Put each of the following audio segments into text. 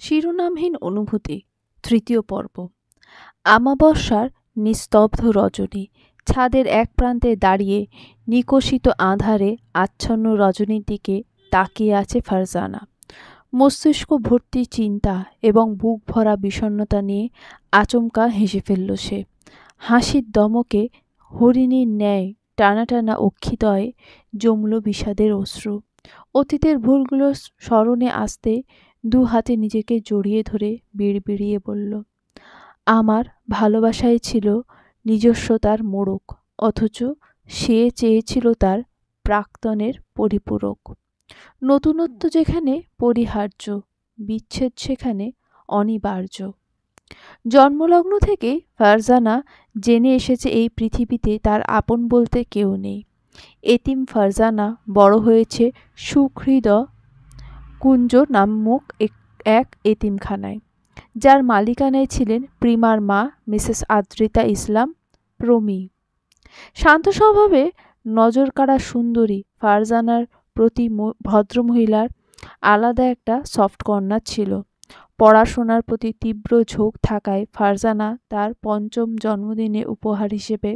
শিরোনামহীন অনুভূতি তৃতীয় পর্ব। আমাবস্যার নিস্তব্ধ রজনী। ছাদের এক প্রান্তে দাঁড়িয়ে নিকষিত আঁধারে আচ্ছন্ন রজনীর দিকে তাকিয়ে আছে ফারজানা। মস্তিষ্ক ভর্তি চিন্তা এবং বুক ভরা বিষণ্ণতা নিয়ে আচমকা হেসে ফেলল সে। হাসির দমকে হরিণীর ন্যায় টানা টানা অক্ষিদয়ে জমল বিষাদের অশ্রু। অতীতের ভুলগুলো স্মরণে আসতে দু হাতে নিজেকে জড়িয়ে ধরে বিড়বিড়িয়ে বলল, আমার ভালোবাসাই ছিল নিজস্বতার মোড়ক, অথচ সে চেয়েছিল তার প্রাক্তনের পরিপূরক। নতুনত্ব যেখানে পরিহার্য, বিচ্ছেদ সেখানে অনিবার্য। জন্মলগ্ন থেকে ফারজানা জেনে এসেছে এই পৃথিবীতে তার আপন বলতে কেউ নেই। এতিম ফারজানা বড় হয়েছে সুহৃদ কুঞ্জ নামক এক এতিমখানায়, যার মালিকানায় ছিলেন প্রিমার মা মিসেস আদ্রিতা ইসলাম প্রমি। শান্ত স্বভাবে নজরকাড়া সুন্দরী ফারজানার প্রতি ভদ্রমহিলার আলাদা একটা সফট কর্নার ছিল। পড়াশোনার প্রতি তীব্র ঝোঁক থাকায় ফারজানা তার পঞ্চম জন্মদিনে উপহার হিসেবে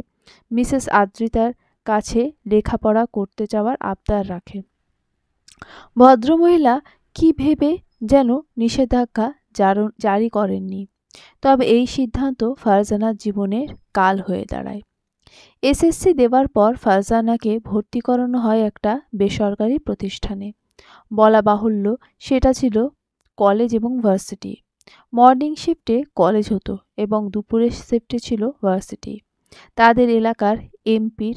মিসেস আদ্রিতার কাছে লেখাপড়া করতে যাওয়ার আবদার রাখে। ভদ্রমহিলা কি ভেবে যেন নিষেধাজ্ঞা জারি করেননি, তবে এই সিদ্ধান্ত ফারজানার জীবনের কাল হয়ে দাঁড়ায়। এসএসসি দেওয়ার পর ফারজানাকে ভর্তি করানো হয় একটা বেসরকারি প্রতিষ্ঠানে। বলা বাহুল্য, সেটা ছিল কলেজ এবং ভার্সিটি। মর্নিং শিফটে কলেজ হতো এবং দুপুরের শিফটে ছিল ভার্সিটি। তাদের এলাকার এমপির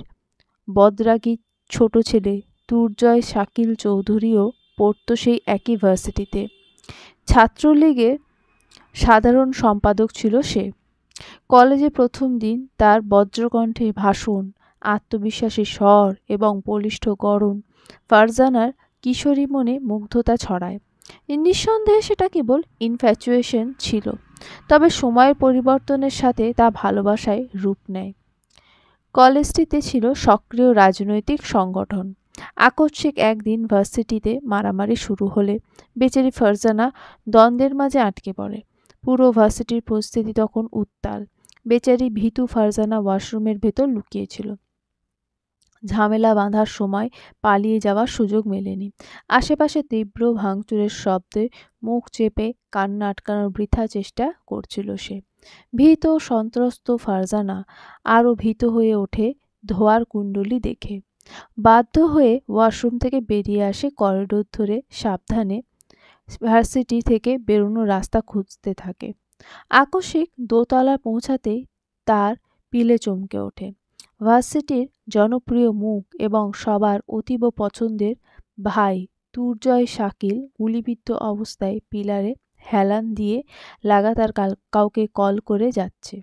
বদরাগী ছোট ছেলে দুর্জয় শাকিল চৌধুরীও পড়ত সেই একই ভার্সিটিতে। ছাত্রলীগের সাধারণ সম্পাদক ছিল সে। কলেজে প্রথম দিন তার বজ্রকণ্ঠে ভাষণ, আত্মবিশ্বাসী স্বর এবং বলিষ্ঠ গড়ন ফারজানার কিশোরী মনে মুগ্ধতা ছড়ায়। নিঃসন্দেহে সেটা কেবল ইনফ্যাচুয়েশন ছিল, তবে সময়ের পরিবর্তনের সাথে তা ভালোবাসায় রূপ নেয়। কলেজটিতে ছিল সক্রিয় রাজনৈতিক সংগঠন। আকস্মিক একদিন ভার্সিটিতে মারামারি শুরু হলে বেচারি ফারজানা দ্বন্দ্বের মাঝে আটকে পড়ে। পুরো ভার্সিটির পরিস্থিতি তখন উত্তাল। বেচারি ভীতু ফারজানা ওয়াশরুমের ভেতর লুকিয়েছিল। ঝামেলা বাঁধার সময় পালিয়ে যাওয়ার সুযোগ মেলেনি। আশেপাশে তীব্র ভাঙচুরের শব্দে মুখ চেপে কান্না আটকানোর বৃথা চেষ্টা করছিল সে। ভীত সন্ত্রস্ত ফারজানা আরও ভীত হয়ে ওঠে ধোয়ার কুণ্ডলী দেখে। বাধ্য হয়ে ওয়াশরুম থেকে বেরিয়ে আসে করিডোর ধরে সাবধানে ভার্সিটি থেকে বেরোনোর রাস্তা খুঁজতে থাকে। আকস্মিক দোতলা পৌঁছাতেই তার পিলে চমকে ওঠে। ভার্সিটির জনপ্রিয় মুখ এবং সবার অতীব পছন্দের ভাই দুর্জয় শাকিল গুলিবিদ্ধ অবস্থায় পিলারে হেলান দিয়ে লাগাতার কাউকে কল করে যাচ্ছে।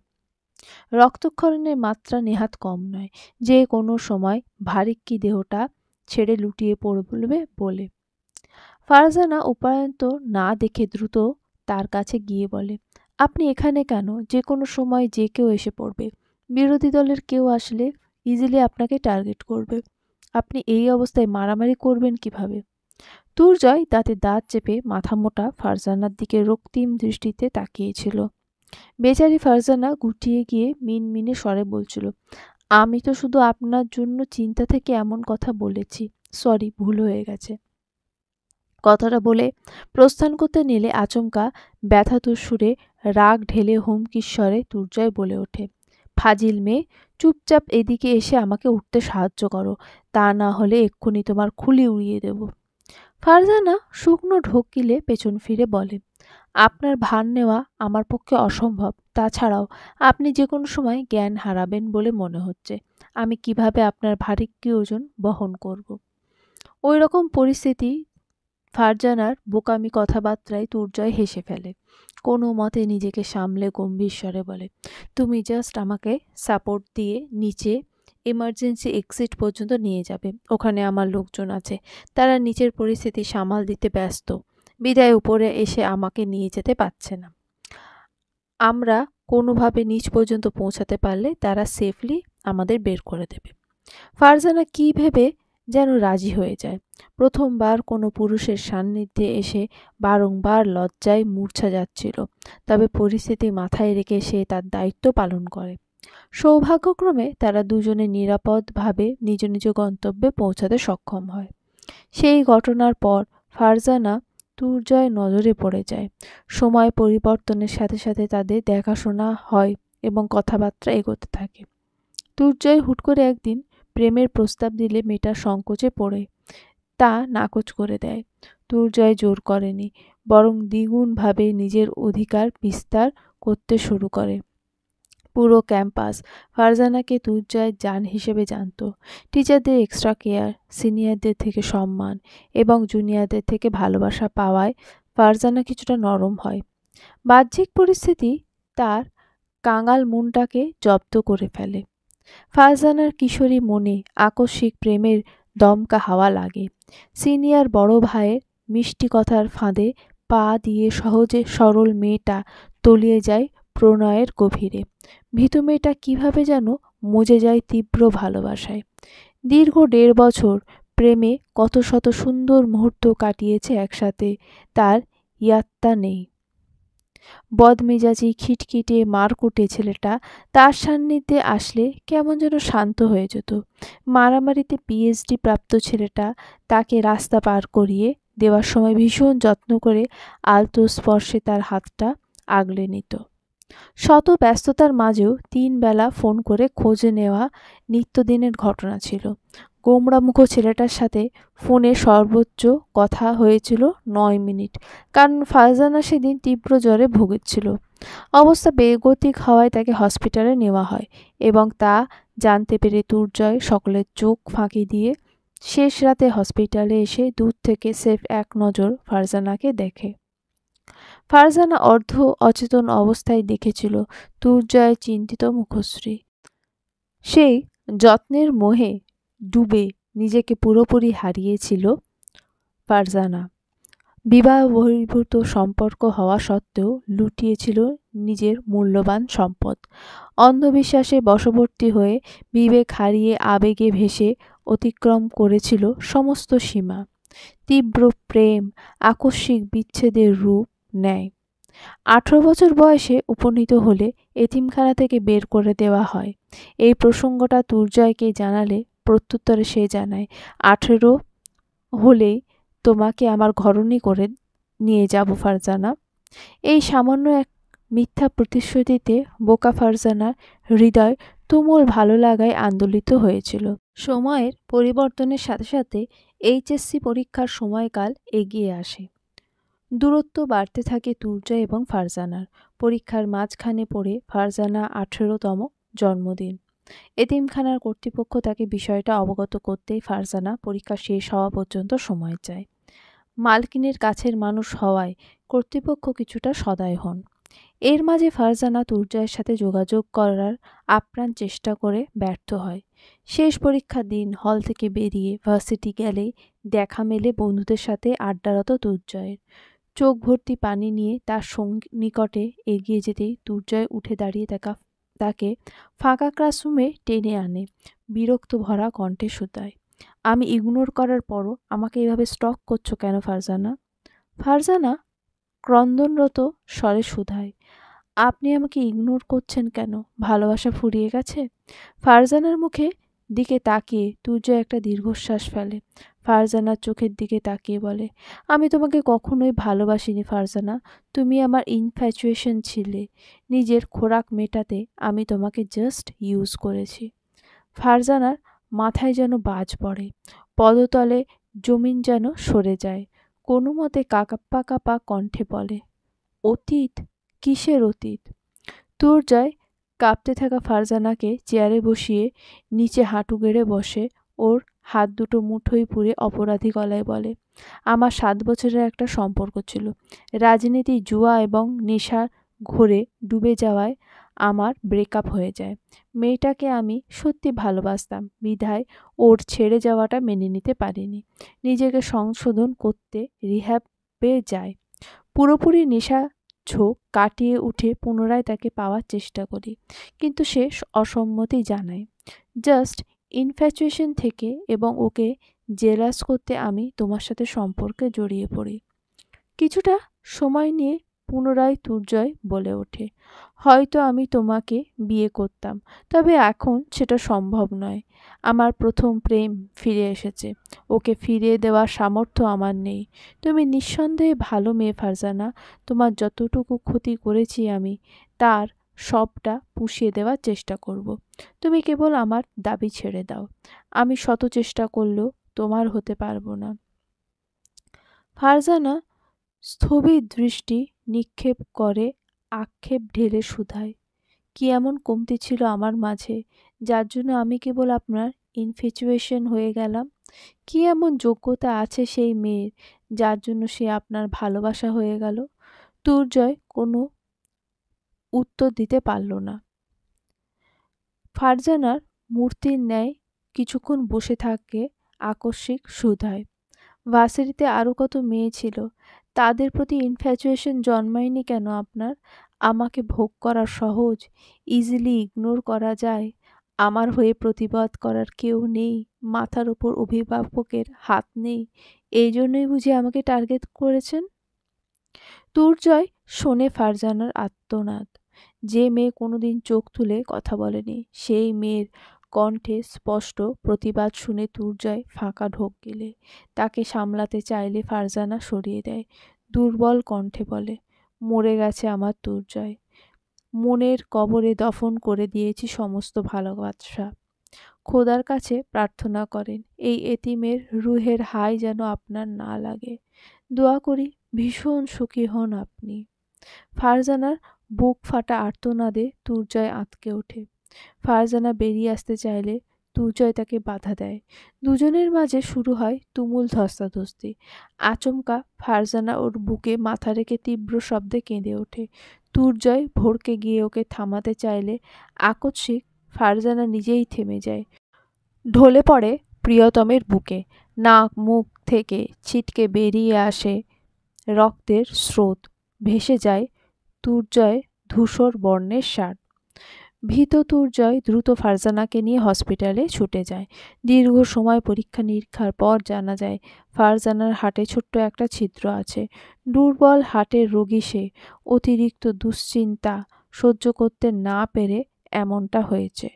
রক্তক্ষরণের মাত্রা নেহাত কম নয়, যে কোনো সময় ভারিক্কি দেহটা ছেড়ে লুটিয়ে পড়বে বলে। ফারজানা উপায়ন্ত না দেখে দ্রুত তার কাছে গিয়ে বলে, আপনি এখানে কেন? যে কোনো সময় যে কেউ এসে পড়বে। বিরোধী দলের কেউ আসলে ইজিলি আপনাকে টার্গেট করবে। আপনি এই অবস্থায় মারামারি করবেন কিভাবে? দুর্জয় দাঁতে দাঁত চেপে মাথামোটা ফারজানার দিকে রক্তিম দৃষ্টিতে তাকিয়েছিল। বেচারি ফারজানা গুটিয়ে গিয়ে মিনমিনে স্বরে বলছিল, আমি তো শুধু আপনার জন্য চিন্তা থেকে এমন কথা বলেছি, সরি, ভুল হয়ে গেছে। কথাটা বলে প্রস্থান করতে নিলে আচমকা ব্যথাতুর সুরে রাগ ঢেলে হুমকির স্বরে দুর্জয় বলে ওঠে, ফাজিল মেয়ে, চুপচাপ এদিকে এসে আমাকে উঠতে সাহায্য করো, তা না হলে এক্ষুনি তোমার খুলি উড়িয়ে দেব। ফারজানা শুকনো ঢোক গিলে পেছন ফিরে বলে, আপনার ভার নেওয়া আমার পক্ষে অসম্ভব। তাছাড়াও আপনি যে কোনো সময় জ্ঞান হারাবেন বলে মনে হচ্ছে। আমি কিভাবে আপনার ভারিক্কি ওজন বহন করব? ওই রকম পরিস্থিতি ফারজানার বোকামি কথাবার্তায় দুর্জয় হেসে ফেলে। কোনো মতে নিজেকে সামলে গম্ভীর স্বরে বলে, তুমি জাস্ট আমাকে সাপোর্ট দিয়ে নিচে এমার্জেন্সি এক্সিট পর্যন্ত নিয়ে যাবে। ওখানে আমার লোকজন আছে, তারা নিচের পরিস্থিতি সামাল দিতে ব্যস্ত। বিদায় উপরে এসে আমাকে নিয়ে যেতে পারছে না। আমরা কোনোভাবে নিচ পর্যন্ত পৌঁছাতে পারলে তারা সেফলি আমাদের বের করে দেবে। ফারজানা কি ভেবে যেন রাজি হয়ে যায়। প্রথমবার কোনো পুরুষের সান্নিধ্যে এসে বারংবার লজ্জায় মূর্ছা যাচ্ছিল, তবে পরিস্থিতি মাথায় রেখে সে তার দায়িত্ব পালন করে। সৌভাগ্যক্রমে তারা দুজনে নিরাপদভাবে নিজ নিজ গন্তব্যে পৌঁছাতে সক্ষম হয়। সেই ঘটনার পর ফারজানা তুর্জয় নজরে পড়ে যায়। সময় পরিবর্তনের সাথে সাথে তাদের দেখাশোনা হয় এবং কথাবার্তা এগোতে থাকে। তুর্জয় হুট করে একদিন প্রেমের প্রস্তাব দিলে মেয়েটা সংকোচে পড়ে তা নাকচ করে দেয়। তুর্জয় জোর করেনি, বরং দ্বিগুণভাবে নিজের অধিকার বিস্তার করতে শুরু করে। পুরো ক্যাম্পাস ফারজানাকে তুর্জয়ের জান হিসেবে জানত। টিচারদের এক্সট্রা কেয়ার, সিনিয়রদের থেকে সম্মান এবং জুনিয়রদের থেকে ভালোবাসা পাওয়ায় ফারজানা কিছুটা নরম হয়। বাহ্যিক পরিস্থিতি তার কাঙাল মনটাকে জব্দ করে ফেলে। ফারজানার কিশোরী মনে আকস্মিক প্রেমের দমকা হাওয়া লাগে। সিনিয়র বড় ভাইয়ের মিষ্টি কথার ফাঁদে পা দিয়ে সহজে সরল মেয়েটা তলিয়ে যায় প্রণয়ের গভীরে। ভীতু মেয়েটা কীভাবে যেন মজে যায় তীব্র ভালোবাসায়। দীর্ঘ ১.৫ বছর প্রেমে কত শত সুন্দর মুহূর্ত কাটিয়েছে একসাথে, তার ইয়াত্তা নেই। বদমেজাজি খিটখিটে মারকুটে ছেলেটা তার সান্নিধ্যে আসলে কেমন যেন শান্ত হয়ে যেত। মারামারিতে পিএইচডি প্রাপ্ত ছেলেটা তাকে রাস্তা পার করিয়ে দেওয়ার সময় ভীষণ যত্ন করে আলতো স্পর্শে তার হাতটা আগলে নিত। শত ব্যস্ততার মাঝেও ৩ বেলা ফোন করে খোঁজ নেওয়া নিত্যদিনের ঘটনা ছিল। গোমড়ামুখো ছেলেটার সাথে ফোনে সর্বোচ্চ কথা হয়েছিল ৯ মিনিট, কারণ ফারজানা সেদিন তীব্র জ্বরে ভুগছিল। অবস্থা বেগতিক হওয়ায় তাকে হসপিটালে নেওয়া হয় এবং তা জানতে পেরে তুর্জয় সকলের চোখ ফাঁকি দিয়ে শেষ রাতে হসপিটালে এসে দূর থেকে সেফ এক নজর ফারজানাকে দেখে। ফারজানা অর্ধ অচেতন অবস্থায় দেখেছিল তুর্জয়ের চিন্তিত মুখশ্রী। সেই যত্নের মোহে ডুবে নিজেকে পুরোপুরি হারিয়েছিল ফারজানা। বিবাহ বহির্ভূত সম্পর্ক হওয়া সত্ত্বেও লুটিয়েছিল নিজের মূল্যবান সম্পদ। অন্ধবিশ্বাসে বশবর্তী হয়ে বিবেক হারিয়ে আবেগে ভেসে অতিক্রম করেছিল সমস্ত সীমা। তীব্র প্রেম আকস্মিক বিচ্ছেদের রূপ নেয়। ১৮ বছর বয়সে উপনীত হলে এতিমখানা থেকে বের করে দেওয়া হয়। এই প্রসঙ্গটা তুর্জয়কে জানালে প্রত্যুত্তরে সে জানায়, ১৮ হলেই তোমাকে আমার ঘরণী করে নিয়ে যাব ফারজানা। এই সামান্য এক মিথ্যা প্রতিশ্রুতিতে বোকা ফারজানার হৃদয় তুমুল ভালো লাগায় আন্দোলিত হয়েছিল। সময়ের পরিবর্তনের সাথে সাথে এইচএসসি পরীক্ষার সময়কাল এগিয়ে আসে। দূরত্ব বাড়তে থাকে তুর্জয় এবং ফারজানার। পরীক্ষার মাঝখানে পড়ে ফারজানা ১৮তম জন্মদিন। এতিমখানার কর্তৃপক্ষ তাকে বিষয়টা অবগত করতেই ফারজানা পরীক্ষা শেষ হওয়া পর্যন্ত সময় চায়। মালকিনের কাছের মানুষ হওয়ায় কর্তৃপক্ষ কিছুটা সদয় হন। এর মাঝে ফারজানা তুর্জয়ের সাথে যোগাযোগ করার আপ্রাণ চেষ্টা করে ব্যর্থ হয়। শেষ পরীক্ষার দিন হল থেকে বেরিয়ে ভার্সিটি গেলেই দেখা মেলে বন্ধুদের সাথে আড্ডারত তুর্জয়ের। চোখ ভর্তি পানি নিয়ে তার নিকটে এগিয়ে যেতেই তুর্জয় উঠে দাঁড়িয়ে তাকে ফাঁকা ক্লাসরুমে টেনে আনে, বিরক্ত ভরা কণ্ঠে শুধায়, আমি ইগনোর করার পরও আমাকে এভাবে স্টক করছো কেন ফারজানা? ফারজানা ক্রন্দনরত স্বরে শুধায়, আপনি আমাকে ইগনোর করছেন কেন? ভালোবাসা ফুরিয়ে গেছে? ফারজানার মুখে দিকে তাকিয়ে তুর্জয় একটা দীর্ঘশ্বাস ফেলে। ফারজানার চোখের দিকে তাকিয়ে বলে, আমি তোমাকে কখনোই ভালোবাসিনি ফারজানা, তুমি আমার ইনফ্যাচুয়েশন ছিলে। নিজের খোরাক মেটাতে আমি তোমাকে জাস্ট ইউজ করেছি। ফারজানার মাথায় যেন বাজ পড়ে, পদতলে জমিন যেন সরে যায়। কোনো মতে কাঁপা কাঁপা কণ্ঠে বলে, অতীত? কিসের অতীত? তুর্জয় কাঁপতে থাকা ফারজানাকে চেয়ারে বসিয়ে নিচে হাঁটু গেড়ে বসে ওর হাত দুটো মুঠোয় পুরে অপরাধী গলায় বলে, আমার ৭ বছরের একটা সম্পর্ক ছিল। রাজনীতি, জুয়া এবং নেশার ঘোরে ডুবে যাওয়ায় আমার ব্রেকআপ হয়ে যায়। মেয়েটাকে আমি সত্যি ভালোবাসতাম বিধায় ওর ছেড়ে যাওয়াটা মেনে নিতে পারিনি। নিজেকে সংশোধন করতে রিহ্যাবে যাই। পুরোপুরি নেশা ঝোঁক কাটিয়ে উঠে পুনরায় তাকে পাওয়ার চেষ্টা করি, কিন্তু সে অসম্মতি জানায়। জাস্ট ইনফ্যাচুয়েশন থেকে এবং ওকে জেলাস করতে আমি তোমার সাথে সম্পর্কে জড়িয়ে পড়ি। কিছুটা সময় নিয়ে পুনরায় দুর্জয় বলে ওঠে, হয়তো আমি তোমাকে বিয়ে করতাম, তবে এখন সেটা সম্ভব নয়। আমার প্রথম প্রেম ফিরে এসেছে, ওকে ফিরিয়ে দেওয়ার সামর্থ্য আমার নেই। তুমি নিঃসন্দেহে ভালো মেয়ে ফারজানা, তোমার যতটুকু ক্ষতি করেছি আমি তার সবটা পুষিয়ে দেওয়ার চেষ্টা করব। তুমি কেবল আমার দাবি ছেড়ে দাও। আমি শত চেষ্টা করলেও তোমার হতে পারবো না। ফারজানা স্থবির দৃষ্টি নিক্ষেপ করে আক্ষেপ ঢেলে শুধায়, কি এমন কমতি ছিল আমার মাঝে যার জন্য আমি কেবল আপনার ইনফ্যাচুয়েশন হয়ে গেলাম? কি এমন যোগ্যতা আছে সেই মেয়ের যার জন্য সে আপনার ভালোবাসা হয়ে গেল? দুর্জয় কোনো উত্তর দিতে পারল না। ফারজানার মূর্তির ন্যায় কিছুক্ষণ বসে থাকে আকস্মিক শুধায়, ভার্সিটিতে আরও কত মেয়ে ছিল, তাদের প্রতি ইনফ্যাচুয়েশন জন্মায়নি কেন আপনার? আমাকে ভোগ করা সহজ, ইজিলি ইগনোর করা যায়। আমার হয়ে প্রতিবাদ করার কেউ নেই, মাথার ওপর অভিভাবকের হাত নেই, এই জন্যই বুঝি আমাকে টার্গেট করেছেন? দুর্জয় শোনে ফারজানার আর্তনাদ। যে মেয়ে কোনোদিন চোখ তুলে কথা বলেনি, সেই মেয়ের কণ্ঠে স্পষ্ট প্রতিবাদ শুনে দুর্জয় ফাঁকা ঢোক গেলে তাকে সামলাতে চাইলে ফারজানা সরিয়ে দেয়। দুর্বল কণ্ঠে বলে, মরে গেছে আমার দুর্জয়। মনের কবরে দফন করে দিয়েছি সমস্ত ভালোবাসা। খোদার কাছে প্রার্থনা করেন এই এতিমের রুহের হাই যেন আপনার না লাগে। দোয়া করি ভীষণ সুখী হন আপনি। ফারজানার বুক ফাটা আর্তনাদে দুর্জয় আঁতকে ওঠে। ফারজানা বেরিয়ে আসতে চাইলে দুর্জয় তাকে বাধা দেয়। দুজনের মাঝে শুরু হয় তুমুল ধস্তাধস্তি। আচমকা ফারজানা ওর বুকে মাথা রেখে তীব্র শব্দে কেঁদে ওঠে। দুর্জয় ভড়কে গিয়ে ওকে থামাতে চাইলে আকস্মিক ফারজানা নিজেই থেমে যায়, ঢলে পড়ে প্রিয়তমের বুকে। নাক মুখ থেকে ছিটকে বেরিয়ে আসে রক্তের স্রোত, ভেসে যায় দুর্জয় ধূসর বর্ণের শার্ট। ভীত দুর্জয় দ্রুত ফারজানাকে নিয়ে হসপিটালে ছুটে যায়। দীর্ঘ সময় পরীক্ষা নিরীক্ষার পর জানা যায় ফারজানার হার্টে ছোট্ট একটা ছিদ্র আছে। দুর্বল হার্টের রোগী সে, অতিরিক্ত দুশ্চিন্তা সহ্য করতে না পেরে এমনটা হয়েছে।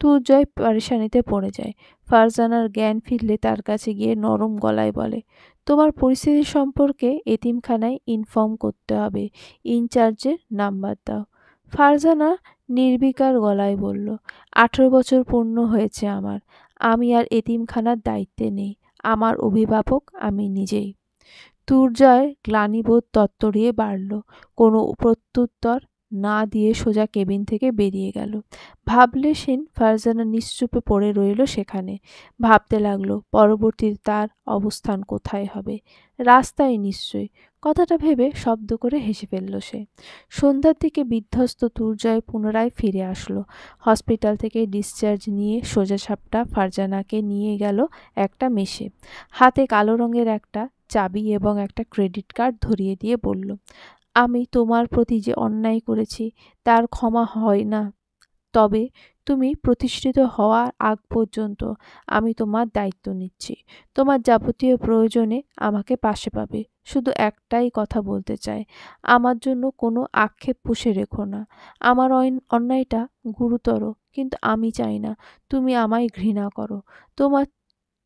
দুর্জয় পেরেশানিতে পড়ে যায়। ফারজানার জ্ঞান ফিরলে তার কাছে গিয়ে নরম গলায় বলে, তোমার পরিস্থিতি সম্পর্কে এতিমখানায় ইনফর্ম করতে হবে, ইনচার্জের নাম্বার দাও। ফারজানা নির্বিকার গলায় বলল, 18 বছর পূর্ণ হয়েছে আমার, আমি আর এতিমখানার দায়িত্বে নেই, আমার অভিভাবক আমি নিজেই। দুর্জয় গ্লানিবোধ তত্তরিয়ে বাড়ল। কোনো প্রত্যুত্তর না দিয়ে সোজা কেবিন থেকে বেরিয়ে গেল। ভাবলেশীন ফারজানা নিশ্চুপে পড়ে রইল সেখানে। ভাবতে লাগলো পরবর্তীতে তার অবস্থান কোথায় হবে। রাস্তায় নিশ্চয়ই। কথাটা ভেবে শব্দ করে হেসে ফেলল সে। সন্ধ্যার দিকে বিধ্বস্ত দুর্জয় পুনরায় ফিরে আসলো। হসপিটাল থেকে ডিসচার্জ নিয়ে সোজাসাপটা ফারজানাকে নিয়ে গেল একটা মেসে। হাতে কালো রঙের একটা চাবি এবং একটা ক্রেডিট কার্ড ধরিয়ে দিয়ে বলল, আমি তোমার প্রতি যে অন্যায় করেছি তার ক্ষমা হয় না, তবে তুমি প্রতিষ্ঠিত হওয়ার আগ পর্যন্ত আমি তোমার দায়িত্ব নিচ্ছি। তোমার যাবতীয় প্রয়োজনে আমাকে পাশে পাবে। শুধু একটাই কথা বলতে চাই, আমার জন্য কোনো আক্ষেপ পুষে রেখো না। আমার অন্যায়টা গুরুতর, কিন্তু আমি চাই না তুমি আমায় ঘৃণা করো। তোমার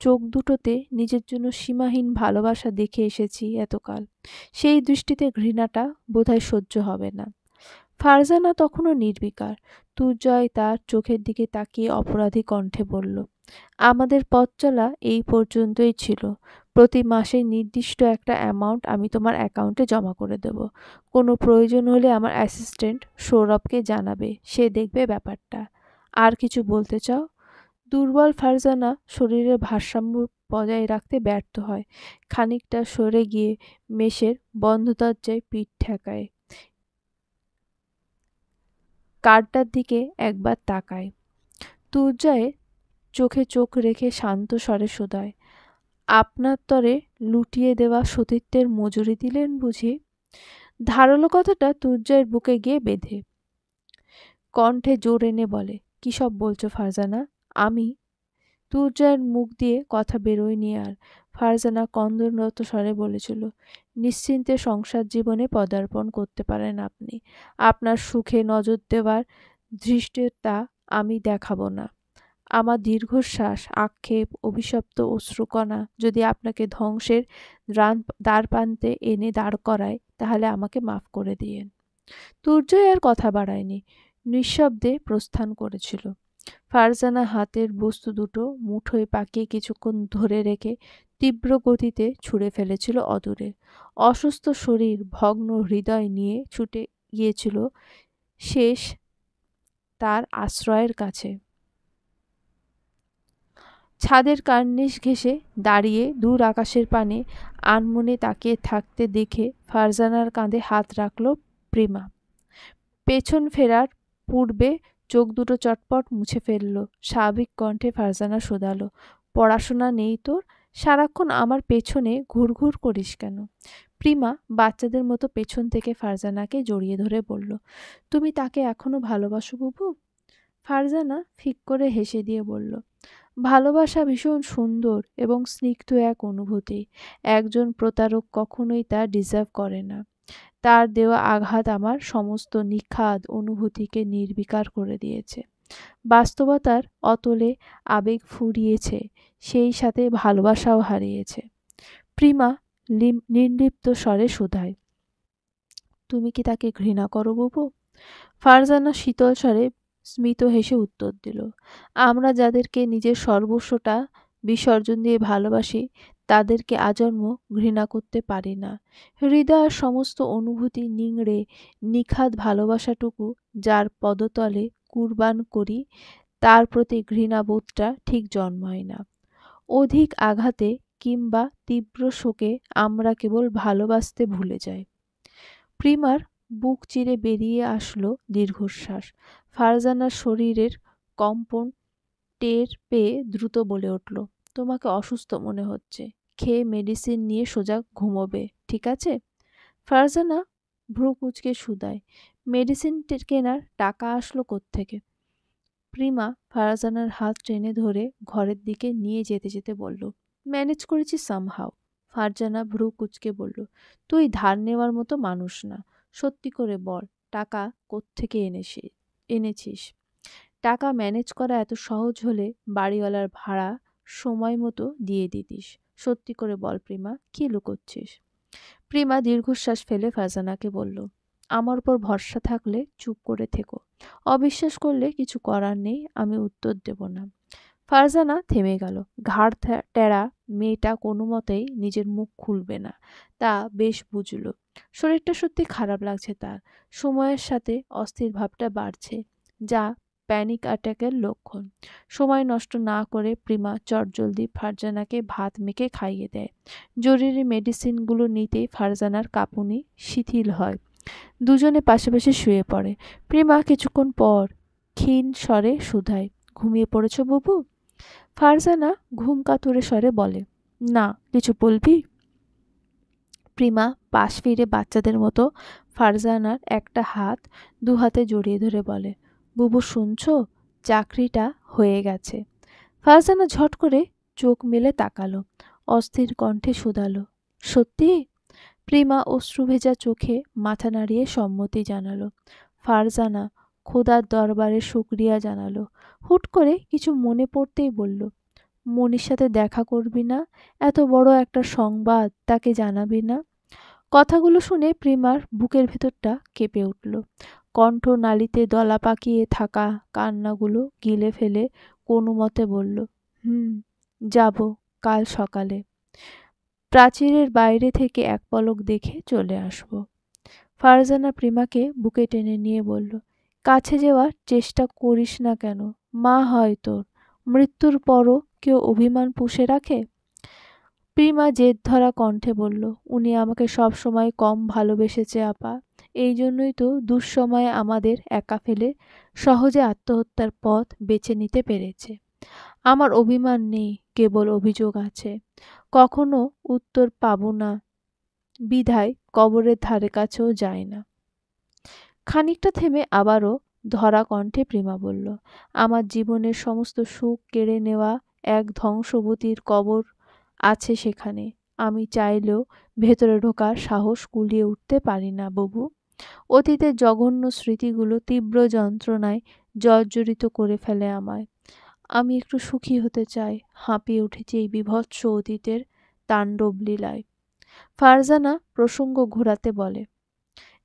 চোখ দুটোতে নিজের জন্য সীমাহীন ভালোবাসা দেখে এসেছি এতকাল, সেই দৃষ্টিতে ঘৃণাটা বোধহয় সহ্য হবে না। ফারজানা তখনও নির্বিকার। দুর্জয় তার চোখের দিকে তাকিয়ে অপরাধী কণ্ঠে বলল, আমাদের পথ চলা এই পর্যন্তই ছিল। প্রতি মাসে নির্দিষ্ট একটা অ্যামাউন্ট আমি তোমার অ্যাকাউন্টে জমা করে দেব। কোনো প্রয়োজন হলে আমার অ্যাসিস্ট্যান্ট সৌরভকে জানাবে, সে দেখবে ব্যাপারটা। আর কিছু বলতে চাও? দুর্বল ফারজানা শরীরের ভারসাম্য বজায় রাখতে ব্যর্থ হয়। খানিকটা সরে গিয়ে মেষের বন্ধ দরজায় পিঠ ঠেকায়, কার্ডটার দিকে একবার তাকায়। দুর্জয়ের চোখে চোখ রেখে শান্ত স্বরে শোধায়, আপনার তরে লুটিয়ে দেওয়া সতীত্বের মজুরি দিলেন বুঝি? ধারালো কথাটা দুর্জয়ের বুকে গিয়ে বেঁধে। কণ্ঠে জোর এনে বলে, কী সব বলছো ফারজানা? আমি দুর্জয়ের মুখ দিয়ে কথা বেরোয়নি আর। ফারজানা ক্রন্দনরত স্বরে বলেছিল, নিশ্চিন্তে সংসার জীবনে পদার্পণ করতে পারেন আপনি। আপনার সুখে নজর দেওয়ার ধৃষ্টতা আমি দেখাবো না। আমার দীর্ঘশ্বাস, আক্ষেপ, অভিশপ্ত অশ্রুকণা যদি আপনাকে ধ্বংসের দ্বারপ্রান্তে এনে দাঁড় করায়, তাহলে আমাকে মাফ করে দিয়েন। দুর্জয় আর কথা বাড়ায়নি, নিঃশব্দে প্রস্থান করেছিল। ফারজানা হাতের বস্তু দুটো মুঠোয় পাকিয়ে কিছুক্ষণ ধরে রেখে তীব্র গতিতে ছুঁড়ে ফেলেছিল অদূরে। অসুস্থ শরীর, ভগ্ন হৃদয় নিয়ে ছুটে গিয়েছিল শেষ তার আশ্রয়ের কাছে। ছাদের কার্নিশ ঘেঁষে দাঁড়িয়ে দূর আকাশের পানে আনমনে তাকিয়ে থাকতে দেখে ফারজানার কাঁধে হাত রাখল প্রিমা। পেছন ফেরার পূর্বে চোখ দুটো চটপট মুছে ফেলল। স্বাভাবিক কণ্ঠে ফারজানা শোধালো, পড়াশোনা নেই তোর? সারাক্ষণ আমার পেছনে ঘুরঘুর করিস কেন? প্রিমা বাচ্চাদের মতো পেছন থেকে ফারজানাকে জড়িয়ে ধরে বলল, তুমি তাকে এখনো ভালোবাসো বুবু? ফারজানা ফিক করে হেসে দিয়ে বলল, ভালোবাসা ভীষণ সুন্দর এবং স্নিগ্ধ এক অনুভূতি। একজন প্রতারক কখনোই তা ডিজার্ভ করে না। তার দেওয়া আঘাত আমার সমস্ত নিখাদ অনুভূতিকে নির্বিকার করে দিয়েছে। বাস্তবতার অতলে আবেগ ফুরিয়েছে, সেই সাথে ভালোবাসাও হারিয়েছে। প্রিমা নির্লিপ্ত স্বরে শোধায়, তুমি কি তাকে ঘৃণা করো বুবু? ফারজানা শীতল স্বরে স্মিত হেসে উত্তর দিল, আমরা যাদেরকে নিজের সর্বস্বটা বিসর্জন দিয়ে ভালোবাসি, তাদেরকে আজন্ম ঘৃণা করতে পারি না। হৃদয়ের সমস্ত অনুভূতি নিংড়ে নিখাদ ভালোবাসাটুকু যার পদতলে কুরবান করি, তার প্রতি ঘৃণাবোধটা ঠিক জন্মায় না। অধিক আঘাতে কিংবা তীব্র শোকে আমরা কেবল ভালোবাসতে ভুলে যাই। প্রিমার বুক চিরে বেরিয়ে আসলো দীর্ঘশ্বাস। ফারজানার শরীরের কম্পন টের পেয়ে দ্রুত বলে উঠল, তোমাকে অসুস্থ মনে হচ্ছে, খেয়ে মেডিসিন নিয়ে সোজা ঘুমোবে, ঠিক আছে? ফারজানা ভ্রু কুঁচকে শুধায়, মেডিসিন কেনার টাকা আসলো কোত্থেকে? প্রিমা ফারজানার হাত টেনে ধরে ঘরের দিকে নিয়ে যেতে যেতে বলল, ম্যানেজ করেছি সামহাও। ফারজানা ভ্রু কুঁচকে বলল, তুই ধার নেওয়ার মতো মানুষ না, সত্যি করে বল, টাকা কোত্থেকে এনেছিস? টাকা ম্যানেজ করা এত সহজ হলে বাড়িওয়ালার ভাড়া সময় মতো দিয়ে দিতিস। সত্যি করে বল প্রিমা, কি লুকোচ্ছিস? প্রিমা দীর্ঘশ্বাস ফেলে ফারজানাকে বলল, আমার উপর ভরসা থাকলে চুপ করে থেকো, অবিশ্বাস করলে কিছু করার নেই, আমি উত্তর দেব না। ফারজানা থেমে গেল। ঘাড় টেরা মেয়েটা কোনো মতেই নিজের মুখ খুলবে না, তা বেশ বুঝল। শরীরটা সত্যি খারাপ লাগছে তার। সময়ের সাথে অস্থির ভাবটা বাড়ছে, যা প্যানিক অ্যাটাকের লক্ষণ। সময় নষ্ট না করে প্রিমা চটজলদি ফারজানাকে ভাত মেখে খাইয়ে দেয়। জরুরি মেডিসিনগুলো নিতেই ফারজানার কাঁপুনি শিথিল হয়। দুজনে পাশাপাশি শুয়ে পড়ে। প্রিমা কিছুক্ষণ পর ক্ষীণ স্বরে শুধায়, ঘুমিয়ে পড়েছ বুবু? ফারজানা ঘুম কাতুরে স্বরে বলে, না, কিছু বলবি? প্রিমা পাশ ফিরে বাচ্চাদের মতো ফারজানার একটা হাত দু হাতে জড়িয়ে ধরে বলে, বুবু শুনছ, চাকরিটা হয়ে গেছে। ফারজানা ঝট করে চোখ মেলে তাকালো, অস্থির কণ্ঠে শুধালো, সত্যি? প্রিমা অশ্রুভেজা চোখে মাথা নাড়িয়ে সম্মতি জানালো। ফারজানা খোদার দরবারে শুকরিয়া জানালো। হুট করে কিছু মনে পড়তেই বলল, মনির সাথে দেখা করবি না? এত বড় একটা সংবাদ তাকে জানাবি না? কথাগুলো শুনে প্রিমার বুকের ভেতরটা কেঁপে উঠল। কণ্ঠ নালীতে দলা পাকিয়ে থাকা কান্নাগুলো গিলে ফেলে কোনো মতে বলল, যাব কাল সকালে। প্রাচীরের বাইরে থেকে এক পলক দেখে চলে আসব। ফারজানা প্রিমাকে বুকে টেনে নিয়ে বলল, কাছে যাওয়ার চেষ্টা করিস না কেন? মা হয় তোর, মৃত্যুর পরও কেউ অভিমান পুষে রাখে? প্রিমা জেদ ধরা কণ্ঠে বলল, উনি আমাকে সব সময় কম ভালোবেসেছে আপা, এই জন্যই তো দুঃসময়ে আমাদের একা ফেলে সহজে আত্মহত্যার পথ বেছে নিতে পেরেছে। আমার অভিমান নেই, কেবল অভিযোগ আছে। কখনো উত্তর পাব না বিধায় কবরের ধারে কাছেও যায় না। খানিকটা থেমে আবারও ধরা কণ্ঠে প্রিমা বলল, আমার জীবনের সমস্ত সুখ কেড়ে নেওয়া এক ধ্বংসবতীর কবর আছে সেখানে। আমি চাইলেও ভেতরে ঢোকার সাহস কুলিয়ে উঠতে পারি না বুবু। অতীতের জঘন্য স্মৃতিগুলো তীব্র যন্ত্রণায় জর্জরিত করে ফেলে আমায়। আমি একটু সুখী হতে চাই। হাঁপিয়ে উঠেছি এই বীভৎস অতীতের তাণ্ডব লীলায়। ফারজানা প্রসঙ্গ ঘোরাতে বলে,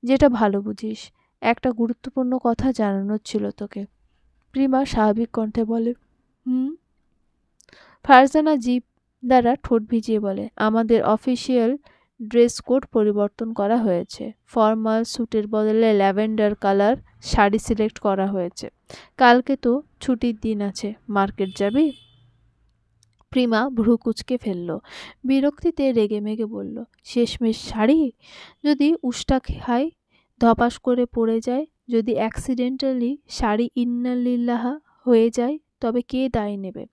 যেটা ভালো বুঝিস। একটা গুরুত্বপূর্ণ কথা জানানোর ছিল তোকে। প্রিমা স্বাভাবিক কণ্ঠে বলে, হুম। ফারজানা জিভ দ্বারা ঠোঁট ভিজিয়ে বলে, আমাদের অফিসিয়াল ড্রেস কোড পরিবর্তন করা হয়েছে। ফর্মাল স্যুটের বদলে ল্যাভেন্ডার কালার শাড়ি সিলেক্ট করা হয়েছে। কালকে তো ছুটির দিন আছে, মার্কেট যাবি? প্রিমা ভ্রু কুঁচকে ফেলল। বিরক্তিতে রেগেমেগে বলল, শেষমেশ শাড়ি? যদি উষ্টা খাই, ধপাস করে পড়ে যায়, যদি অ্যাক্সিডেন্টালি শাড়ি ইন্নালিল্লাহা হয়ে যায়, তবে কে দায় নেবে?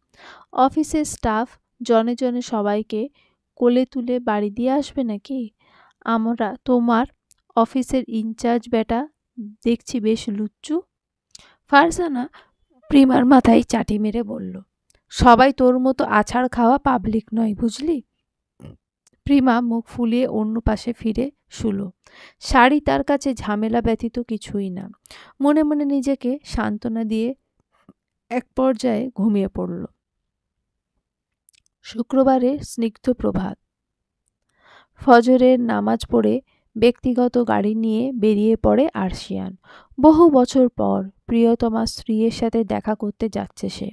অফিসের স্টাফ জনে জনে সবাইকে কোলে তুলে বাড়ি দিয়ে আসবে নাকি? আমরা তোমার অফিসের ইনচার্জ বেটা, দেখছি বেশ লুচ্চু। ফারজানা প্রিমার মাথায় চাটি মেরে বলল, সবাই তোর মতো আছাড় খাওয়া পাবলিক নয়, বুঝলি? প্রিমা মুখ ফুলিয়ে অন্য পাশে ফিরে শুলো। শাড়ি তার কাছে ঝামেলা ব্যতীত কিছুই না। মনে মনে নিজেকে সান্ত্বনা দিয়ে এক পর্যায়ে ঘুমিয়ে পড়ল। শুক্রবারের স্নিগ্ধ প্রভাত। ফজরের নামাজ পড়ে ব্যক্তিগত গাড়ি নিয়ে বেরিয়ে পড়ে আরশিয়ান। বহু বছর পর প্রিয়তমা স্ত্রীর সাথে দেখা করতে যাচ্ছে সে।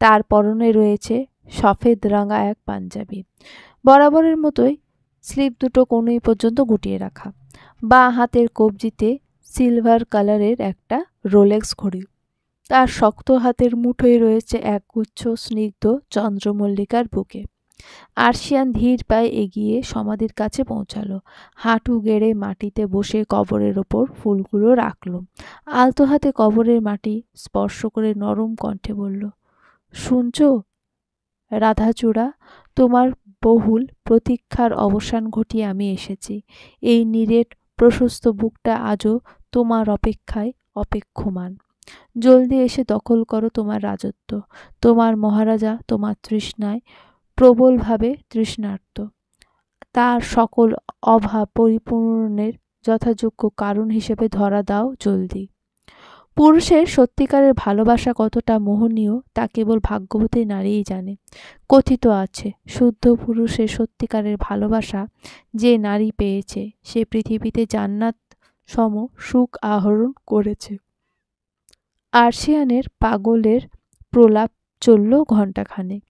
তার পরনে রয়েছে সফেদ রাঙা এক পাঞ্জাবি, বরাবরের মতোই স্লিপ দুটো কোণই পর্যন্ত গুটিয়ে রাখা। বাঁ হাতের কবজিতে সিলভার কালারের একটা রোলেক্স ঘড়ি। তার শক্ত হাতের মুঠোয় রয়েছে একগুচ্ছ স্নিগ্ধ চন্দ্রমল্লিকার বুকে। আরশিয়ান ধীর পায়ে এগিয়ে সমাধির কাছে পৌঁছালো। হাঁটু গেড়ে মাটিতে বসে কবরের ওপর ফুলগুলো রাখল। আলতো হাতে কবরের মাটি স্পর্শ করে নরম কণ্ঠে বলল, শুনছো রাধাচূড়া, তোমার বহুল প্রতীক্ষার অবসান ঘটিয়ে আমি এসেছি। এই নিরেট প্রশস্ত বুকটা আজও তোমার অপেক্ষায় অপেক্ষমান। জলদি এসে দখল করো তোমার রাজত্ব। তোমার মহারাজা তোমার তৃষ্ণায় প্রবলভাবে তৃষ্ণার্ত। তার সকল অভাব পরিপূরণের যথাযোগ্য কারণ হিসেবে ধরা দাও জলদি। পুরুষের সত্যিকারের ভালোবাসা কতটা মোহনীয় তা কেবল ভাগ্যবতী নারীই জানে। কথিত আছে, শুদ্ধ পুরুষের সত্যিকারের ভালোবাসা যে নারী পেয়েছে সে পৃথিবীতে জান্নাত সম সুখ আহরণ করেছে। আরশিয়ানের পাগলের প্রলাপ চলল ঘণ্টাখানেক।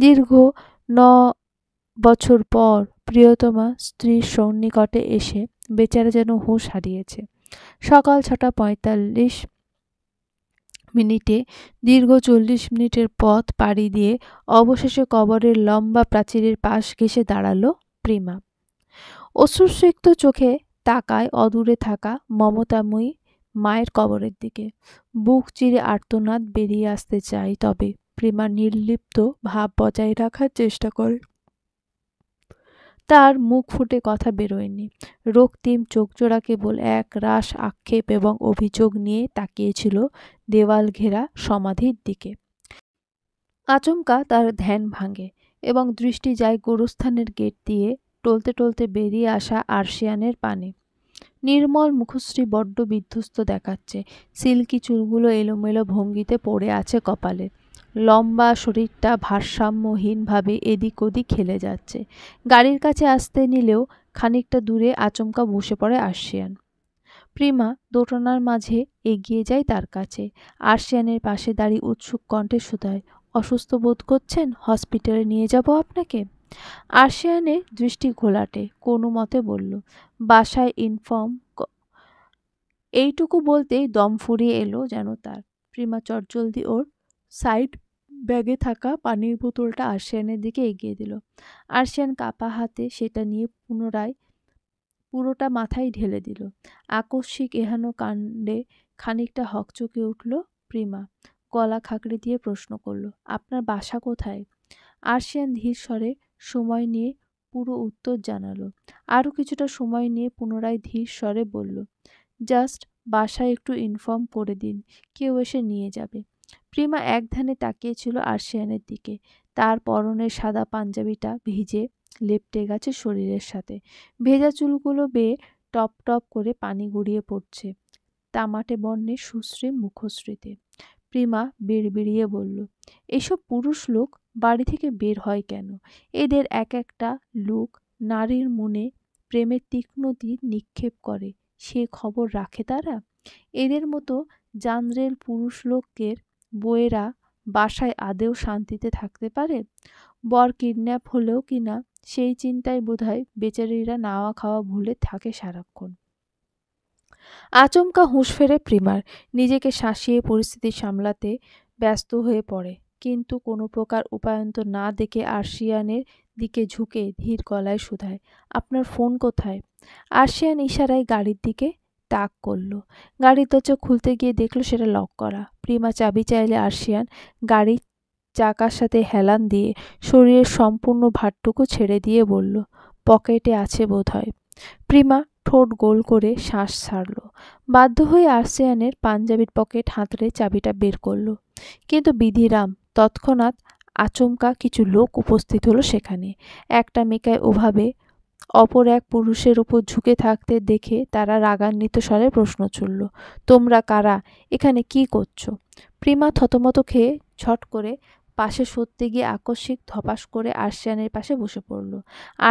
দীর্ঘ 9 বছর পর প্রিয়তমা স্ত্রীর সন্নিকটে এসে বেচারা যেন হুঁশ হারিয়েছে। সকাল 6:45 মিনিটে দীর্ঘ 40 মিনিটের পথ পাড়ি দিয়ে অবশেষে কবরের লম্বা প্রাচীরের পাশ ঘেঁষে দাঁড়ালো প্রিমা। অশ্রুসিক্ত চোখে তাকায় অদূরে থাকা মমতাময়ী মায়ের কবরের দিকে। বুক চিরে আর্তনাদ বেরিয়ে আসতে চায়, তবে প্রিমা নির্লিপ্ত ভাব বজায় রাখার চেষ্টা করে। তার মুখ ফুটে কথা বেরোয়নি। রক্তিম চোখজোড়া কেবল এক রাশ আক্ষেপ এবং অভিযোগ নিয়ে তাকিয়েছিল দেওয়াল ঘেরা সমাধির দিকে। আচমকা তার ধ্যান ভাঙে এবং দৃষ্টি যায় গোরস্থানের গেট দিয়ে টলতে টলতে বেরিয়ে আসা আরশিয়ানের পানে। নির্মল মুখশ্রী বড্ড বিধ্বস্ত দেখাচ্ছে। সিল্কি চুলগুলো এলোমেলো ভঙ্গিতে পড়ে আছে কপালে। লম্বা শরীরটা ভারসাম্যহীনভাবে এদিক ওদিক খেলে যাচ্ছে। গাড়ির কাছে আসতে নিলেও খানিকটা দূরে আচমকা বসে পড়ে আরশিয়ান। প্রিমা দোটানার মাঝে এগিয়ে যায় তার কাছে। আরশিয়ানের পাশে দাঁড়িয়ে উৎসুক কণ্ঠে শুধায়, অসুস্থ বোধ করছেন? হসপিটালে নিয়ে যাব আপনাকে? আরশিয়ানের দৃষ্টি ঘোলাটে, কোনো মতে বলল, বাসায় ইনফর্ম। এইটুকু বলতেই দম ফুরিয়ে এলো যেন তার। প্রিমা চটজলদি ওর সাইড ব্যাগে থাকা পানির বোতলটা আরশিয়ানের দিকে এগিয়ে দিল। আরশিয়ান কাপা হাতে সেটা নিয়ে পুরোটা মাথায় ঢেলে দিল। আকস্মিক এহেন কাণ্ডে খানিকটা হকচকে উঠল প্রিমা। গলা খাকড়ে দিয়ে প্রশ্ন করল, আপনার বাসা কোথায়? আরশিয়ান ধীর স্বরে সময় নিয়ে পুরো উত্তর জানালো। আরও কিছুটা সময় নিয়ে পুনরায় ধীর স্বরে বলল, জাস্ট বাসায় একটু ইনফর্ম করে দিন, কেউ এসে নিয়ে যাবে। প্রিমা এক ধ্যানে তাকিয়েছিল আরশিয়ানের দিকে। তার পরনের সাদা পাঞ্জাবিটা ভিজে লেপ্টে গেছে শরীরের সাথে। ভেজা চুলগুলো বেয়ে টপ টপ করে পানি গড়িয়ে পড়ছে তামাটে বর্ণের সুশ্রী মুখশ্রীতে। প্রিমা বিড়বিড়িয়ে বলল, এসব পুরুষ লোক বাড়ি থেকে বের হয় কেন? এদের এক একটা লোক নারীর মনে প্রেমের তীক্ষ্ণ তীর নিক্ষেপ করে, সে খবর রাখে তারা? এদের মতো জান্দ্রেল পুরুষ লোকের বউয়েরা বাসায় আদেও শান্তিতে থাকতে পারে? বর কিডন্যাপ হলেও কিনা সেই চিন্তায় বোধহয় বেচারিরা নাওয়া খাওয়া ভুলে থাকে সারাক্ষণ। আচমকা হুঁশ ফেরে প্রিমার। নিজেকে শাসিয়ে পরিস্থিতি সামলাতে ব্যস্ত হয়ে পড়ে, কিন্তু কোনো প্রকার উপায়ন্তর না দেখে আর্শিয়ানের দিকে ঝুঁকে ধীর গলায় শুধায়, আপনার ফোন কোথায়? আর্শিয়ান ইশারায় গাড়ির দিকে তাক করল। গাড়ির দরজা খুলতে গিয়ে দেখল সেটা লক করা। প্রিমা চাবি চাইলে আর্শিয়ান গাড়ির চাকার সাথে হেলান দিয়ে শরীরের সম্পূর্ণ ভারটুকু ছেড়ে দিয়ে বলল, পকেটে আছে বোধহয়। প্রিমা ঠোঁট গোল করে শ্বাস ছাড়ল। বাধ্য হয়ে আর্শিয়ানের পাঞ্জাবির পকেট হাতড়ে চাবিটা বের করল। কিন্তু বিধিরাম, তৎক্ষণাৎ আচমকা কিছু লোক উপস্থিত হলো সেখানে। একটা মেকায় ওভাবে অপর এক পুরুষের উপর ঝুঁকে থাকতে দেখে তারা রাগান্বিত স্বরে প্রশ্ন ছুড়ল, তোমরা কারা? এখানে কি করছো? প্রিমা থতমত খেয়ে ছট করে পাশে সরতে গিয়ে আকস্মিক ধপাস করে আর্শিয়ানের পাশে বসে পড়ল।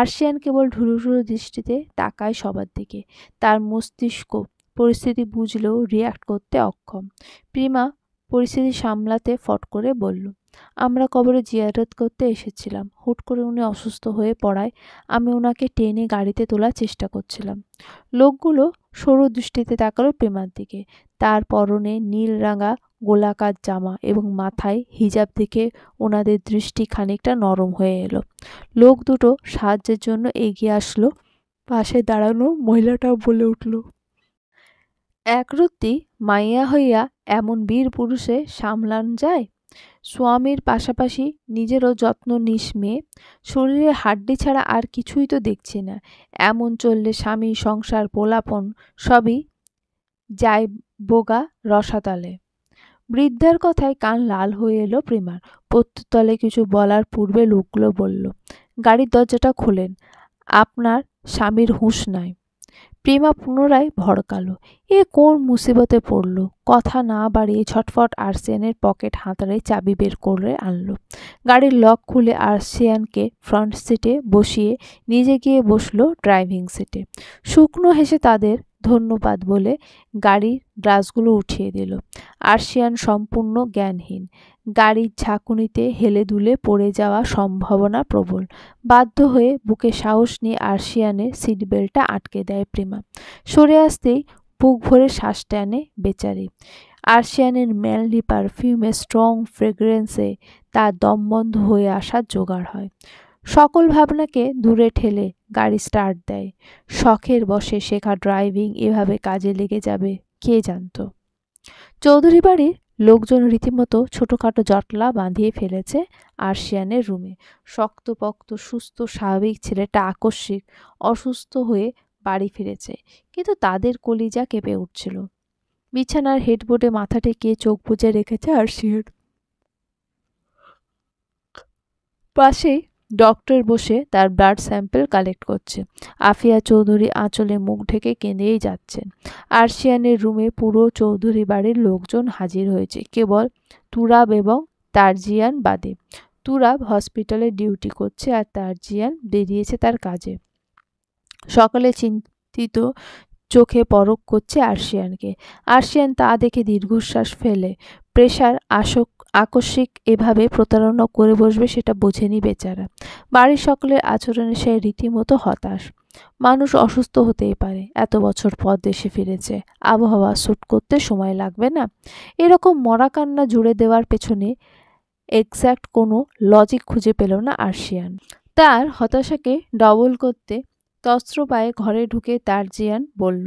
আর্শিয়ান কেবল ঢুরুঢুরু দৃষ্টিতে তাকায় সবার দিকে। তার মস্তিষ্ক পরিস্থিতি বুঝলেও রিয়্যাক্ট করতে অক্ষম। প্রিমা পরিস্থিতি সামলাতে ফট করে বলল, আমরা কবরে জিয়ারত করতে এসেছিলাম। হুট করে উনি অসুস্থ হয়ে পড়ায় আমি ওনাকে টেনে গাড়িতে তোলার চেষ্টা করছিলাম। লোকগুলো সরু দৃষ্টিতে তাকালো প্রিমার দিকে। তার পরনে নীল রাঙা গোলাকার জামা এবং মাথায় হিজাব দেখে ওনাদের দৃষ্টি খানিকটা নরম হয়ে এলো। লোক দুটো সাহায্যের জন্য এগিয়ে আসলো। পাশে দাঁড়ানো মহিলাটাও বলে উঠল, একরত্তি মাইয়া হইয়া এমন বীর পুরুষে সামলান যায়? স্বামীর পাশাপাশি নিজেরও যত্ন নিস মেয়ে। শরীরে হাড্ডি ছাড়া আর কিছুই তো দেখছি না। এমন চললে স্বামী, সংসার, পোলাপন সবই যায় বোগা রসাতলে। বৃদ্ধার কথায় কান লাল হয়ে এলো প্রিমার। প্রত্যুত্তরে কিছু বলার পূর্বে লোকগুলো বলল, গাড়ির দরজাটা খোলেন, আপনার স্বামীর হুঁশ নাই। প্রিমা পুনরায় ভড়কালো। এ কোন মুসিবতে পড়ল? কথা না বাড়িয়ে ঝটফট আর্শিয়ানের পকেট হাতড়ে চাবি বের করে আনলো। গাড়ির লক খুলে আর্শিয়ানকে ফ্রন্ট সিটে বসিয়ে নিজে গিয়ে বসলো ড্রাইভিং সিটে। শুকনো হেসে তাদের ধন্যবাদ বলে গাড়ির গ্লাসগুলো উঠিয়ে দিল। আর্শিয়ান সম্পূর্ণ জ্ঞানহীন। গাড়ির ঝাঁকুনিতে হেলে দুলে পড়ে যাওয়া সম্ভাবনা প্রবল। বাধ্য হয়ে বুকে সাহস নিয়ে আর্শিয়ানের সিট বেল্টটা আটকে দেয় প্রিমা। সরে আসতেই বুক ভরে শ্বাস টানে বেচারি। আর্শিয়ানের ম্যানলি পারফিউমে স্ট্রং ফ্রেগ্রেন্সে তার দম বন্ধ হয়ে আসার জোগাড় হয়। সকল ভাবনাকে দূরে ঠেলে গাড়ি স্টার্ট দেয়। শখের বসে শেখা ড্রাইভিং এভাবে কাজে লেগে যাবে কে জানত। চৌধুরী বাড়ির লোকজন রীতিমতো ছোটোখাটো জটলা বাঁধিয়ে ফেলেছে আর্শিয়ানের রুমে। শক্তপোক্ত সুস্থ স্বাভাবিক ছেলেটা আকস্মিক অসুস্থ হয়ে বাড়ি ফিরেছে, কিন্তু তাদের কলিজা কেঁপে উঠছিল। বিছানার হেডবোর্ডে মাথা ঠেকিয়ে চোখ বুজে রেখেছে আর্শিয়ান। পাশেই ডক্টর বসে তার ব্লাড স্যাম্পল কালেক্ট করছে। আফিয়া চৌধুরী আঁচলে মুখ ঢেকে কেঁদেই যাচ্ছেন। আর্শিয়ানের রুমে পুরো চৌধুরী বাড়ির লোকজন হাজির হয়েছে, কেবল তুরাব এবং তারজিয়ান বাদে। তুরাব হসপিটালে ডিউটি করছে আর তারজিয়ান বেরিয়েছে তার কাজে। সকালে চিন্তিত চোখে পরখ করছে আর্শিয়ানকে। আর্শিয়ান তা দেখে দীর্ঘশ্বাস ফেলে। প্রেশার আকস্মিক এভাবে প্রতারণা করে বসবে সেটা বোঝেনি বেচারা। বাড়ির সকলের আচরণে সে রীতিমতো হতাশ। মানুষ অসুস্থ হতেই পারে, এত বছর পর দেশে ফিরেছে, আবহাওয়া স্যুট করতে সময় লাগবে না? এরকম মরা কান্না জুড়ে দেওয়ার পেছনে এক্স্যাক্ট কোনো লজিক খুঁজে পেল না আর্শিয়ান। তার হতাশাকে ডবল করতে তস্ত্র পায়ে ঘরে ঢুকে তারজিয়ান বলল,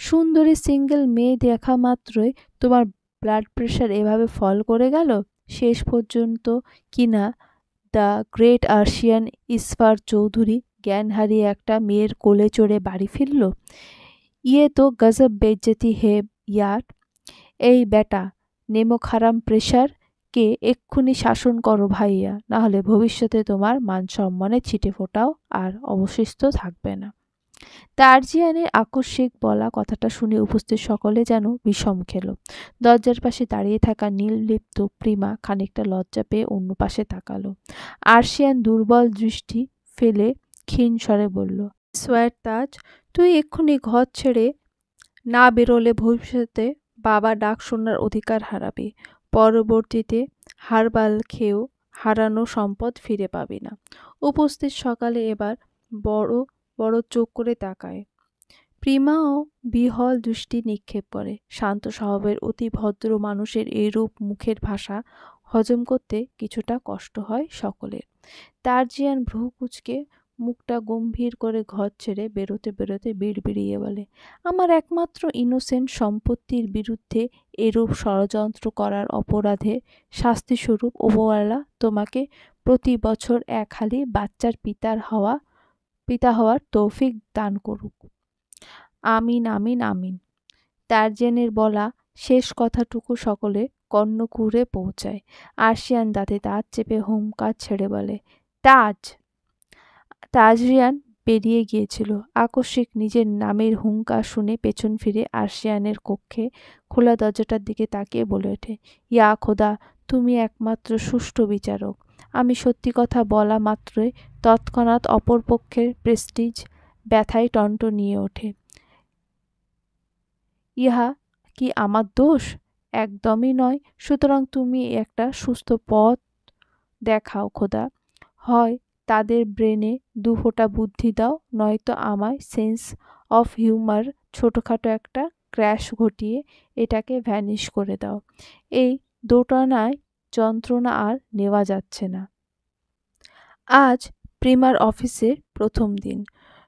সুন্দরী সিঙ্গেল মেয়ে দেখা মাত্রই তোমার ব্লাড প্রেশার এভাবে ফল করে গেল? শেষ পর্যন্ত কিনা দ্য গ্রেট আর্শিয়ান ইসফার চৌধুরী জ্ঞান হারিয়ে একটা মেয়ের কোলে চড়ে বাড়ি ফিরল। ইয়ে তো গজব বেজ্জতি হে ইয়ার। এই বেটা নেমক হারাম প্রেশার কে এক্ষুনি শাসন করো ভাইয়া, না হলে ভবিষ্যতে তোমার মান সম্মানে ছিটেফোঁটাও আর অবশিষ্ট থাকবে না। তার্জিয়ানের আকস্মিক বলা কথাটা শুনে উপস্থিত সকলে যেন বিষম খেল। দরজার পাশে দাঁড়িয়ে থাকা নির্লিপ্ত প্রিমা খানিকটা লজ্জা পেয়ে অন্য পাশে তাকালো। আরশিয়ান দুর্বল দৃষ্টি ফেলে ক্ষীণ স্বরে বলল, সোয়ার তাজ, তুই এক্ষুনি ঘর ছেড়ে না বেরোলে ভবিষ্যতে বাবা ডাক শোনার অধিকার হারাবি। পরবর্তীতে হারবাল খেয়েও হারানো সম্পদ ফিরে পাবি না। উপস্থিত সকালে এবার বড় বড় চোখ করে তাকায়। প্রিমাও বিহ্বল দৃষ্টি নিক্ষেপ করে। শান্ত স্বভাবের অতি ভদ্র মানুষের এরূপ মুখের ভাষা হজম করতে কিছুটা কষ্ট হয় সকলের। তার্জিয়ান ভ্রু কুঁচকে মুখটা গম্ভীর করে ঘর ছেড়ে বেরোতে বেরোতে বিড়বিড়িয়ে বলে, আমার একমাত্র ইনোসেন্ট সম্পত্তির বিরুদ্ধে এরূপ ষড়যন্ত্র করার অপরাধে শাস্তিস্বরূপ ওপরওয়ালা তোমাকে প্রতি বছর এক হালি বাচ্চার পিতা হওয়ার তৌফিক দান করুক। আমিন আমিন আমিন। তার্জিয়ানের বলা শেষ কথাটুকু সকলে কর্ণকুহরে পৌঁছায়। আরশিয়ান দাঁতে দাঁত চেপে হুঙ্কার ছেড়ে বলে, তাজ। তাজরিয়ান বেরিয়ে গিয়েছিল। আকস্মিক নিজের নামের হুঙ্কার শুনে পেছন ফিরে আরশিয়ানের কক্ষে খোলা দরজাটার দিকে তাকিয়ে বলে ওঠে, ইয়া খোদা, তুমি একমাত্র সুষ্ঠু বিচারক। আমি সত্যি কথা বলা মাত্রই তৎক্ষণাৎ অপর পক্ষের প্রেস্টিজ ব্যথায় টনটনিয়ে ওঠে। ইহা কি আমার দোষ? একদমই নয়। সুতরাং তুমি একটা সুস্থ পথ দেখাও খোদা। হয় তাদের ব্রেনে দুফোঁটা বুদ্ধি দাও, নয়তো আমায় সেন্স অফ হিউমার ছোটোখাটো একটা ক্র্যাশ ঘটিয়ে এটাকে ভ্যানিশ করে দাও। এই দোটানায় যন্ত্রণা আর নেওয়া যাচ্ছে না। আজ প্রিমার অফিসের প্রথম দিন।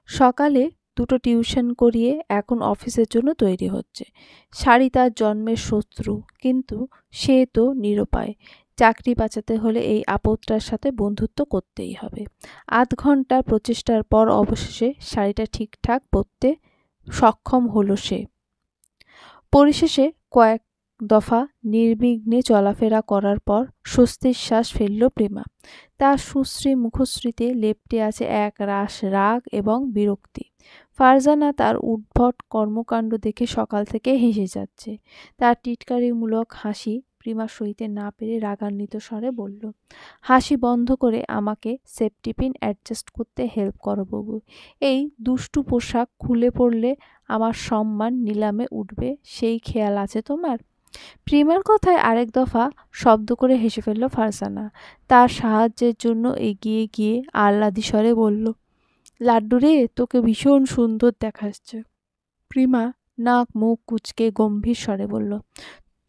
সকালে দুটো টিউশন করিয়ে এখন অফিসের জন্য তৈরি হচ্ছে। শাড়ি তার জন্মের শত্রু, কিন্তু সে তো নিরুপায়। চাকরি বাঁচাতে হলে এই আপদটার সাথে বন্ধুত্ব করতেই হবে। আধ ঘন্টার প্রচেষ্টার পর অবশেষে শাড়িটা ঠিকঠাক পরতে সক্ষম হলো সে। পরিশেষে কয়েক দফা নির্বিঘ্নে চলাফেরা করার পর স্বস্তির শ্বাস ফেলল প্রিমা। তার সুশ্রী মুখশ্রীতে লেপ্টে আছে এক রাশ রাগ এবং বিরক্তি। ফারজানা তার উদ্ভট কর্মকাণ্ড দেখে সকাল থেকে হেসে যাচ্ছে। তার টিটকারিমূলক হাসি প্রিমা সইতে না পেরে রাগান্বিত স্বরে বলল, হাসি বন্ধ করে আমাকে সেফটি পিন অ্যাডজাস্ট করতে হেল্প করো বাবু। এই দুষ্টু পোশাক খুলে পড়লে আমার সম্মান নিলামে উঠবে, সেই খেয়াল আছে তোমার? প্রিমার কথায় আরেক দফা শব্দ করে হেসে ফেলল ফারজানা। তার সাহায্যের জন্য এগিয়ে গিয়ে আহ্লাদি স্বরে বলল, লাড্ডু রে, তোকে ভীষণ সুন্দর দেখাচ্ছে। প্রিমা নাক মুখ কুঁচকে গম্ভীর স্বরে বলল,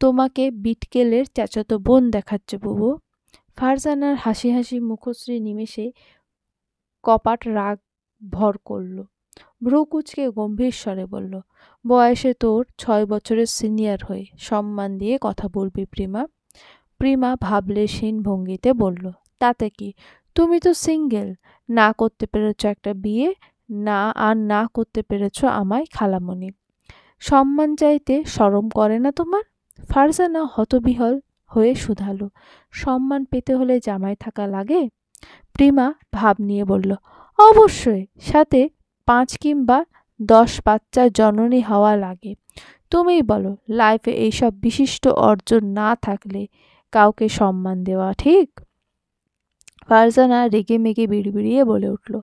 তোমাকে বিটকেলের চাচাতো বোন দেখাচ্ছে বুবু। ফারজানার হাসি হাসি মুখশ্রী নিমেষে কপাট রাগ ভর করল। ভ্রু কুঁচকে গম্ভীর স্বরে বলল, বয়সে তোর 6 বছরের সিনিয়র হয়ে সম্মান দিয়ে কথা বলবি প্রিমা। প্রিমা ভাবলেশহীন ভঙ্গিতে বলল, তাতে কি, তুমি তো সিঙ্গেল, না করতে পেরেছ একটা বিয়ে, না করতে পেরেছ আমায় খালামণি। সম্মান চাইতে শরম করে না তোমার? ফারজানা হতবিহল হয়ে শুধালো, সম্মান পেতে হলে জামাই থাকা লাগে? প্রিমা ভাব নিয়ে বলল, অবশ্যই, সাথে 5 কিংবা 10 বাচ্চার জননী হওয়া লাগে। তুমিই বলো, লাইফে এইসব বিশিষ্ট অর্জন না থাকলে কাউকে সম্মান দেওয়া ঠিক? ফারজানা রেগে মেগে বিড়বিড়িয়ে বলে উঠল,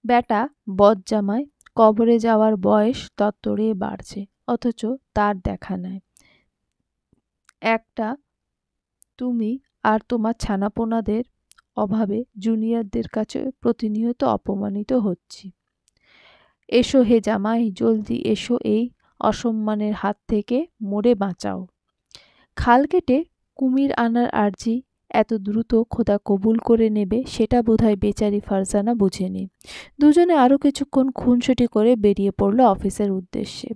বেটা বদজামাই, কবরে যাওয়ার বয়স তত্তরে বাড়ছে, অথচ তার দেখা নাই। একটা তুমি আর তোমার ছানাপোনাদের অভাবে জুনিয়রদের কাছে প্রতিনিয়ত অপমানিত হচ্ছি। এসো হে জামাই, জলদি এসো, এই অসম্মানের হাত থেকে মরে বাঁচাও। খাল কেটে কুমির আনার আর্জি এত দ্রুত খোদা কবুল করে নেবে সেটা বোধহয় বেচারি ফারজানা বুঝেনি। দুজনে আরও কিছুক্ষণ খুনসুটি করে বেরিয়ে পড়ল অফিসের উদ্দেশ্যে।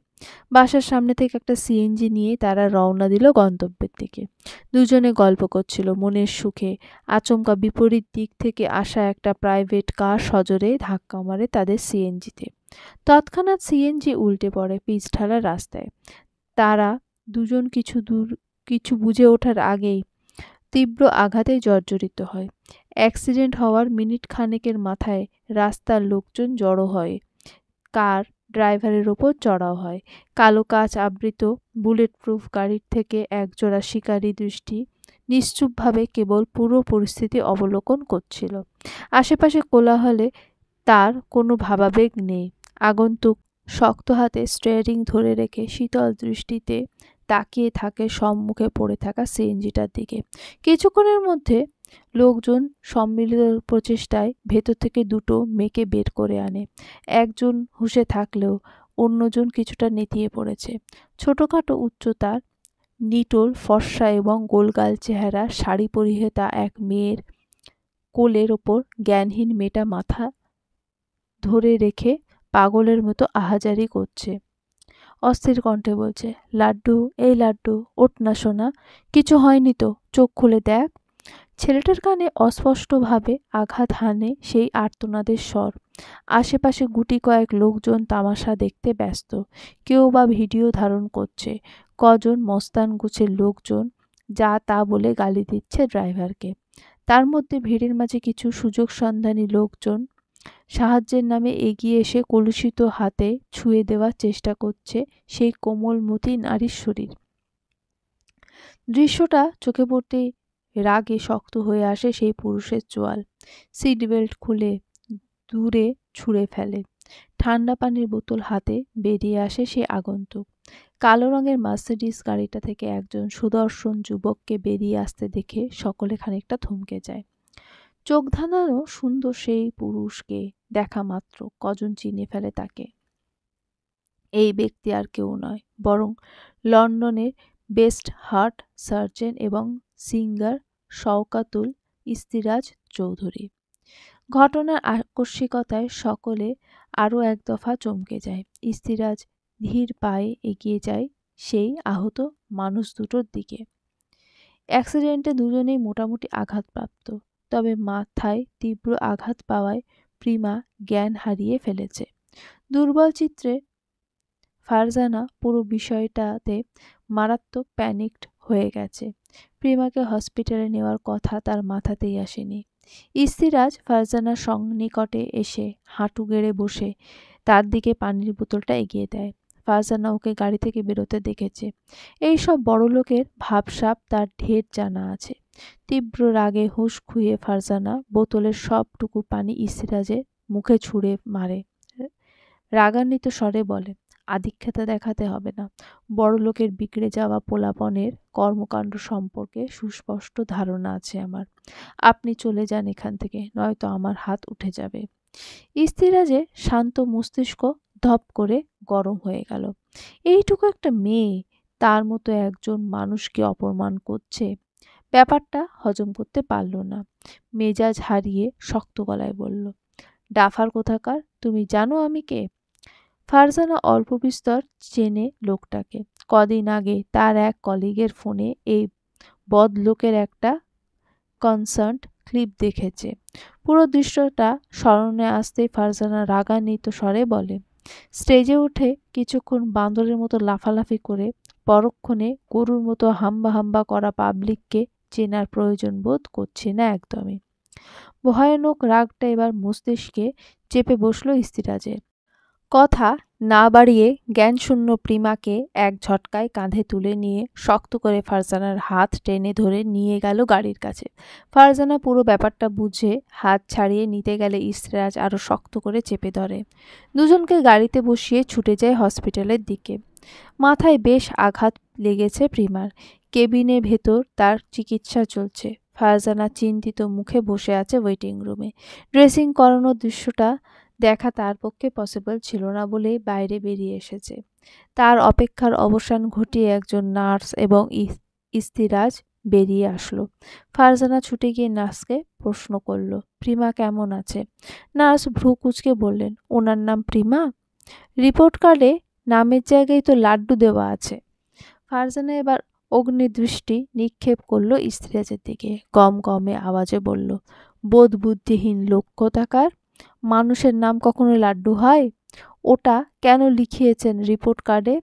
বাসার সামনে থেকে একটা সিএনজি নিয়ে তারা রওনা দিল গন্তব্যের দিকে। দুজনে গল্প করছিল মনের সুখে। আচমকা বিপরীত দিক থেকে আসা একটা প্রাইভেট কার সজোরে ধাক্কা মারে তাদের সিএনজিতে। তৎক্ষণাৎ সিএনজি উল্টে পড়ে পিচ ঢালা রাস্তায়। তারা দুজন কিছু বুঝে ওঠার আগেই তীব্র আঘাতে জর্জরিত হয়। অ্যাক্সিডেন্ট হওয়ার মিনিট খানেকের মাথায় রাস্তার লোকজন জড়ো হয়। কার ড্রাইভারের ওপর চড়াও হয়। কালো কাচ আবৃত বুলেট প্রুফ গাড়ির থেকে একজোড়া শিকারী দৃষ্টি নিশ্চুপভাবে কেবল পুরো পরিস্থিতি অবলোকন করছিল। আশেপাশে কোলাহলে তার কোনো ভাবাবেগ নেই। আগন্তুক শক্ত হাতে স্টিয়ারিং ধরে রেখে শীতল দৃষ্টিতে তাকিয়ে থাকে সম্মুখে পড়ে থাকা সিএনজিটার দিকে। কিছুক্ষণের মধ্যে লোকজন সম্মিলিত প্রচেষ্টায় ভেতর থেকে দুটো মেয়েকে বের করে আনে। একজন হুঁশে থাকলেও অন্যজন কিছুটা নেতিয়ে পড়েছে। ছোটখাটো উচ্চতার, নিটোল ফর্সা এবং গোলগাল চেহারা শাড়ি পরিহিতা এক মেয়ের কোলের ওপর জ্ঞানহীন মেয়েটা মাথা ধরে রেখে পাগলের মতো আহাজারি করছে। অস্থির কণ্ঠে বলছে, লাড্ডু, এই লাড্ডু, ওঠ না সোনা, কিছু হয়নি তো, চোখ খুলে দেখ। ছেলেটার কানে অস্পষ্টভাবে আঘাত হানে সেই আর্তনাদের স্বর। আশেপাশে গুটি কয়েক লোকজন তামাশা দেখতে ব্যস্ত। কেউ বা ভিডিও ধারণ করছে। কজন মস্তান গোছের লোকজন যা তা বলে গালি দিচ্ছে ড্রাইভারকে। তার মধ্যে ভিড়ের মাঝে কিছু সুযোগ সন্ধানী লোকজন সাহায্যের নামে এগিয়ে এসে কলুষিত হাতে ছুঁয়ে দেওয়ার চেষ্টা করছে সেই কোমলমতি নারীর শরীর। দৃশ্যটা চোখে পড়তেই রাগে শক্ত হয়ে আসে সেই পুরুষের চোয়াল। সিট বেল্ট খুলে দূরে ছুঁড়ে ফেলে। ঠান্ডা পানির বোতল হাতে বেরিয়ে আসে সে আগন্তুক। কালো রঙের মার্সিডিজ গাড়িটা থেকে একজন সুদর্শন যুবককে বেরিয়ে আসতে দেখে সকলে খানিকটা থমকে যায়। চোখ ধাঁধানো সুন্দর সেই পুরুষকে দেখা মাত্র কজন চিনে ফেলে তাকে। এই ব্যক্তি আর কেউ নয়, বরং লন্ডনের বেস্ট হার্ট সার্জন এবং সিঙ্গার শওকাতুল ইস্তিরাজ চৌধুরী। ঘটনার আকস্মিকতায় সকলে আরও এক দফা চমকে যায়। ইস্তিরাজ ধীর পায়ে এগিয়ে যায় সেই আহত মানুষ দুটোর দিকে। অ্যাক্সিডেন্টে দুজনেই মোটামুটি আঘাতপ্রাপ্ত, তবে মাথায় তীব্র আঘাত পাওয়ায় প্রিমা জ্ঞান হারিয়ে ফেলেছে। দুর্বল চিত্রে ফারজানা পুরো বিষয়টাতে মারাত্মক প্যানিকড হয়ে গেছে। প্রিমাকে হসপিটালে নেওয়ার কথা তার মাথাতেই আসেনি। ইস্তিরাজ ফারজানার নিকটে এসে হাঁটু গেড়ে বসে তার দিকে পানির বোতলটা এগিয়ে দেয়। ফারজানা ওকে গাড়ি থেকে বেরোতে দেখেছে। এইসব বড়লোকের ভাবসাব তার ঢের জানা আছে। তীব্র রাগে হুঁশ খুইয়ে ফারজানা বোতলের সবটুকু পানি ইস্তিরাজের মুখে ছুঁড়ে মারে। রাগান্বিত স্বরে বলে, আধিক্যতা দেখাতে হবে না। বড়লোকের বিগড়ে যাওয়া পোলাপনের কর্মকাণ্ড সম্পর্কে সুস্পষ্ট ধারণা আছে আমার। আপনি চলে যান এখান থেকে, নয়তো আমার হাত উঠে যাবে। ইস্তিরাজের শান্ত মস্তিষ্ক ধপ করে গরম হয়ে গেল। এইটুকু একটা মেয়ে তার মতো একজন মানুষকে অপমান করছে। ব্যাপারটা হজম করতে পারল না। মেজাজ হারিয়ে শক্ত গলায় বলল, ডাফার কোথাকার, তুমি জানো আমি কে? ফারজানা অল্প বিস্তর চেনে লোকটাকে। কদিন আগে তার এক কলিগের ফোনে এই বদলোকের একটা কনসার্ট ক্লিপ দেখেছে। পুরো দৃশ্যটা স্মরণে আসতেই ফারজানা রাগান্বিত স্বরে বলে, স্টেজে উঠে কিছুক্ষণ বান্দরের মতো লাফালাফি করে পরক্ষণে গরুর মতো হাম্বা হাম্বা করা পাবলিককে চেনার প্রয়োজন বোধ করছি না একদমই। ভয়ানক রাগটা এবার মস্তিষ্কে চেপে বসল ইস্তিরাজের। কথা না বাড়িয়ে জ্ঞানশূন্য প্রিমাকে এক ঝটকায় কাঁধে তুলে নিয়ে শক্ত করে ফারজানার হাত টেনে ধরে নিয়ে গেল গাড়ির কাছে। ফারজানা পুরো ব্যাপারটা বুঝে হাত ছাড়িয়ে নিতে গেলে ইস্তিরাজ আরও শক্ত করে চেপে ধরে। দুজনকে গাড়িতে বসিয়ে ছুটে যায় হসপিটালের দিকে। মাথায় বেশ আঘাত লেগেছে প্রিমার। কেবিনের ভেতর তার চিকিৎসা চলছে। ফারজানা চিন্তিত মুখে বসে আছে ওয়েটিং রুমে। ড্রেসিং করানোর দৃশ্যটা দেখা তার পক্ষে পসিবল ছিল না বলেই বাইরে বেরিয়ে এসেছে। তার অপেক্ষার অবসান ঘটিয়ে একজন নার্স এবং ইস্তিরাজ বেরিয়ে আসলো। ফারজানা ছুটে গিয়ে নার্সকে প্রশ্ন করল, প্রিমা কেমন আছে? নার্স ভ্রু কুঁচকে বললেন, ওনার নাম প্রিমা? রিপোর্ট কার্ডে নামের জায়গায় তো লাড্ডু দেওয়া আছে। ফারজানা এবার অগ্নিদৃষ্টি নিক্ষেপ করল ইস্তিরাজের দিকে। গম গমে আওয়াজে বলল, বোধ বুদ্ধিহীন লোক কোথাকার, মানুষের নাম কখনো লাড্ডু হয়? ওটা কেন লিখিয়েছেন রিপোর্ট কার্ডে?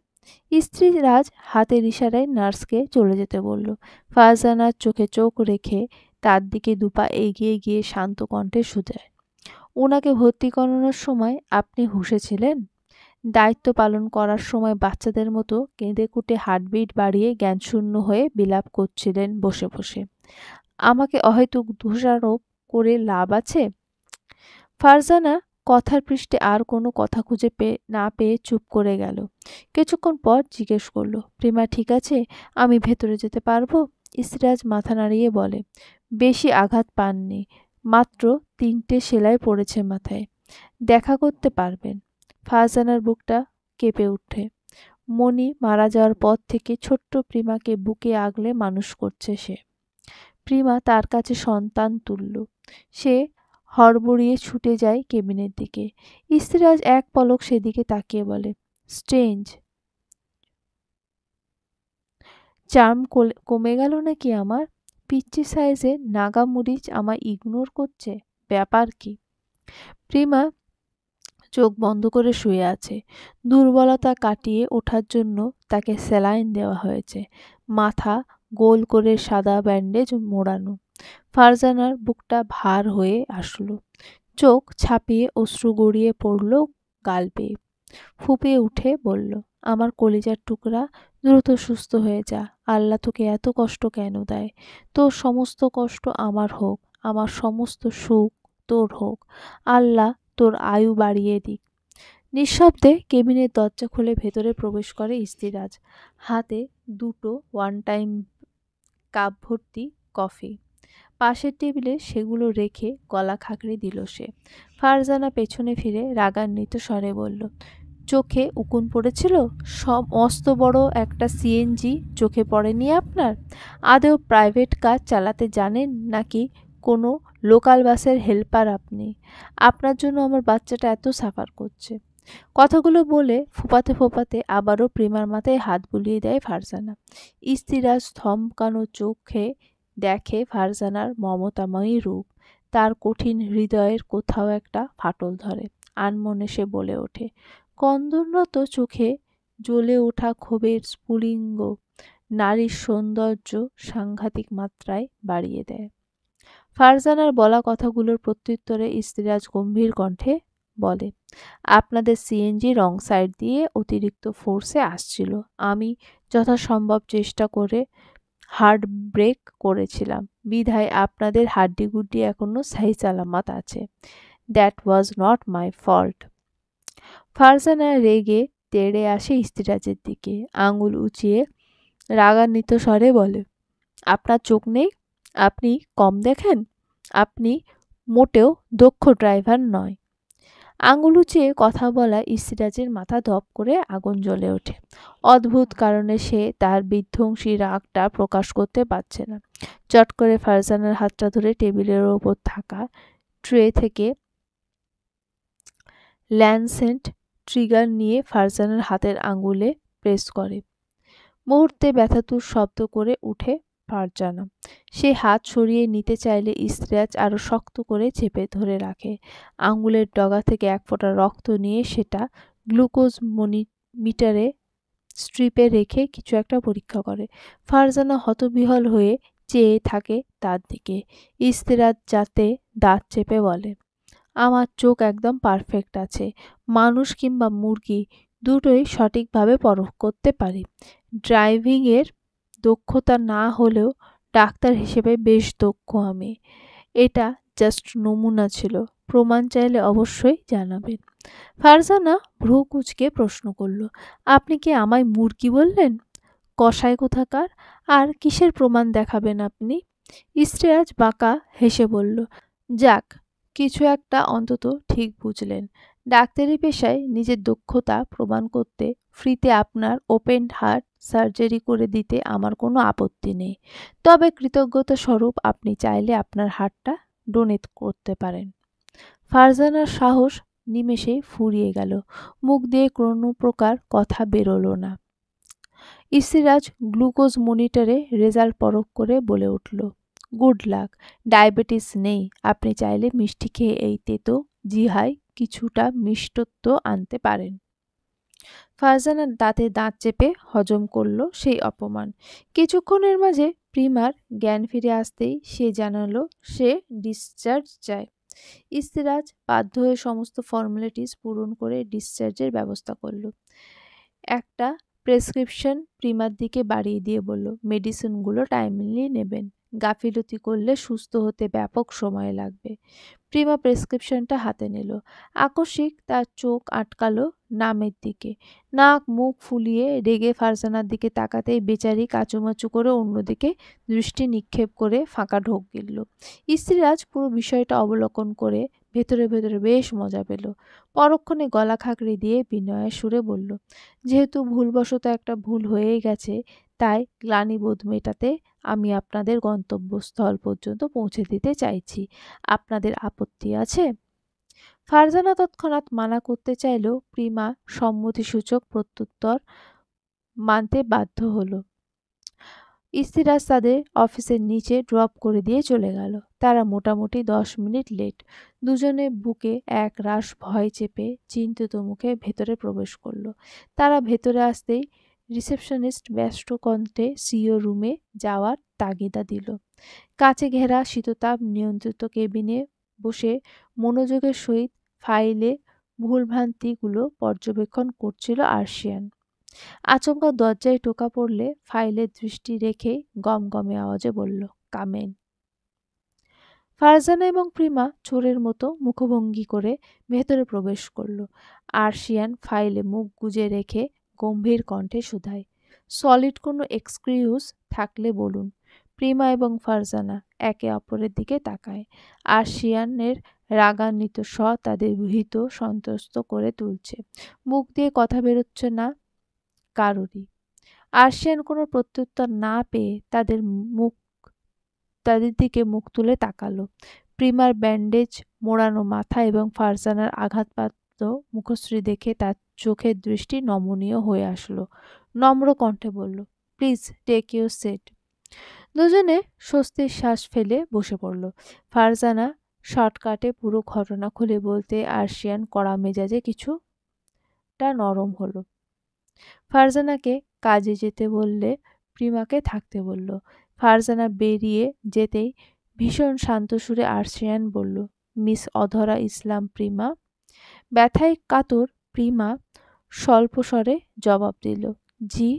স্ত্রীরাজ হাতের ইশারায় নার্সকে চলে যেতে বলল। ফারজানার চোখে চোখ রেখে তার দিকে দুপা এগিয়ে গিয়ে শান্ত কণ্ঠে শুধায়, ওনাকে ভর্তি করানোর সময় আপনি হুঁশে ছিলেন? দায়িত্ব পালন করার সময় বাচ্চাদের মতো কেঁদে কুটে হার্টবিট বাড়িয়ে জ্ঞানশূন্য হয়ে বিলাপ করছিলেন বসে বসে। আমাকে অহেতুক দোষারোপ করে লাভ আছে? ফারজানা কথার পৃষ্ঠে আর কোনো কথা খুঁজে না পেয়ে চুপ করে গেল। কিছুক্ষণ পর জিজ্ঞেস করল, প্রেমা ঠিক আছে? আমি ভেতরে যেতে পারবো? ইসরাজ মাথা নাড়িয়ে বলে, বেশি আঘাত পাননি, মাত্র 3টে সেলাই পড়েছে মাথায়। দেখা করতে পারবেন। ফারজানার বুকটা কেঁপে ওঠে। মণি মারা যাওয়ার পর থেকে ছোট্ট প্রিমাকে বুকে আগলে মানুষ করছে সে। প্রিমা তার কাছে সন্তান তুল্য। সে হড়বড়িয়ে ছুটে যায় কেবিনের দিকে। ইস্তিরাজ এক পলক সেদিকে তাকিয়ে বলে, স্ট্রেঞ্জ, চার্ম কমে গেল নাকি আমার? পিচ্চি সাইজের নাগা মরিচ আমায় ইগনোর করছে, ব্যাপার কি? প্রিমা চোখ বন্ধ করে শুয়ে আছে। দুর্বলতা কাটিয়ে ওঠার জন্য তাকে স্যালাইন দেওয়া হয়েছে। মাথা গোল করে সাদা ব্যান্ডেজ মোড়ানো। ফারজানার বুকটা ভার হয়ে আসলো। চোখ ছাপিয়ে অশ্রু গড়িয়ে পড়ল গাল বেয়ে। ফুঁপিয়ে উঠে বলল, আমার কলিজার টুকরা, দ্রুত সুস্থ হয়ে যা। আল্লাহ তোকে এত কষ্ট কেন দেয়? তোর সমস্ত কষ্ট আমার হোক, আমার সমস্ত সুখ তোর হোক। আল্লাহ তোর আয়ু বাড়িয়ে দিক। নিঃশব্দে কেবিনের দরজা খুলে ভেতরে প্রবেশ করে ইস্তিরাজ। হাতে 2টো ওয়ান টাইম কাপ ভর্তি কফি। পাশের টেবিলে সেগুলো রেখে গলা খাঁকড়ে দিল সে। ফারজানা পেছনে ফিরে রাগান্বিত স্বরে বলল, চোখে উকুন পড়েছিল? সব মস্ত বড় একটা সিএনজি চোখে পড়েনি আপনার? আদৌ প্রাইভেট কার চালাতে জানেন নাকি কোনো লোকাল বাসের হেল্পার আপনি? আপনার জন্য আমার বাচ্চাটা এত সাফার করছে। কথাগুলো বলে ফোপাতে ফোপাতে আবারও প্রেমার মাথায় হাত বুলিয়ে দেয় ফারজানা। ইস্তিরাজ থমকানো চোখে দেখে ফারজানার মমতাময়ী রূপ। তার কঠিন হৃদয়ের কোথাও একটা ফাটল ধরে। আনমনে সে বলে ওঠে, কন্দনরত চোখে জ্বলে ওঠা ক্ষোভের স্ফুলিঙ্গ নারীর সৌন্দর্য সাংঘাতিক মাত্রায় বাড়িয়ে দেয়। ফারজানার বলা কথাগুলোর প্রত্যুত্তরে ইস্তিরাজ গম্ভীর কণ্ঠে বলে, আপনাদের সিএনজি রং সাইড দিয়ে অতিরিক্ত ফোর্সে আসছিল। আমি যথাসম্ভব চেষ্টা করে হার্ড ব্রেক করেছিলাম, বিধায় আপনাদের হাড্ডিগুড্ডি এখনো সাহি সালামত আছে। That was not my fault. Farzana রেগে তেড়ে আসে ইস্তিরাজের দিকে, আঙুল উঁচিয়ে রাগান্বিত স্বরে বলে, আপনার চোখ নেই? আপনি কম দেখেন? আপনি মোটেও দক্ষ ড্রাইভার নয়। আঙুল উঁচিয়ে কথা বলা ইস্তিরাজের মাথা ধপ করে আগুন জ্বলে ওঠে। অদ্ভুত কারণে সে তার বিধ্বংসী রাগটা প্রকাশ করতে পারছে না। চট করে ফারজানার হাতটা ধরে টেবিলের ওপর থাকা ট্রে থেকে ল্যান্সেন্ট ট্রিগার নিয়ে ফারজানার হাতের আঙুলে প্রেস করে। মুহূর্তে ব্যথাতুর শব্দ করে উঠে ফারজানা। সে হাত সরিয়ে নিতে চাইলে ইস্তিরাজ আরো শক্ত করে চেপে ধরে রাখে। আঙুলের ডগা থেকে এক ফোঁটা রক্ত নিয়ে সেটা গ্লুকোজ মিটারে স্ট্রিপে রেখে কিছু একটা পরীক্ষা করে। ফারজানা হতবিহ্বল হয়ে চেয়ে থাকে তার দিকে। ইস্তিরাজ যাতে দাঁত চেপে বলে, আমার চোখ একদম পারফেক্ট আছে। মানুষ কিংবা মুরগি দুটোই সঠিকভাবে পরখ করতে পারি। ড্রাইভিংয়ের দক্ষতা না হলেও ডাক্তার হিসেবে বেশ দক্ষ আমি। এটা জাস্ট নমুনা ছিল, প্রমাণ চাইলে অবশ্যই জানাবেন। ফারজানা ভ্রু কুঁচকে প্রশ্ন করল, আপনি কি আমায় মুরগি বললেন? কসাই কোথাকার! আর কিসের প্রমাণ দেখাবেন আপনি? ইস্তিরাজ বাঁকা হেসে বলল, যাক, কিছু একটা অন্তত ঠিক বুঝলেন। ডাক্তারি পেশায় নিজের দক্ষতা প্রমাণ করতে ফ্রিতে আপনার ওপেন হার্ট সার্জারি করে দিতে আমার কোনো আপত্তি নেই। তবে কৃতজ্ঞতা স্বরূপ আপনি চাইলে আপনার হার্টটা ডোনেট করতে পারেন। ফারজানার সাহস নিমেষেই ফুরিয়ে গেল। মুখ দিয়ে কোনো প্রকার কথা বেরোলো না। ইস্তিরাজ গ্লুকোজ মনিটরে রেজাল্ট পরখ করে বলে উঠল, গুড লাক, ডায়াবেটিস নেই। আপনি চাইলে মিষ্টি খেয়ে এই তেতো জিহায় কিছুটা মিষ্টত্ব আনতে পারেন। ফারজানা দাঁতে দাঁত চেপে হজম করল সেই অপমান। কিছুক্ষণের মাঝে প্রিমার জ্ঞান ফিরে আসতেই সে জানালো সে ডিসচার্জ চায়। ইস্তিরাজ বাধ্য হয়ে সমস্ত ফর্মালিটিস পূরণ করে ডিসচার্জের ব্যবস্থা করল। একটা প্রেসক্রিপশন প্রিমার দিকে বাড়িয়ে দিয়ে বলল, মেডিসিনগুলো টাইমলি নেবেন। গাফিলতি করলে সুস্থ হতে ব্যাপক সময় লাগবে। প্রিমা প্রেসক্রিপশনটা হাতে নিল। আকস্মিক তার চোখ আটকালো নামের দিকে। নাক মুখ ফুলিয়ে রেগে ফারজানার দিকে তাকাতেই বেচারি কাচুমাচু করে অন্যদিকে দৃষ্টি নিক্ষেপ করে ফাঁকা ঢোক গিলল। স্ত্রীরাজ পুরো বিষয়টা অবলোকন করে ভেতরে ভেতরে বেশ মজা পেল। পরক্ষণে গলা খাঁকড়ি দিয়ে বিনয়ের সুরে বলল, যেহেতু ভুলবশত একটা ভুল হয়েই গেছে, তাই গ্লানিবোধ মেটাতে আমি আপনাদের গন্তব্যস্থল পর্যন্ত পৌঁছে দিতে চাইছি। আপনাদের আপত্তি আছে? ফারজানা তৎক্ষণাৎ মানা করতে চাইলেও প্রিমা সম্মতিসূচক প্রত্যুত্তর মানতে বাধ্য হল। ইস্তিরাজ তাদের অফিসের নিচে ড্রপ করে দিয়ে চলে গেল। তারা মোটামুটি 10 মিনিট লেট। দুজনে বুকে এক রাশ ভয় চেপে চিন্তিত মুখে ভেতরে প্রবেশ করল। তারা ভেতরে আসতেই রিসেপশনিস্ট ব্যস্ত কণ্ঠে সিইও রুমে যাওয়ার তাগিদা দিল। কাচে ঘেরা শীততাপ নিয়ন্ত্রিত কেবিনে বসে মনোযোগের সহিত ফাইলে ভুলভ্রান্তিগুলো পর্যবেক্ষণ করছিল আর্শিয়ান। আচমকা দরজায় টোকা পড়লে ফাইলে দৃষ্টি রেখেই গমগমে আওয়াজে বলল, কামেন। ফারজানা এবং প্রিমা চোরের মতো মুখভঙ্গি করে ভেতরে প্রবেশ করল। আর্শিয়ান ফাইলে মুখ গুজে রেখে গম্ভীর কণ্ঠে শুধায়, সলিড কোনো এক্সকিউজ থাকলে বলুন। প্রিমা এবং ফারজানা একে অপরের দিকে তাকায়। আর্শিয়ানের রাগান্বিত স্বর তাদের ভীত সন্ত্রস্ত করে তুলছে। মুখ দিয়ে কথা বেরোচ্ছে না কারোরই। আর্শিয়ান কোনো প্রত্যুত্তর না পেয়ে তাদের দিকে মুখ তুলে তাকালো। প্রিমার ব্যান্ডেজ মোড়ানো মাথা এবং ফারজানার আঘাতপ্রাপ্ত মুখশ্রী দেখে তার চোখের দৃষ্টি নমনীয় হয়ে আসলো। নম্র কণ্ঠে বলল, প্লিজ টেক ইউর সিট। দুজনে স্বস্তির শ্বাস ফেলে বসে পড়ল। ফারজানা শর্টকাটে পুরো ঘটনা খুলে বলতে আর্শিয়ান কড়া মেজাজে কিছুটা নরম হলো। ফারজানাকে কাজে যেতে বললে প্রিমাকে থাকতে বলল। ফারজানা বেরিয়ে যেতেই ভীষণ শান্ত সুরে আর্শিয়ান বলল, মিস অধরা ইসলাম প্রিমা। ব্যথায় কাতর প্রিমা স্বল্প স্বরে জবাব দিল, জি।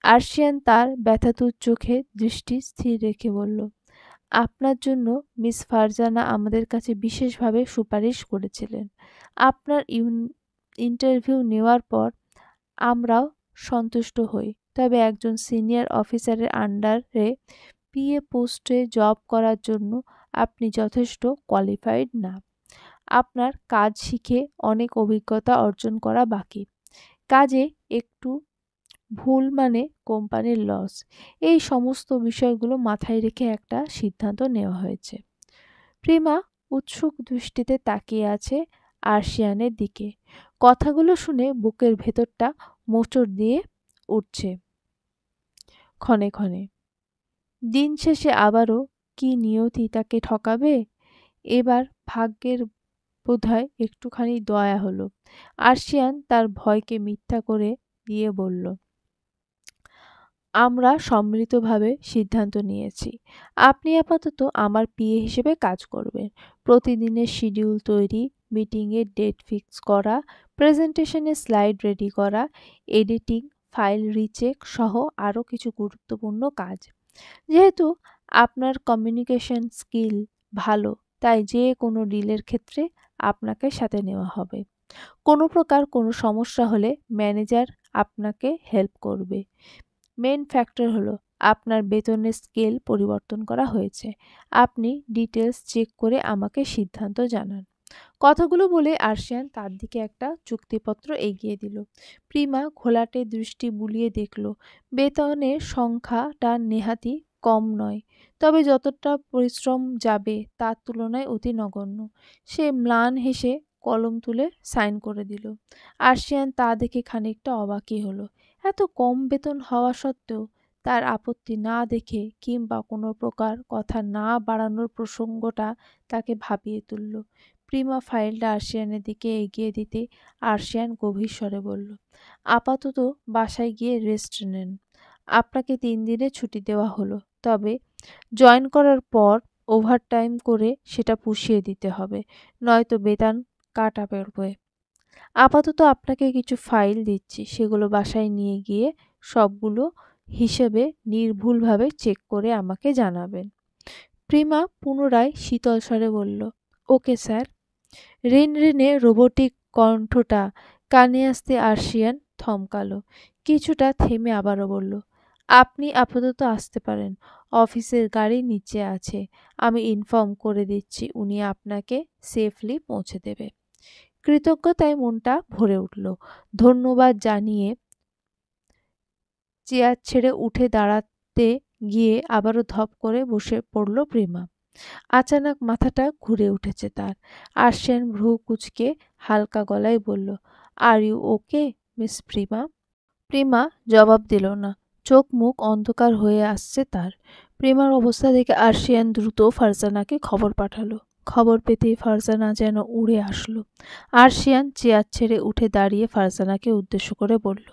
আর্শিয়ান তার ব্যথাতুর চোখে দৃষ্টি স্থির রেখে বলল, আপনার জন্য মিস ফারজানা আমাদের কাছে বিশেষভাবে সুপারিশ করেছিলেন। আপনার ইন্টারভিউ নেওয়ার পর আমরাও সন্তুষ্ট হই, তবে একজন সিনিয়র অফিসারের আন্ডারে পিএ পোস্টে জব করার জন্য আপনি যথেষ্ট কোয়ালিফাইড না। আপনার কাজ শিখে অনেক অভিজ্ঞতা অর্জন করা বাকি। কাজে একটু ভুল মানে কোম্পানির লস। এই সমস্ত বিষয়গুলো মাথায় রেখে একটা সিদ্ধান্ত নেওয়া হয়েছে। প্রিমা উৎসুক দৃষ্টিতে তাকিয়ে আছে আর্শিয়ানের দিকে। কথাগুলো শুনে বুকের ভেতরটা মোচড় দিয়ে উঠছে ক্ষণে ক্ষণে। দিন শেষে আবারও কি নিয়তি তাকে ঠকাবে? এবার ভাগ্যের বোধহয় একটুখানি দয়া হলো। আর্শিয়ান তার ভয়কে মিথ্যা করে দিয়ে বলল, আমরা সম্মিলিতভাবে সিদ্ধান্ত নিয়েছি। আপনি আপাতত আমার পিএ হিসেবে কাজ করবেন। প্রতিদিনের শিডিউল তৈরি, মিটিংয়ের ডেট ফিক্স করা, প্রেজেন্টেশনের স্লাইড রেডি করা, এডিটিং, ফাইল রিচেক সহ আরও কিছু গুরুত্বপূর্ণ কাজ। যেহেতু আপনার কমিউনিকেশন স্কিল ভালো, তাই যে কোনো ডিলের ক্ষেত্রে আপনাকে সাথে নেওয়া হবে। কোনো প্রকার কোনো সমস্যা হলে ম্যানেজার আপনাকে হেল্প করবে। মেন ফ্যাক্টর হলো আপনার বেতনের স্কেল পরিবর্তন করা হয়েছে। আপনি ডিটেলস চেক করে আমাকে সিদ্ধান্ত জানান। কথাগুলো বলে আর্শিয়ান তার দিকে একটা চুক্তিপত্র এগিয়ে দিল। প্রিমা ঘোলাটে দৃষ্টি বুলিয়ে দেখল। বেতনের সংখ্যাটা নেহাতি কম নয়, তবে যতটা পরিশ্রম যাবে তার তুলনায় অতি নগণ্য। সে ম্লান হেসে কলম তুলে সাইন করে দিল। আর্শিয়ান তা দেখে খানিকটা অবাকই হলো। এত কম বেতন হওয়া সত্ত্বেও তার আপত্তি না দেখে কিংবা কোনো প্রকার কথা না বাড়ানোর প্রসঙ্গটা তাকে ভাবিয়ে তুলল। প্রিমা ফাইলটা আরশিয়ানের দিকে এগিয়ে দিতে আরশিয়ান গভীর স্বরে বলল, আপাতত বাসায় গিয়ে রেস্ট নেন। আপনাকে 3 দিনের ছুটি দেওয়া হলো, তবে জয়েন করার পর ওভারটাইম করে সেটা পুষিয়ে দিতে হবে, নয়তো বেতন কাটা পড়বে। আপাতত আপনাকে কিছু ফাইল দিচ্ছি, সেগুলো বাসায় নিয়ে গিয়ে সবগুলো হিসেবে নির্ভুলভাবে চেক করে আমাকে জানাবেন। প্রিমা পুনরায় শীতল স্বরে বলল, ওকে স্যার। রিনরিনে রোবোটিক কণ্ঠটা কানে আসতে আরশিয়ান থমকালো। কিছুটা থেমে আবারও বলল, আপনি আপাতত আসতে পারেন। অফিসের গাড়ি নিচে আছে। আমি ইনফর্ম করে দিচ্ছি, উনি আপনাকে সেফলি পৌঁছে দেবে। কৃতজ্ঞতায় মনটা ভরে উঠল। ধন্যবাদ জানিয়ে চেয়ার ছেড়ে উঠে দাঁড়াতে গিয়ে আবারও ধপ করে বসে পড়ল প্রিমা। আচানক মাথাটা ঘুরে উঠেছে তার। আরশিয়ান ভ্রু কুঁচকে হালকা গলায় বলল, are you okay miss Prima? Prima জবাব দিল না। চোখ মুখ অন্ধকার হয়ে আসছে তার। প্রিমার অবস্থা দেখে আরশিয়ান দ্রুত ফারজানাকে খবর পাঠালো। খবর পেতেই ফারজানা যেন উড়ে আসলো। আরশিয়ান চেয়ার ছেড়ে উঠে দাঁড়িয়ে ফারজানাকে উদ্দেশ্য করে বলল,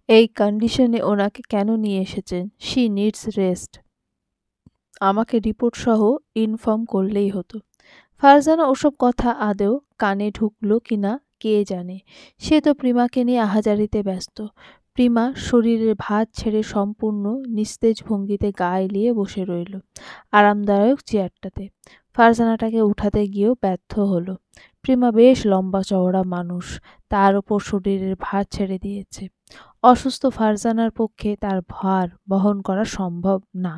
এই কন্ডিশনে ওনাকে কেন নিয়ে এসেছেন? She needs rest. আমাকে রিপোর্ট সহ ইনফর্ম করলেই হতো। ফারজানা ওসব কথা আদৌ কানে ঢুকলো কিনা কে জানে। সে তো প্রিমাকে নিয়ে আহাজারিতে ব্যস্ত। প্রিমা শরীরের ভাঁজ ছেড়ে সম্পূর্ণ নিস্তেজ ভঙ্গিতে গা এলিয়ে বসে রইল আরামদায়ক চেয়ারটাতে। ফারজানাটাকে উঠাতে গিয়েও ব্যর্থ হলো। প্রিমা বেশ লম্বা চওড়া মানুষ, তার ওপর শরীরের ভার ছেড়ে দিয়েছে। অসুস্থ ফারজানার পক্ষে তার ভার বহন করা সম্ভব না।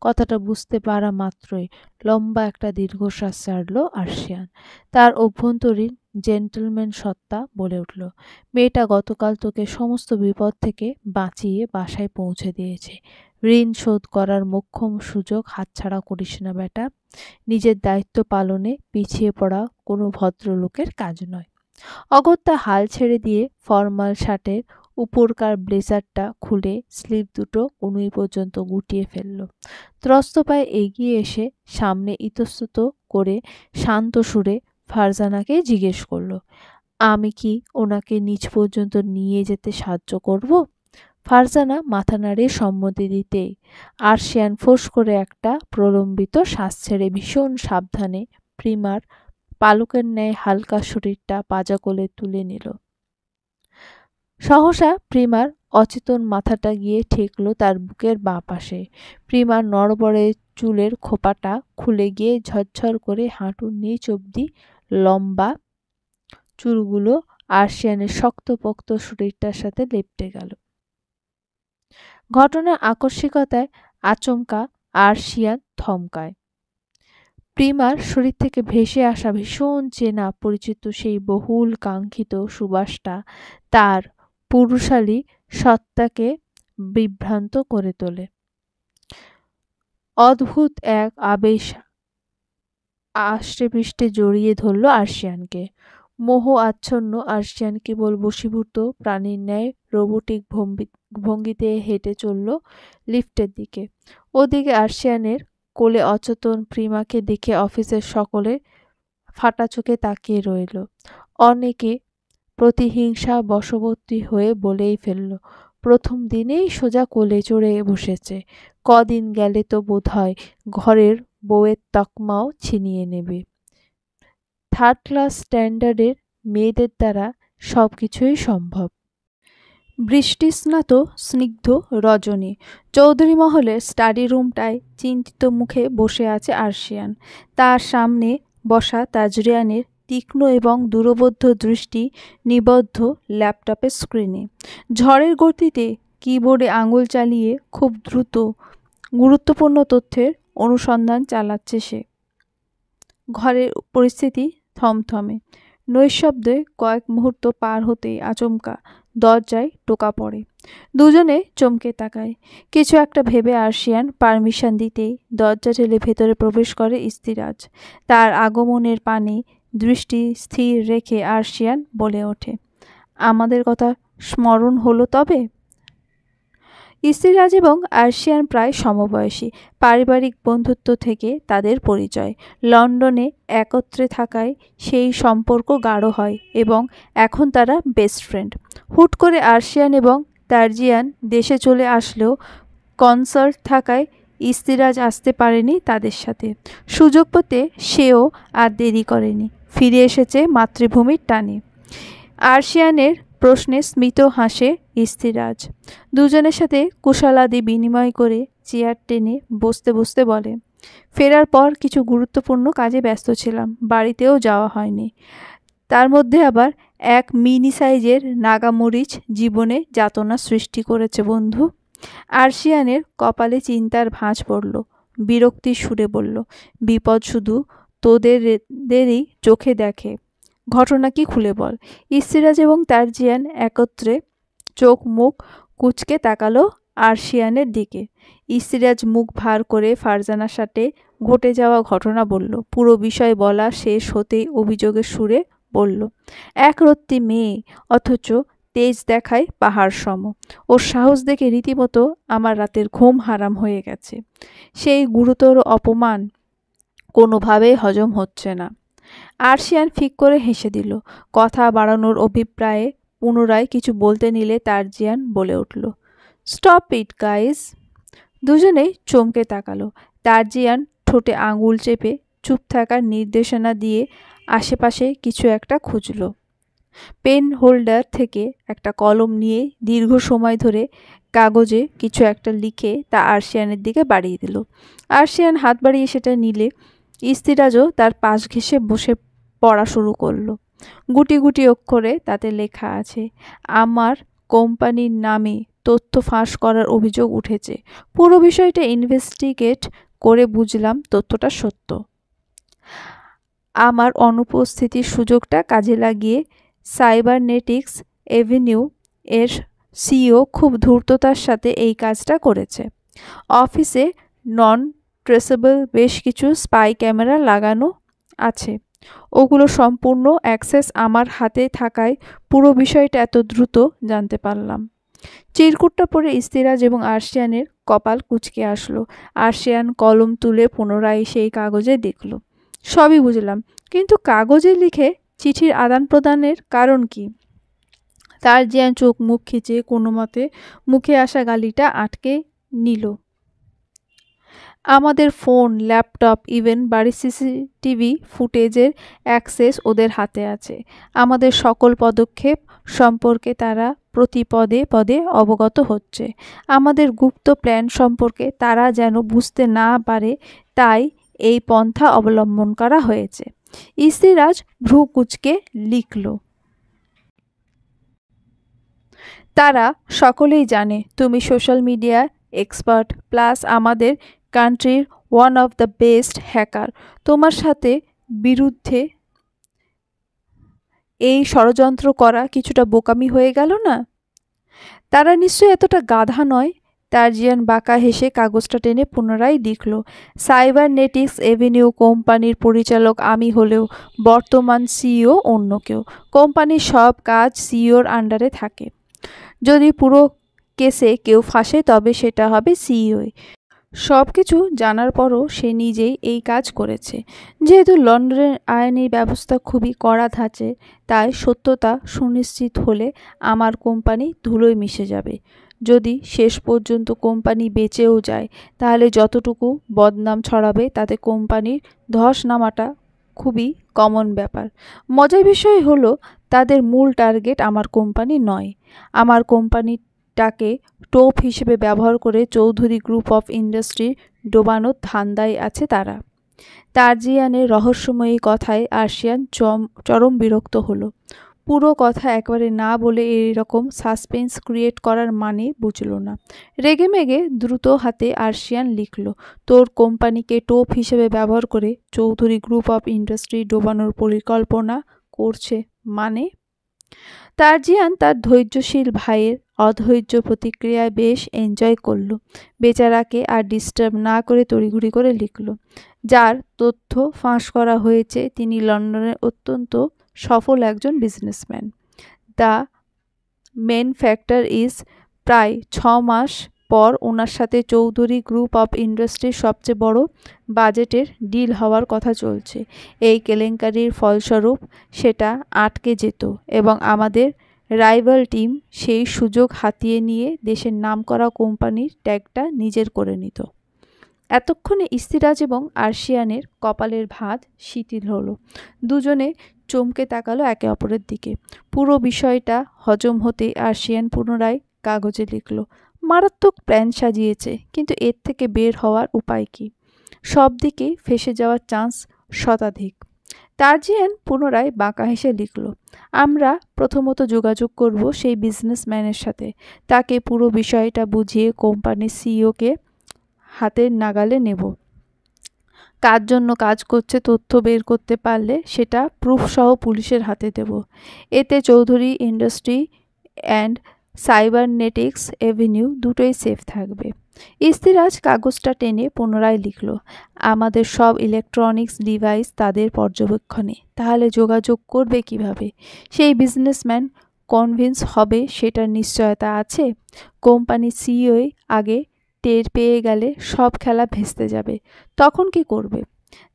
কথাটা বুঝতে পারা মাত্রই লম্বা একটা দীর্ঘশ্বাস ছাড়ল আরশিয়ান। তার অভ্যন্তরীণ জেন্টলম্যান সত্তা বলে উঠল, মেয়েটা গতকাল তোকে সমস্ত বিপদ থেকে বাঁচিয়ে বাসায় পৌঁছে দিয়েছে। ঋণ শোধ করার মোক্ষম সুযোগ হাতছাড়া করিস না বেটা। নিজের দায়িত্ব পালনে পিছিয়ে পড়া কোনো ভদ্রলোকের কাজ নয়। অগত্যা হাল ছেড়ে দিয়ে ফরমাল শার্টের উপরকার ব্লেজারটা খুলে স্লিভ দুটো কনুই পর্যন্ত গুটিয়ে ফেলল। ত্রস্ত পায়ে এগিয়ে এসে সামনে ইতস্তত করে শান্ত সুরে ফারজানাকে জিজ্ঞেস করল, আমি কি ওনাকে নিচ পর্যন্ত নিয়ে যেতে সাহায্য করব? ফারজানা মাথা নাড়িয়ে সম্মতি দিতেই আরশিয়ান ফোঁস করে একটা প্রলম্বিত শ্বাস ছেড়ে ভীষণ সাবধানে প্রিমার পালকের ন্যায় হালকা শরীরটা পাজা কোলে তুলে নিল। সহসা প্রিমার অচেতন মাথাটা গিয়ে ঠেকল তার বুকের বাঁ পাশে। প্রিমার নড়বড়ে চুলের খোপাটা খুলে গিয়ে ঝরঝর করে হাঁটুর নিচ অবধি লম্বা চুলগুলো আরশিয়ানের শক্তপোক্ত শরীরটার সাথে লেপ্টে গেল। ঘটনার আকস্মিকতায় আচমকা আরশিয়ান থমকায়। প্রিমার শরীর থেকে ভেসে আসা ভীষণ চেনা পরিচিত সেই বহুল কাঙ্ক্ষিত সুবাসটা তার পুরুষালী সত্তাকে বিভ্রান্ত করে তোলে। অদ্ভুত এক আবেশ আষ্টেপৃষ্ঠে জড়িয়ে ধরল আরশিয়ানকে। মোহ আচ্ছন্ন আরশিয়ান কেবল বশীভূত প্রাণীর ন্যায় রোবোটিক ভঙ্গিতে হেঁটে চলল লিফটের দিকে। ওদিকে আরশিয়ানের কোলে অচেতন প্রিমাকে দেখে অফিসের সকলে ফাটা চোখে তাকিয়ে রইল। অনেকে প্রতিহিংসা বশবর্তী হয়ে বলেই ফেলল, প্রথম দিনেই সোজা কোলে চড়ে বসেছে, কদিন গেলে তো বোধহয় ঘরের বউয়ের তকমাও ছিনিয়ে নেবে। থার্ড ক্লাস স্ট্যান্ডার্ডের মেয়েদের দ্বারা সব কিছুই সম্ভব। বৃষ্টিস্নাত স্নিগ্ধ রজনী। চৌধুরী মহলের স্টাডি রুমটায় চিন্তিত মুখে বসে আছে আরশিয়ান। তার সামনে বসা তাজরিয়ানের তীক্ষ্ণ এবং দূরবদ্ধ দৃষ্টি নিবদ্ধ ল্যাপটপের স্ক্রিনে। ঝড়ের গতিতে কিবোর্ডে আঙুল চালিয়ে খুব দ্রুত গুরুত্বপূর্ণ তথ্যের অনুসন্ধান চালাচ্ছে সে। ঘরের পরিস্থিতি থমথমে। নৈশব্দে কয়েক মুহূর্ত পার হতেই আচমকা দরজায় টোকা পড়ে। দুজনে চমকে তাকায়। কিছু একটা ভেবে আরশিয়ান পারমিশন দিতেই দরজা ঠেলে ভেতরে প্রবেশ করে ইস্তিরাজ। তার আগমনের পানে দৃষ্টি স্থির রেখে আরশিয়ান বলে ওঠে, আমাদের কথা স্মরণ হলো তবে? ইস্তিরাজ এবং আরশিয়ান প্রায় সমবয়সী। পারিবারিক বন্ধুত্ব থেকে তাদের পরিচয়। লন্ডনে একত্রে থাকায় সেই সম্পর্ক গাঢ় হয় এবং এখন তারা বেস্ট ফ্রেন্ড। হুট করে আরশিয়ান এবং তারজিয়ান দেশে চলে আসলেও কনসার্ট থাকায় ইস্তিরাজ আসতে পারেনি তাদের সাথে। সুযোগ পেতে সেও আর দেরি করেনি, ফিরে এসেছে মাতৃভূমির টানে। আরশিয়ানের প্রশ্নে স্মিত হাসে ইস্তিরাজ। দুজনের সাথে কুশলাদি বিনিময় করে চেয়ার টেনে বসতে বসতে বলে, ফেরার পর কিছু গুরুত্বপূর্ণ কাজে ব্যস্ত ছিলাম, বাড়িতেও যাওয়া হয়নি। তার মধ্যে আবার এক মিনি সাইজের নাগামরিচ জীবনে যাতনা সৃষ্টি করেছে বন্ধু। আরশিয়ানের কপালে চিন্তার ভাঁজ পড়ল। বিরক্তির সুরে বলল, বিপদ শুধু তোদেরই চোখে দেখে। ঘটনা কি খুলে বল। ইস্তিরাজ এবং তারজিয়ান একত্রে চোখ মুখ কুঁচকে তাকালো আরশিয়ানের দিকে। ইস্তিরাজ মুখ ভার করে ফারজানার সাথে ঘটে যাওয়া ঘটনা বলল। পুরো বিষয় বলা শেষ হতেই অভিযোগের সুরে বলল, একরত্তি মেয়ে, অথচ তেজ দেখায় পাহাড় সম। ওর সাহস দেখে রীতিমতো আমার রাতের ঘুম হারাম হয়ে গেছে। সেই গুরুতর অপমান কোনোভাবেই হজম হচ্ছে না। আরশিয়ান ফিক করে হেসে দিল। কথা বাড়ানোর অভিপ্রায়ে পুনরায় কিছু বলতে নিলে তারজিয়ান বলে উঠল, স্টপ ইট গাইজ। দুজনেই চমকে তাকালো। তারজিয়ান ঠোঁটে আঙুল চেপে চুপ থাকার নির্দেশনা দিয়ে আশেপাশে কিছু একটা খুঁজল। পেন হোল্ডার থেকে একটা কলম নিয়ে দীর্ঘ সময় ধরে কাগজে কিছু একটা লিখে তা আরশিয়ানের দিকে বাড়িয়ে দিল। আরশিয়ান হাত বাড়িয়ে সেটা নিলে ইস্তিরাজও তার পাশ ঘেঁষে বসে পড়া শুরু করলো। গুটি গুটি অক্ষরে তাতে লেখা আছে, আমার কোম্পানির নামে তথ্য ফাঁস করার অভিযোগ উঠেছে। পুরো বিষয়টা ইনভেস্টিগেট করে বুঝলাম তথ্যটা সত্য। আমার অনুপস্থিতির সুযোগটা কাজে লাগিয়ে সাইবারনেটিক্স এভিনিউ এর সিইও খুব ধূর্ততার সাথে এই কাজটা করেছে। অফিসে নন ট্রেসেবল বেশ কিছু স্পাই ক্যামেরা লাগানো আছে। ওগুলো সম্পূর্ণ অ্যাক্সেস আমার হাতে থাকায় পুরো বিষয়টা এত দ্রুত জানতে পারলাম। চিরকুটটা পড়ে ইস্তিরাজ এবং আরশিয়ানের কপাল কুঁচকে আসলো। আরশিয়ান কলম তুলে পুনরায় সেই কাগজে দেখল। সবই বুঝলাম, কিন্তু কাগজে লিখে চিঠির আদান প্রদানের কারণ কি? তারজিয়ান চোখ মুখ খিচে কোনো মতে মুখে আসা গালিটা আটকে নিল। আমাদের ফোন, ল্যাপটপ, ইভেন বাড়ির সিসিটিভি ফুটেজের অ্যাক্সেস ওদের হাতে আছে। আমাদের সকল পদক্ষেপ সম্পর্কে তারা প্রতি পদে পদে অবগত হচ্ছে। আমাদের গুপ্ত প্ল্যান সম্পর্কে তারা যেন বুঝতে না পারে, তাই এই পন্থা অবলম্বন করা হয়েছে। ইস্তিরাজ ভ্রু কুঁচকে লিখল, তারা সকলেই জানে তুমি সোশ্যাল মিডিয়া এক্সপার্ট, প্লাস আমাদের কান্ট্রির one of the best hacker. তোমার সাথে বিরুদ্ধে এই ষড়যন্ত্র করা কিছুটা বোকামি হয়ে গেল না? তারা নিশ্চয়ই এতটা গাধা নয়। তারজিয়ান বাঁকা হেসে কাগজটা টেনে পুনরায় লিখল, সাইবারনেটিক্স এভিনিউ কোম্পানির পরিচালক আমি হলেও বর্তমান সিইও অন্য কেউ। কোম্পানির সব কাজ সিইওর আন্ডারে থাকে। যদি পুরো কেসে কেউ ফাঁসে তবে সেটা হবে সিইওই। সব কিছু জানার পরও সে নিজেই এই কাজ করেছে। যেহেতু লন্ডনের আইনি ব্যবস্থা খুবই কড়া ধাঁচে, তাই সত্যতা সুনিশ্চিত হলে আমার কোম্পানি ধুলোয় মিশে যাবে। যদি শেষ পর্যন্ত কোম্পানি বেঁচেও যায়, তাহলে যতটুকু বদনাম ছড়াবে তাতে কোম্পানির ধস নামাটা খুবই কমন ব্যাপার। মজার বিষয় হলো, তাদের মূল টার্গেট আমার কোম্পানি নয়। আমার কোম্পানিটাকে টোপ হিসেবে ব্যবহার করে চৌধুরী গ্রুপ অফ ইন্ডাস্ট্রি ডোবানোর ধান্দায় আছে তারা। তারজিয়ানের রহস্যময়ী কথায় আরশিয়ান চরম বিরক্ত হলো। পুরো কথা একবারে না বলে এইরকম সাসপেন্স ক্রিয়েট করার মানে বুঝল না। রেগেমেগে দ্রুত হাতে আরশিয়ান লিখল, তোর কোম্পানিকে টোপ হিসেবে ব্যবহার করে চৌধুরী গ্রুপ অফ ইন্ডাস্ট্রি ডোবানোর পরিকল্পনা করছে মানে? তারজিয়ান তার ধৈর্যশীল ভাইয়ের অধৈর্য প্রতিক্রিয়ায় বেশ এনজয় করল। বেচারাকে আর ডিস্টার্ব না করে তড়িঘড়ি করে লিখল, যার তথ্য ফাঁস করা হয়েছে তিনি লন্ডনের অত্যন্ত সফল একজন businessman. The main factor is প্রায় 6 মাস পর ওনার সাথে চৌধুরী গ্রুপ অফ ইন্ডাস্ট্রির সবচেয়ে বড় বাজেটের ডিল হওয়ার কথা চলছে। এই কেলেঙ্কারির ফলস্বরূপ সেটা আটকে যেত এবং আমাদের রাইভাল টিম সেই সুযোগ হাতিয়ে নিয়ে দেশের নামকরা কোম্পানির ট্যাগটা নিজের করে নিত। এতক্ষণে ইস্তিরাজ এবং আরশিয়ানের কপালের ভাঁজ শিথিল হলো। দুজনে চমকে তাকালো একে অপরের দিকে। পুরো বিষয়টা হজম হতেই আরশিয়ান পুনরায় কাগজে লিখল, মারাত্মক প্ল্যান সাজিয়েছে, কিন্তু এর থেকে বের হওয়ার উপায় কি? সব দিকেই ফেঁসে যাওয়ার চান্স শতাধিক। তারজিয়ান পুনরায় বাঁকা হেসে লিখল, আমরা প্রথমত যোগাযোগ করব সেই বিজনেসম্যানের সাথে, তাকে পুরো বিষয়টা বুঝিয়ে কোম্পানির সিইওকে হাতের নাগালে নেব। কার জন্য কাজ করছে তথ্য বের করতে পারলে সেটা প্রুফসহ পুলিশের হাতে দেব। এতে Chowdhury industry and cybernetics Avenue দুটোই সেফ থাকবে। ইস্তিরাজ কাগজটা টেনে পুনরায় লিখল, আমাদের সব ইলেকট্রনিক্স ডিভাইস তাদের পর্যবেক্ষণে। তাহলে যোগাযোগ করবে কিভাবে? সেই বিজনেসম্যান কনভিন্স হবে সেটার নিশ্চয়তা আছে? কোম্পানির সিইও আগে টের পেয়ে গেলে সব খেলা ভেস্তে যাবে। তখন কি করবে?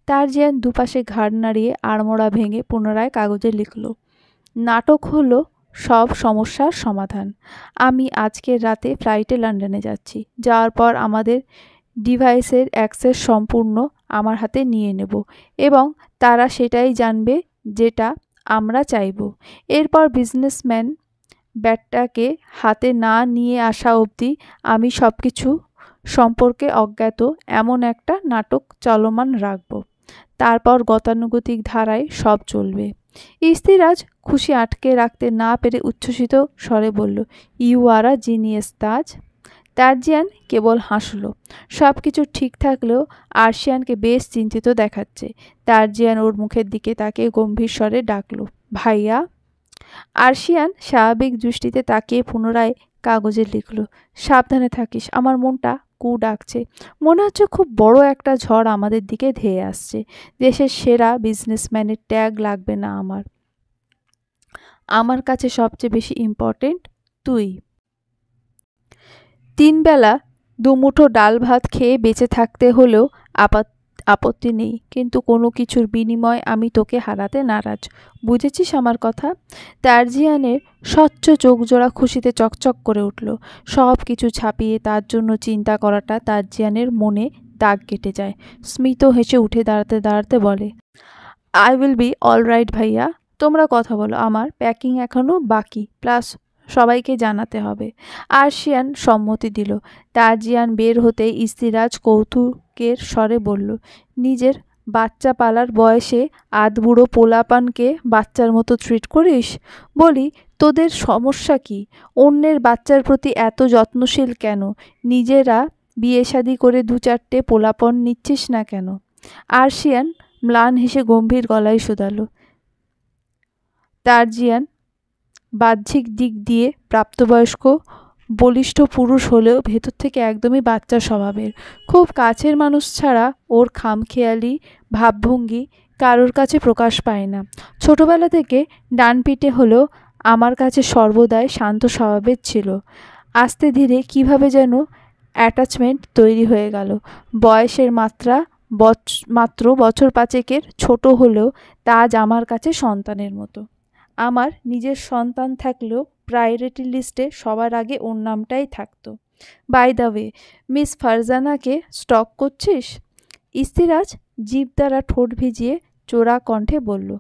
তারজিয়ান দুপাশে ঘাড় নাড়িয়ে আড়মোড়া ভেঙে পুনরায় কাগজে লিখল, নাটক হলো সব সমস্যার সমাধান। আমি আজকের রাতে ফ্লাইটে লন্ডনে যাচ্ছি। যাওয়ার পর আমাদের ডিভাইসের অ্যাক্সেস সম্পূর্ণ আমার হাতে নিয়ে নেব এবং তারা সেটাই জানবে যেটা আমরা চাইব। এরপর বিজনেসম্যান ব্যাটটাকে হাতে না নিয়ে আসা অবধি আমি সব কিছু সম্পর্কে অজ্ঞাত এমন একটা নাটক চলমান রাখব। তারপর গতানুগতিক ধারায় সব চলবে। ইস্তিরাজ খুশি আটকে রাখতে না পেরে উচ্ছ্বসিত স্বরে বলল, ইউ আর আ জিনিয়াস তাজ। তারজিয়ান কেবল হাসল। সব কিছু ঠিক থাকলেও আরশিয়ানকে বেশ চিন্তিত দেখাচ্ছে। তারজিয়ান ওর মুখের দিকে তাকিয়ে গম্ভীর স্বরে ডাকল, ভাইয়া। আরশিয়ান স্বাভাবিক দৃষ্টিতে তাকিয়ে পুনরায় কাগজে লিখল, সাবধানে থাকিস, আমার মনটা কু ডাকছে। মনে হচ্ছে খুব বড় একটা ঝড় আমাদের দিকে ধেয়ে আসছে। দেশের সেরা বিজনেসম্যানের ট্যাগ লাগবে না আমার। আমার কাছে সবচেয়ে বেশি ইম্পর্টেন্ট তুই। 3 বেলা দুমুঠো ডাল ভাত খেয়ে বেঁচে থাকতে হলেও আপত্তি নেই, কিন্তু কোনো কিছুর বিনিময়ে আমি তোকে হারাতে নারাজ। বুঝেছিস আমার কথা? তারজিয়ানের স্বচ্ছ চোখজোড়া খুশিতে চকচক করে উঠল। সব কিছু ছাপিয়ে তার জন্য চিন্তা করাটা তারজিয়ানের মনে দাগ কেটে যায়। স্মিত হেসে উঠে দাঁড়াতে দাঁড়াতে বলে, I will be all right ভাইয়া, তোমরা কথা বলো, আমার প্যাকিং এখনও বাকি, প্লাস সবাইকে জানাতে হবে। আরশিয়ান সম্মতি দিল। তারজিয়ান বের হতে ইস্তিরাজ কৌতুকের স্বরে বলল, নিজের বাচ্চা পালার বয়সে আধবুড়ো পোলাপানকে বাচ্চার মতো ট্রিট করিস? বলি, তোদের সমস্যা কি? অন্যের বাচ্চার প্রতি এত যত্নশীল কেন? নিজেরা বিয়ে শাদি করে 2-4টে পোলাপন নিচ্ছিস না কেন? আরশিয়ান ম্লান হেসে গম্ভীর গলায় শোধালো। তারজিয়ান বাহ্যিক দিক দিয়ে প্রাপ্তবয়স্ক বলিষ্ঠ পুরুষ হলেও ভেতর থেকে একদমই বাচ্চা স্বভাবের। খুব কাছের মানুষ ছাড়া ওর খামখেয়ালি ভাবভঙ্গি কারোর কাছে প্রকাশ পায় না। ছোটবেলা থেকে ডানপিটে হলেও আমার কাছে সর্বদাই শান্ত স্বভাবের ছিল। আস্তে ধীরে কিভাবে যেন অ্যাটাচমেন্ট তৈরি হয়ে গেল। বয়সের মাত্র বছর 5 ছোট হলেও তাজ আমার কাছে সন্তানের মতো। আমার নিজের সন্তান থাকলেও প্রায়োরিটি লিস্টে সবার আগে ওর নামটাই থাকতো। বাই দ্য ওয়ে, মিস ফারজানাকে স্টক করছিস? ইস্তিরাজ জিভ দ্বারা ঠোঁট ভিজিয়ে চোরা কণ্ঠে বলল,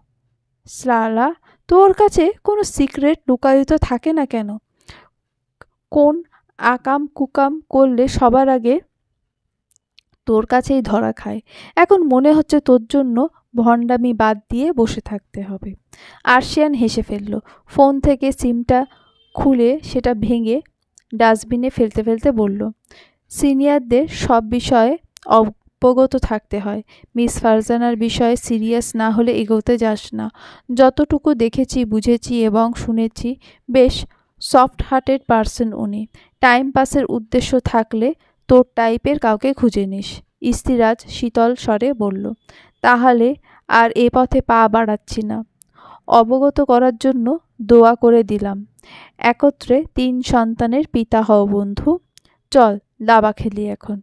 সালা, তোর কাছে কোনো সিক্রেট লুকায়িত থাকে না কেন? কোন আকাম কুকাম করলে সবার আগে তোর কাছেই ধরা খায়। এখন মনে হচ্ছে তোর জন্য ভণ্ডামি বাদ দিয়ে বসে থাকতে হবে। আরশিয়ান হেসে ফেলল। ফোন থেকে সিমটা খুলে সেটা ভেঙে ডাস্টবিনে ফেলতে ফেলতে বলল, সিনিয়রদের সব বিষয়ে অবগত থাকতে হয়। মিস ফারজানার বিষয়ে সিরিয়াস না হলে এগোতে যাস না। যতটুকু দেখেছি, বুঝেছি এবং শুনেছি, বেশ সফট হার্টেড পারসন উনি। টাইম পাসের উদ্দেশ্য থাকলে তোর টাইপের কাউকে খুঁজে নিস। ইস্তিরাজ শীতল স্বরে বলল, তাহলে আর এ পথে পা বাড়াচ্ছি না। অবগত করার জন্য দোয়া করে দিলাম। একত্রে 3 সন্তানের পিতা হও বন্ধু। চল দাবা খেলি এখন।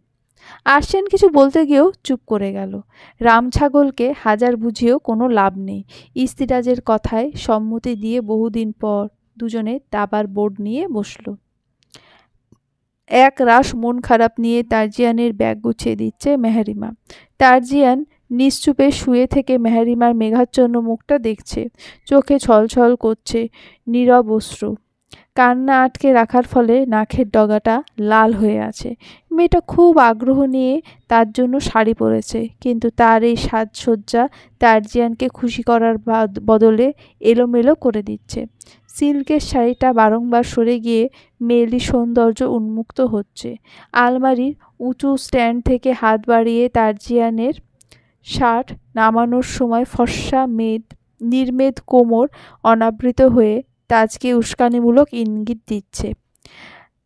আর্সেন কিছু বলতে গিয়েও চুপ করে গেল। রাম ছাগলকে হাজার বুঝিয়েও কোনো লাভ নেই। ইস্তিরাজের কথায় সম্মতি দিয়ে বহুদিন পর দুজনে দাবার বোর্ড নিয়ে বসল। এক রাশ মন খারাপ নিয়ে তার্জিয়ানের ব্যাগ গুছিয়ে দিচ্ছে মেহেরিমা। তার্জিয়ান নিশ্চুপে শুয়ে থেকে মেহেরিমার মেঘাচ্ছন্ন মুখটা দেখছে। চোখে ছলছল করছে নীরব অশ্রু। কান্না আটকে রাখার ফলে নাকের ডগাটা লাল হয়ে আছে। মেয়েটা খুব আগ্রহ নিয়ে তার জন্য শাড়ি পরেছে, কিন্তু তার এই সাজসজ্জা তার্জিয়ানকে খুশি করার বদলে এলোমেলো করে দিচ্ছে। সিল্কের শাড়িটা বারংবার সরে গিয়ে মেয়েলি সৌন্দর্য উন্মুক্ত হচ্ছে। আলমারির উঁচু স্ট্যান্ড থেকে হাত বাড়িয়ে তার্জিয়ানের শার্ট নামানোর সময় ফর্সা নির্মেদ কোমর অনাবৃত হয়ে তাজকে উস্কানিমূলক ইঙ্গিত দিচ্ছে।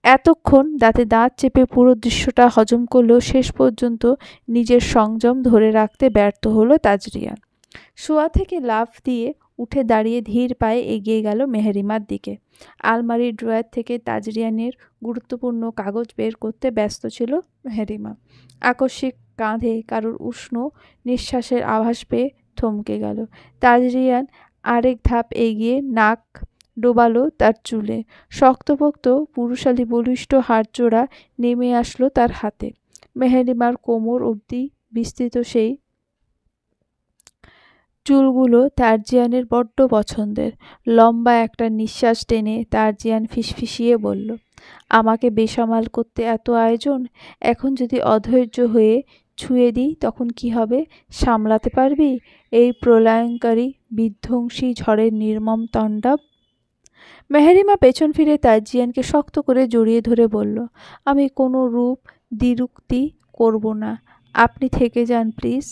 এতক্ষণ দাঁতে দাঁত চেপে পুরো দৃশ্যটা হজম করলেও শেষ পর্যন্ত নিজের সংযম ধরে রাখতে ব্যর্থ হলো তাজরিয়ান। শোয়া থেকে লাফ দিয়ে উঠে দাঁড়িয়ে ধীর পায়ে এগিয়ে গেল মেহেরিমার দিকে। আলমারির ড্রয়ার থেকে তাজরিয়ানের গুরুত্বপূর্ণ কাগজ বের করতে ব্যস্ত ছিল মেহেরিমা। আকস্মিক কাঁধে কারোর উষ্ণ নিঃশ্বাসের আভাস পেয়ে থমকে গেল। তাজরিয়ান আরেক ধাপ এগিয়ে নাক ডোবালো তার চুলে। শক্তপোক্ত পুরুষালী বলিষ্ঠ হাড়জোড়া নেমে আসলো তার হাতে। মেহেরিমার কোমর অবধি বিস্তৃত সেই চুলগুলো তার্জিয়ানের বড্ড পছন্দের। লম্বা একটা নিঃশ্বাস টেনে তার্জিয়ান ফিসফিসিয়ে বলল, আমাকে বেসামাল করতে এত আয়োজন, এখন যদি অধৈর্য হয়ে ছুঁয়ে দিই তখন কি হবে? সামলাতে পারবি এই প্রলয়ঙ্কারী বিধ্বংসী ঝড়ের নির্মম তাণ্ডব? মেহেরিমা পেছন ফিরে তার্জিয়ানকে শক্ত করে জড়িয়ে ধরে বলল, আমি কোনো রূপ দ্বিরুক্তি করব না, আপনি থেকে যান প্লিজ।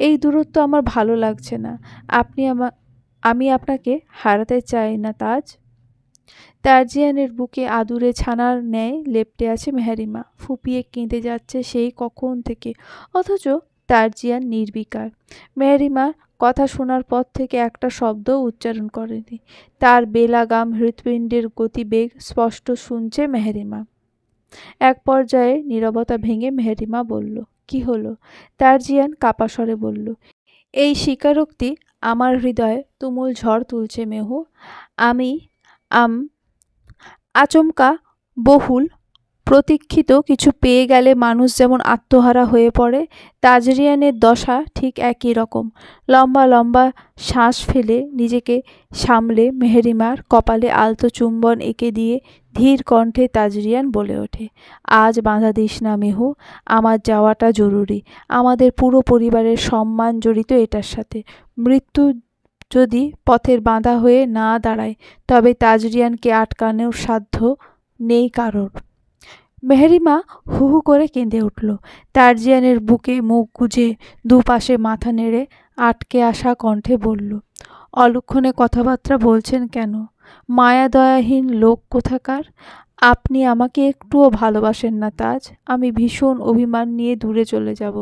এই দূরত্ব আমার ভালো লাগছে না। আমি আপনাকে হারাতে চাই না তাজ। তার্জিয়ানের বুকে আদুরে ছানার ন্যায় লেপ্টে আছে মেহেরিমা। ফুপিয়ে কেঁদে যাচ্ছে সেই কখন থেকে, অথচ তার্জিয়ান নির্বিকার। মেহেরিমা কথা শোনার পর থেকে একটা শব্দও উচ্চারণ করেনি। তার বেলাগাম হৃৎপিণ্ডের গতিবেগ স্পষ্ট শুনছে মেহেরিমা। এক পর্যায়ে নীরবতা ভেঙে মেহেরিমা বলল, কি হলো? তার্জিয়ান কাপা স্বরে বলল, এই স্বীকারোক্তি আমার হৃদয়ে তুমুল ঝড় তুলছে মেহু। আমি আচমকা বহুল প্রতীক্ষিত কিছু পেয়ে গেলে মানুষ যেমন আত্মহারা হয়ে পড়ে, তাজরিয়ানের দশা ঠিক একই রকম। লম্বা লম্বা শ্বাস ফেলে নিজেকে সামলে মেহেরিমার কপালে আলতো চুম্বন এঁকে দিয়ে ধীর কণ্ঠে তাজরিয়ান বলে ওঠে, আজ বাঁধা দিস না মেহু, আমার যাওয়াটা জরুরি। আমাদের পুরো পরিবারের সম্মান জড়িত এটার সাথে। মৃত্যু যদি পথের বাঁধা হয়ে না দাঁড়ায় তবে তাজরিয়ানকে আটকানোর সাধ্য নেই কারোর। মেহেরিমা হু হু করে কেঁদে উঠল। তার্জিয়ানের বুকে মুখ গুজে দুপাশে মাথা নেড়ে আটকে আসা কণ্ঠে বলল, অলক্ষণে কথাবার্তা বলছেন কেন? মায়া দয়াহীন লোক কোথাকার। আপনি আমাকে একটুও ভালোবাসেন না তাজ। আমি ভীষণ অভিমান নিয়ে দূরে চলে যাব।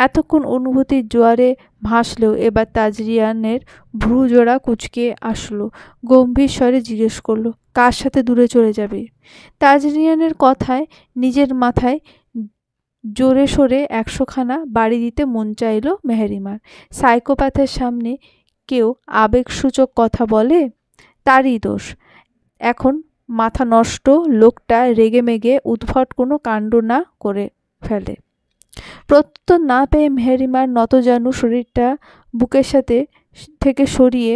এতক্ষণ অনুভূতির জোয়ারে ভাসলেও এবার তাজরিয়ানের ভ্রুজোড়া কুঁচকে আসলো। গম্ভীর স্বরে জিজ্ঞেস করলো, কার সাথে দূরে চলে যাবে? তাজরিয়ানের কথায় নিজের মাথায় জোরে সোরে 100খানা বাড়ি দিতে মন চাইল মেহেরিমার। সাইকোপ্যাথের সামনে কেউ আবেগসূচক কথা বলে, তারই দোষ। এখন মাথা নষ্ট লোকটা রেগেমেগে উদ্ভট কোনো কাণ্ড না করে ফেলে। প্রত্যুত্তর না পেয়ে মেহেরিমার নতজানু শরীরটা বুকের সাথে থেকে সরিয়ে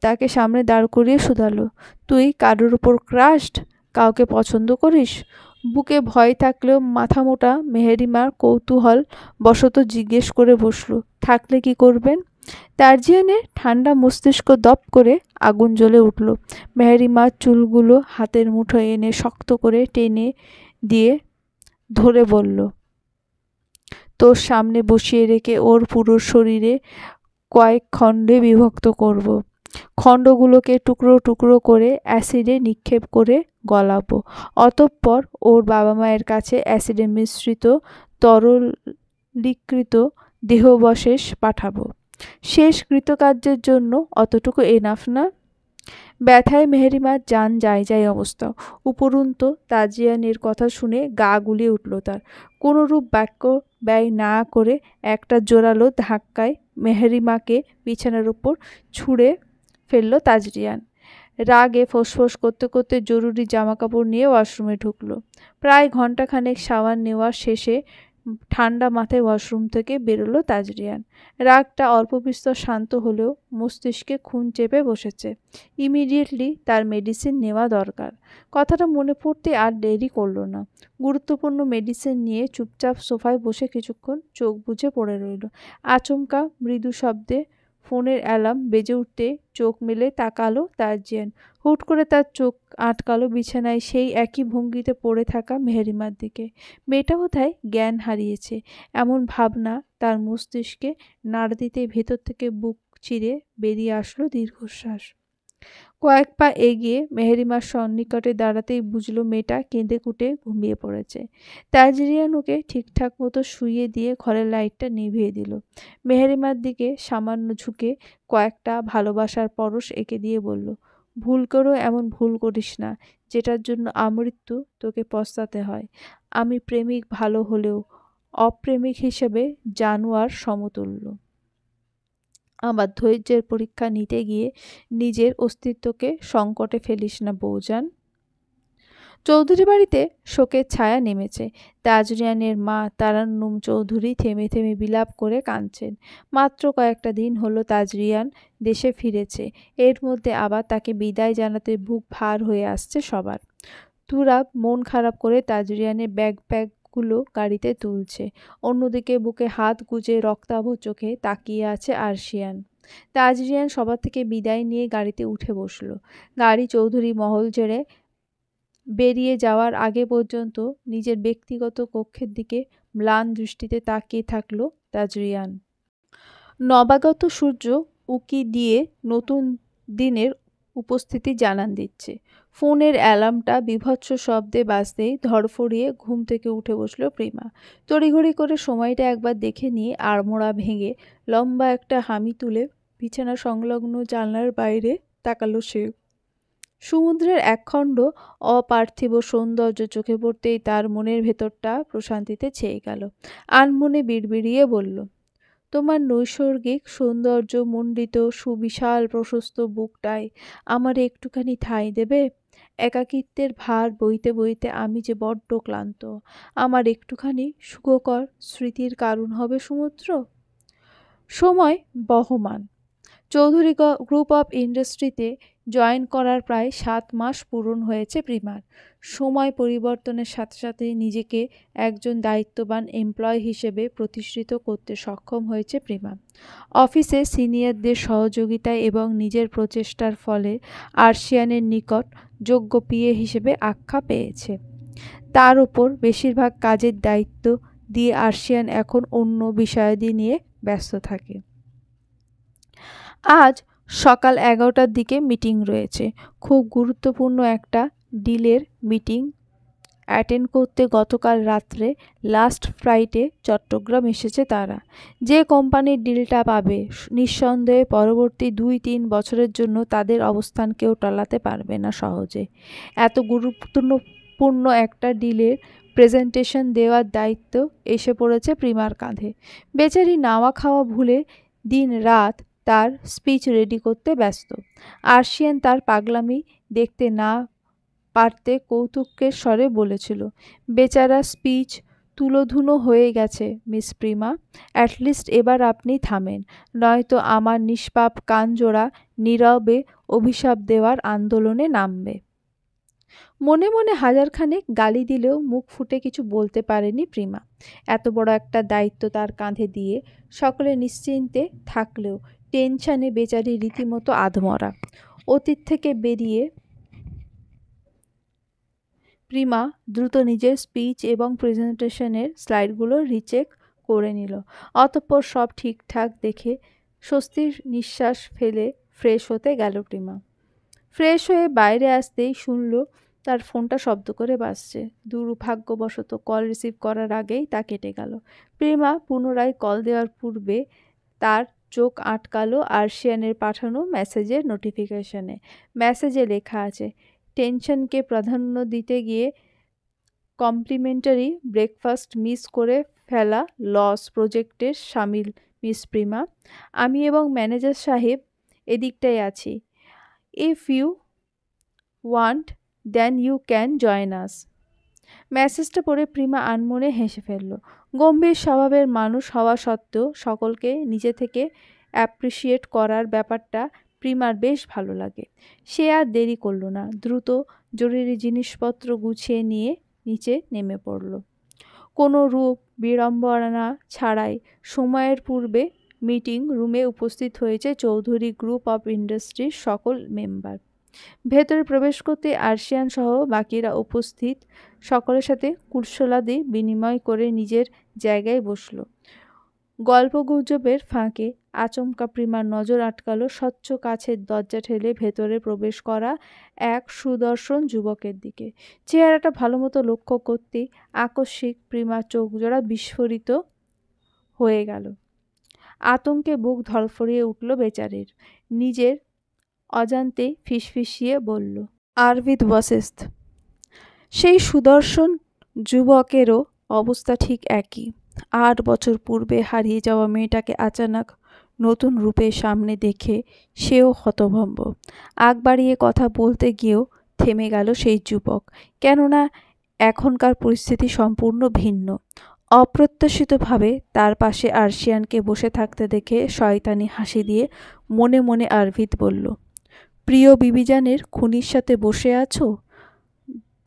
তাকে সামনে দাঁড় করিয়ে শুধালো, তুই কারোর উপর ক্রাশড? কাউকে পছন্দ করিস? বুকে ভয় থাকলেও মাথা মোটা মেহেরিমার কৌতূহল বশত জিজ্ঞেস করে বসলো, থাকলে কি করবেন? তার্জিয়ানের ঠান্ডা মস্তিষ্ক দপ করে আগুন জ্বলে উঠল। মেহেরিমার চুলগুলো হাতের মুঠোয় এনে শক্ত করে টেনে দিয়ে ধরে বলল, তোর সামনে বসিয়ে রেখে ওর পুরো শরীরে কয়েক খণ্ডে বিভক্ত করব। খণ্ডগুলোকে টুকরো টুকরো করে অ্যাসিডে নিক্ষেপ করে গলাবো। অতঃপর ওর বাবা মায়ের কাছে অ্যাসিডে মিশ্রিত তরলীকৃত দেহাবশেষ পাঠাবো। শেষ কৃতকার্যের জন্য অতটুকু এনাফ না? ব্যথায় মেহেরিমার জান যায় যায় অবস্থা। উপরন্তু তাজিয়ানের কথা শুনে গা গুলিয়ে উঠল তার। কোনরূপ বাক্য ব্যয় না করে একটা জোরালো ধাক্কায় মেহেরিমাকে বিছানার উপর ছুঁড়ে ফেলল তাজরিয়ান। রাগে ফোঁস-ফোঁস করতে করতে জরুরি জামাকাপড় নিয়ে ওয়াশরুমে ঢুকল। প্রায় ঘণ্টাখানেক শাওয়ার নেওয়া শেষে ঠান্ডা মাথায় ওয়াশরুম থেকে বেরোল তাজরিয়ান। রাগটা অল্পবিস্তর শান্ত হলেও মস্তিষ্কে খুন চেপে বসেছে। ইমিডিয়েটলি তার মেডিসিন নেওয়া দরকার। কথাটা মনে পড়তে আর দেরি করল না। গুরুত্বপূর্ণ মেডিসিন নিয়ে চুপচাপ সোফায় বসে কিছুক্ষণ চোখ বুজে পড়ে রইল। আচমকা মৃদু শব্দে ফোনের অ্যালার্ম বেজে উঠতে চোখ মেলে তাকালো তাজিয়ান। হুট করে তার চোখ আটকালো বিছানায় সেই একই ভঙ্গিতে পড়ে থাকা মেহেরিমার দিকে। মেয়েটা বোধহয় জ্ঞান হারিয়েছে, এমন ভাবনা তার মস্তিষ্কে নাড়া দিতেই ভেতর থেকে বুক চিরে বেরিয়ে আসলো দীর্ঘশ্বাস। কয়েক পা এগিয়ে মেহেরিমার সন্নিকটে দাঁড়াতেই বুঝল মেয়েটা কেঁদে কুটে ঘুমিয়ে পড়েছে। তাজরিয়ান ওকে ঠিকঠাক মতো শুইয়ে দিয়ে ঘরের লাইটটা নিভিয়ে দিল। মেহেরিমার দিকে সামান্য ঝুঁকে কয়েকটা ভালোবাসার পরশ এঁকে দিয়ে বলল, ভুল করেও এমন ভুল করিস না যেটার জন্য আমৃত্যু তোকে পস্তাতে হয়। আমি প্রেমিক ভালো হলেও অপ্রেমিক হিসেবে জানোয়ার সমতুল্য। আমার ধৈর্যের পরীক্ষা নিতে গিয়ে নিজের অস্তিত্বকে সংকটে ফেলিস না বউজান। চৌধুরী বাড়িতে শোকের ছায়া নেমেছে। তাজরিয়ানের মা তারান্নুম চৌধুরী থেমে থেমে বিলাপ করে কাঁদছেন। মাত্র কয়েকটা দিন হলো তাজরিয়ান দেশে ফিরেছে। এর মধ্যে আবার তাকে বিদায় জানাতে বুক ভার হয়ে আসছে সবার। তুরাব মন খারাপ করে তাজরিয়ানের ব্যাগগুলো গাড়িতে তুলছে। অন্যদিকে বুকে হাত গুজে রক্তাভ চোখে তাকিয়ে আছে আরশিয়ান। তাজরিয়ান সবার থেকে বিদায় নিয়ে গাড়িতে উঠে বসল। গাড়ি চৌধুরী মহল ছেড়ে বেরিয়ে যাওয়ার আগে পর্যন্ত নিজের ব্যক্তিগত কক্ষের দিকে ম্লান দৃষ্টিতে তাকিয়ে থাকল তাজরিয়ান। নবাগত সূর্য উঁকি দিয়ে নতুন দিনের উপস্থিতি জানান দিচ্ছে। ফোনের অ্যালার্মটা বীভৎস শব্দে বাজতেই ধড়ফড়িয়ে ঘুম থেকে উঠে বসল প্রিমা। তড়িঘড়ি করে সময়টা একবার দেখে নিয়ে আড়মোড়া ভেঙে লম্বা একটা হামি তুলে বিছানা সংলগ্ন জানলার বাইরে তাকালো সে। সমুদ্রের একখণ্ড অপার্থিব সৌন্দর্য চোখে পড়তেই তার মনের ভেতরটা প্রশান্তিতে ছেয়ে গেল। আনমনে বিড়বিড়িয়ে বলল, তোমার নৈসর্গিক সৌন্দর্য মণ্ডিত সুবিশাল প্রশস্ত বুকটায় আমার একটুখানি ঠাঁই দেবে? একাকিত্বের ভার বইতে বইতে আমি যে বড্ড ক্লান্ত। আমার একটুখানি সুখকর স্মৃতির কারণ হবে সমুদ্র। সময় বহমান। চৌধুরী গ্রুপ অফ ইন্ডাস্ট্রিতে জয়েন করার প্রায় 7 মাস পূরণ হয়েছে প্রিমার। সময় পরিবর্তনের সাথে সাথে নিজেকে একজন দায়িত্ববান এমপ্লয় হিসেবে প্রতিষ্ঠিত করতে সক্ষম হয়েছে প্রিমা। অফিসে সিনিয়রদের সহযোগিতায় এবং নিজের প্রচেষ্টার ফলে আরশিয়ানের নিকট যোগ্য পিএ হিসেবে আখ্যা পেয়েছে। তার উপর বেশিরভাগ কাজের দায়িত্ব দিয়ে আরশিয়ান এখন অন্য বিষয়াদি নিয়ে ব্যস্ত থাকে। আজ সকাল 11টার দিকে মিটিং রয়েছে। খুব গুরুত্বপূর্ণ একটা ডিলের মিটিং অ্যাটেন্ড করতে গতকাল রাত্রে লাস্ট ফ্লাইটে চট্টগ্রাম এসেছে তারা। যে কোম্পানির ডিলটা পাবে নিঃসন্দেহে পরবর্তী 2-3 বছরের জন্য তাদের অবস্থান কেউ টলাতে পারবে না সহজে। এত গুরুত্বপূর্ণ একটা ডিলের প্রেজেন্টেশন দেওয়ার দায়িত্ব এসে পড়েছে প্রিমার কাঁধে। বেচারি নাওয়া খাওয়া ভুলে দিন রাত তার স্পিচ রেডি করতে ব্যস্ত। আরশিয়ান তার পাগলামি দেখতে না পারতে কৌতুকের স্বরে বলেছিল, বেচারা স্পিচ তুলোধুনো হয়ে গেছে মিস প্রিমা। অ্যাটলিস্ট এবার আপনি থামেন, নয়তো আমার নিষ্পাপ কানজোড়া নীরবে অভিশাপ দেওয়ার আন্দোলনে নামবে। মনে মনে হাজারখানেক গালি দিলেও মুখ ফুটে কিছু বলতে পারেনি প্রিমা। এত বড় একটা দায়িত্ব তার কাঁধে দিয়ে সকলে নিশ্চিন্তে থাকলেও টেনশনে বেচারি রীতিমতো আধমরা। অতীত থেকে বেরিয়ে প্রিমা দ্রুত নিজের স্পিচ এবং প্রেজেন্টেশনের স্লাইডগুলো রিচেক করে নিল। অতঃপর সব ঠিকঠাক দেখে স্বস্তির নিঃশ্বাস ফেলে ফ্রেশ হতে গেল প্রিমা। ফ্রেশ হয়ে বাইরে আসতেই শুনল তার ফোনটা শব্দ করে বাজছে। দুর্ভাগ্যবশত কল রিসিভ করার আগেই তা কেটে গেল। প্রিমা পুনরায় কল দেওয়ার পূর্বে তার চোখ আটকালো আর্শিয়ানের পাঠানো মেসেজের নোটিফিকেশনে। মেসেজে লেখা আছে, টেনশনকে প্রাধান্য দিতে গিয়ে কমপ্লিমেন্টারি ব্রেকফাস্ট মিস করে ফেলা লস প্রজেক্টের সামিল মিস প্রিমা। আমি এবং ম্যানেজার সাহেব এদিকটায় আছি। If you want then you can join us. মেসেজটা পড়ে প্রিমা আনমনে হেসে ফেলল। গম্ভীর স্বভাবের মানুষ হওয়া সত্ত্বেও সকলকে নিজে থেকে অ্যাপ্রিসিয়েট করার ব্যাপারটা প্রিমার বেশ ভালো লাগে। সে আর দেরি করল না, দ্রুত জরুরি জিনিসপত্র গুছিয়ে নিয়ে নিচে নেমে পড়ল। কোনো রূপ বিড়ম্বনা ছাড়াই সময়ের পূর্বে মিটিং রুমে উপস্থিত হয়েছে চৌধুরী গ্রুপ অফ ইন্ডাস্ট্রির সকল মেম্বার। ভেতরে প্রবেশ করতে আর্শিয়ান সহ বাকিরা উপস্থিত সকলের সাথে কুশলাদি বিনিময় করে নিজের জায়গায় বসল। গল্পগুজবের ফাঁকে আচমকা প্রিমার নজর আটকালো স্বচ্ছ কাছের দরজা ঠেলে ভেতরে প্রবেশ করা এক সুদর্শন যুবকের দিকে। চেহারাটা ভালোমতো লক্ষ্য করতেই আকস্মিক প্রিমার চোখজোড়া বিস্ফোরিত হয়ে গেল। আতঙ্কে বুক ধড়ফড়িয়ে উঠল বেচারির। নিজের অজান্তেই ফিসফিসিয়ে বলল, আরভিদ ওয়াসিস্ত। সেই সুদর্শন যুবকেরও অবস্থা ঠিক একই। 8 বছর পূর্বে হারিয়ে যাওয়া মেয়েটাকে আচানক নতুন রূপে সামনে দেখে সেও হতভম্ব। আগ বাড়িয়ে কথা বলতে গিয়েও থেমে গেল সেই যুবক, কেননা এখনকার পরিস্থিতি সম্পূর্ণ ভিন্ন। অপ্রত্যাশিতভাবে তার পাশে আর্শিয়ানকে বসে থাকতে দেখে শয়তানি হাসি দিয়ে মনে মনে আরভিদ বলল, প্রিয় বিবিজানের খুনির সাথে বসে আছো?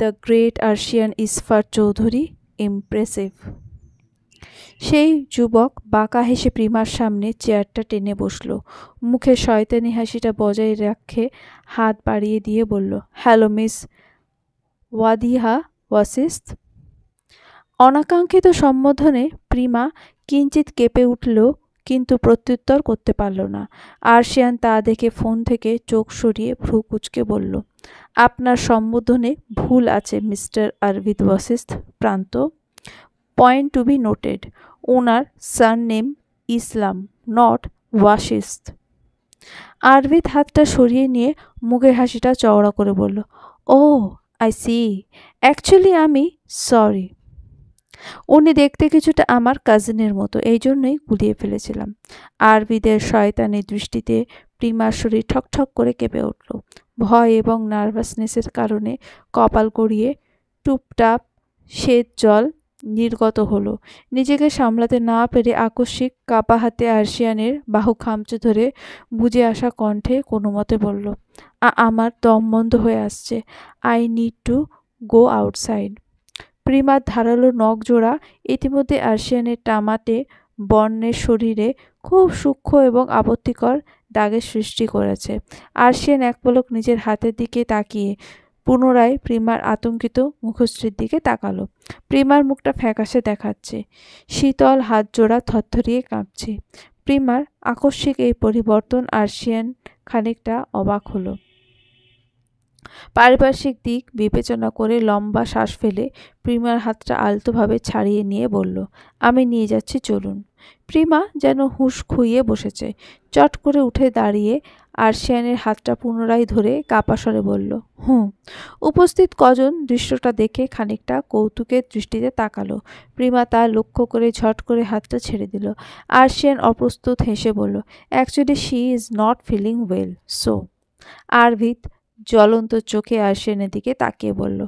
The great Arshian Isfar Chowdhury, impressive. সেই যুবক বাঁকা হেসে প্রিমার সামনে চেয়ারটা টেনে বসল। মুখে শয়তানি হাসিটা বজায় রেখে হাত বাড়িয়ে দিয়ে বলল, হ্যালো মিস ওয়াদিহা ওয়াসিস্ত। অনাকাঙ্ক্ষিত সম্বোধনে প্রিমা কিঞ্চিত কেঁপে উঠল, কিন্তু প্রত্যুত্তর করতে পারল না। আর্শিয়ান তা দেখে ফোন থেকে চোখ সরিয়ে ভ্রু কুঁচকে বলল, আপনার সম্বোধনে ভুল আছে mister Arvid Wasist Pranto. Point to be noted, ওনার সারনেম ইসলাম, নট ওয়াসিস্ত। আরভিদ হাতটা সরিয়ে নিয়ে মুখের হাসিটা চওড়া করে বলল, ও আই সি, অ্যাকচুয়ালি আমি সরি। উনি দেখতে কিছুটা আমার কাজিনের মতো, এই জন্যই গুলিয়ে ফেলেছিলাম। আরভিদের শয়তানি দৃষ্টিতে প্রিমার শরীর ঠকঠক করে কেঁপে উঠল। ভয় এবং নার্ভাসনেসের কারণে কপাল গড়িয়ে টুপটাপ শ্বেত জল নির্গত হলো। নিজেকে সামলাতে না পেরে আকস্মিক কাপা হাতে আর্শিয়ানের বাহু খামচে ধরে বুঝে আসা কণ্ঠে কোনো মতে বলল, আমার দম বন্ধ হয়ে আসছে, I need to go outside. প্রিমার ধারালো নখ জোড়া ইতিমধ্যে আর্শিয়ানের টামাটে বর্ণের শরীরে খুব সূক্ষ্ম এবং আপত্তিকর দাগের সৃষ্টি করেছে। আর্শিয়ান এক পলক নিজের হাতের দিকে তাকিয়ে পুনরায় প্রিমার আতঙ্কিত মুখশ্রীর দিকে তাকালো। প্রিমার মুখটা ফ্যাকাশে দেখাচ্ছে, শীতল হাত জোড়া থরথরিয়ে কাঁপছে। প্রিমার আকস্মিক এই পরিবর্তন আর্শিয়ান খানিকটা অবাক হলো। পারিপার্শ্বিক দিক বিবেচনা করে লম্বা শ্বাস ফেলে প্রিমার হাতটা আলতোভাবে ছাড়িয়ে নিয়ে বলল, আমি নিয়ে যাচ্ছি, চলুন। প্রিমা যেন হুঁশ খুইয়ে বসেছে। চট করে উঠে দাঁড়িয়ে আর্শিয়ানের হাতটা পুনরায় ধরে কাপা স্বরে বলল, উপস্থিত কজন দৃশ্যটা দেখে খানিকটা কৌতুকের দৃষ্টিতে তাকালো। প্রিমা তা লক্ষ্য করে ঝট করে হাতটা ছেড়ে দিল। আর্শিয়ান অপ্রস্তুত হেসে বলল, actually she is not feeling well, so. আরভিদ জ্বলন্ত চোখে আর্শিয়ানের দিকে তাকিয়ে বলল,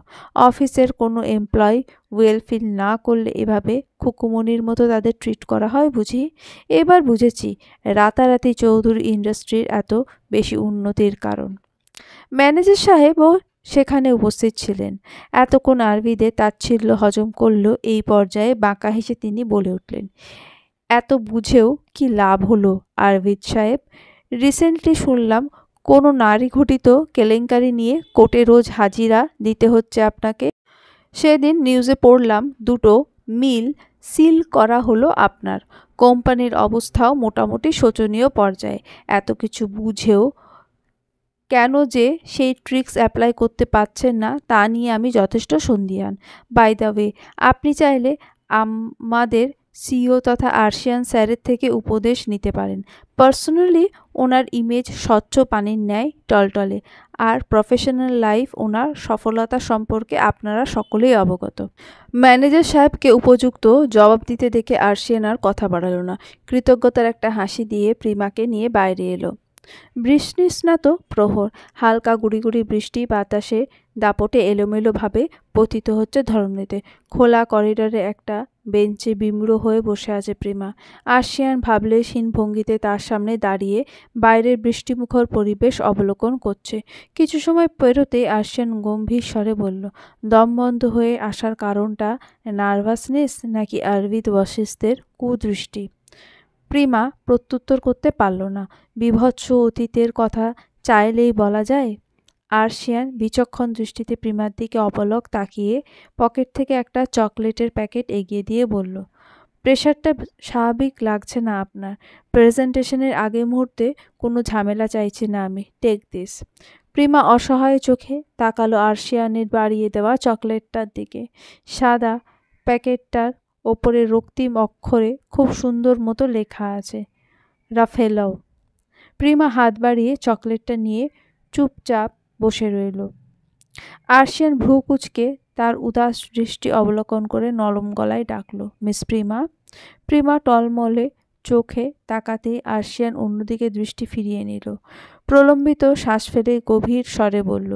অফিসের কোনো এমপ্লয়ি ওয়েল ফিল না করলে এভাবে খুকুমনির মতো তাদের ট্রিট করা হয় বুঝি? এবার বুঝেছি রাতারাতি চৌধুরী ইন্ডাস্ট্রির এত বেশি উন্নতির কারণ। ম্যানেজার সাহেবও সেখানে উপস্থিত ছিলেন। এতক্ষণ আরভিদের তাচ্ছিল্য হজম করলেও এই পর্যায়ে বাঁকা হেসে তিনি বলে উঠলেন, এত বুঝেও কি লাভ হলো আরভিদ সাহেব? রিসেন্টলি শুনলাম কোনো নারী ঘটিত কেলেঙ্কারি নিয়ে কোর্টে রোজ হাজিরা দিতে হচ্ছে আপনাকে। সেদিন নিউজে পড়লাম 2টো মিল সিল করা হলো আপনার। কোম্পানির অবস্থাও মোটামুটি শোচনীয় পর্যায়ে। এত কিছু বুঝেও কেন যে সেই ট্রিক্স অ্যাপ্লাই করতে পারছেন না তা নিয়ে আমি যথেষ্ট সন্দিহান। বাই দ্য ওয়ে, আপনি চাইলে আমাদের সিইও তথা আর্শিয়ান স্যারের থেকে উপদেশ নিতে পারেন। পার্সোনালি ওনার ইমেজ স্বচ্ছ পানির ন্যায় টলটলে, আর প্রফেশনাল লাইফ ওনার সফলতা সম্পর্কে আপনারা সকলেই অবগত। ম্যানেজার সাহেবকে উপযুক্ত জবাব দিতে দেখে আর্শিয়ান আর কথা বাড়ালো না। কৃতজ্ঞতার একটা হাসি দিয়ে প্রিমাকে নিয়ে বাইরে এলো। বৃষ্টিস্নাত প্রহর, হালকা গুড়ি গুড়ি বৃষ্টি বাতাসে দাপটে এলোমেলোভাবে পতিত হচ্ছে ধরণীতে। খোলা করিডরে একটা বেঞ্চে বিমূঢ় হয়ে বসে আছে প্রিমা। আর্শিয়ান ভাবলেশহীন ভঙ্গিতে তার সামনে দাঁড়িয়ে বাইরের বৃষ্টিমুখর পরিবেশ অবলোকন করছে। কিছু সময় পেরোতেই আর্শিয়ান গম্ভীর স্বরে বলল, দম বন্ধ হয়ে আসার কারণটা নার্ভাসনেস নাকি অরবিন্দ বশিষ্ঠের কুদৃষ্টি? প্রিমা প্রত্যুত্তর করতে পারল না। বিভৎস অতীতের কথা চাইলেই বলা যায়? আর্শিয়ান বিচক্ষণ দৃষ্টিতে প্রিমার দিকে অপলক তাকিয়ে পকেট থেকে একটা চকলেটের প্যাকেট এগিয়ে দিয়ে বলল, প্রেশারটা স্বাভাবিক লাগছে না আপনার। প্রেজেন্টেশনের আগে মুহূর্তে কোনো ঝামেলা চাইছি না আমি। Take this. প্রিমা অসহায় চোখে তাকালো আর্শিয়ানের বাড়িয়ে দেওয়া চকলেটটার দিকে। সাদা প্যাকেটটার ওপরে রক্তিম অক্ষরে খুব সুন্দর মতো লেখা আছে, রাফেলাও। প্রিমা হাত বাড়িয়ে চকলেটটা নিয়ে চুপচাপ বসে রইল। আর্শিয়ান ভ্রু কুঁচকে তার উদাস দৃষ্টি অবলোকন করে নরম গলায় ডাকল, মিস প্রিমা। প্রিমা টলমলে চোখে তাকাতেই আর্শিয়ান অন্যদিকে দৃষ্টি ফিরিয়ে নিল। প্রলম্বিত শ্বাস ফেলে গভীর স্বরে বলল,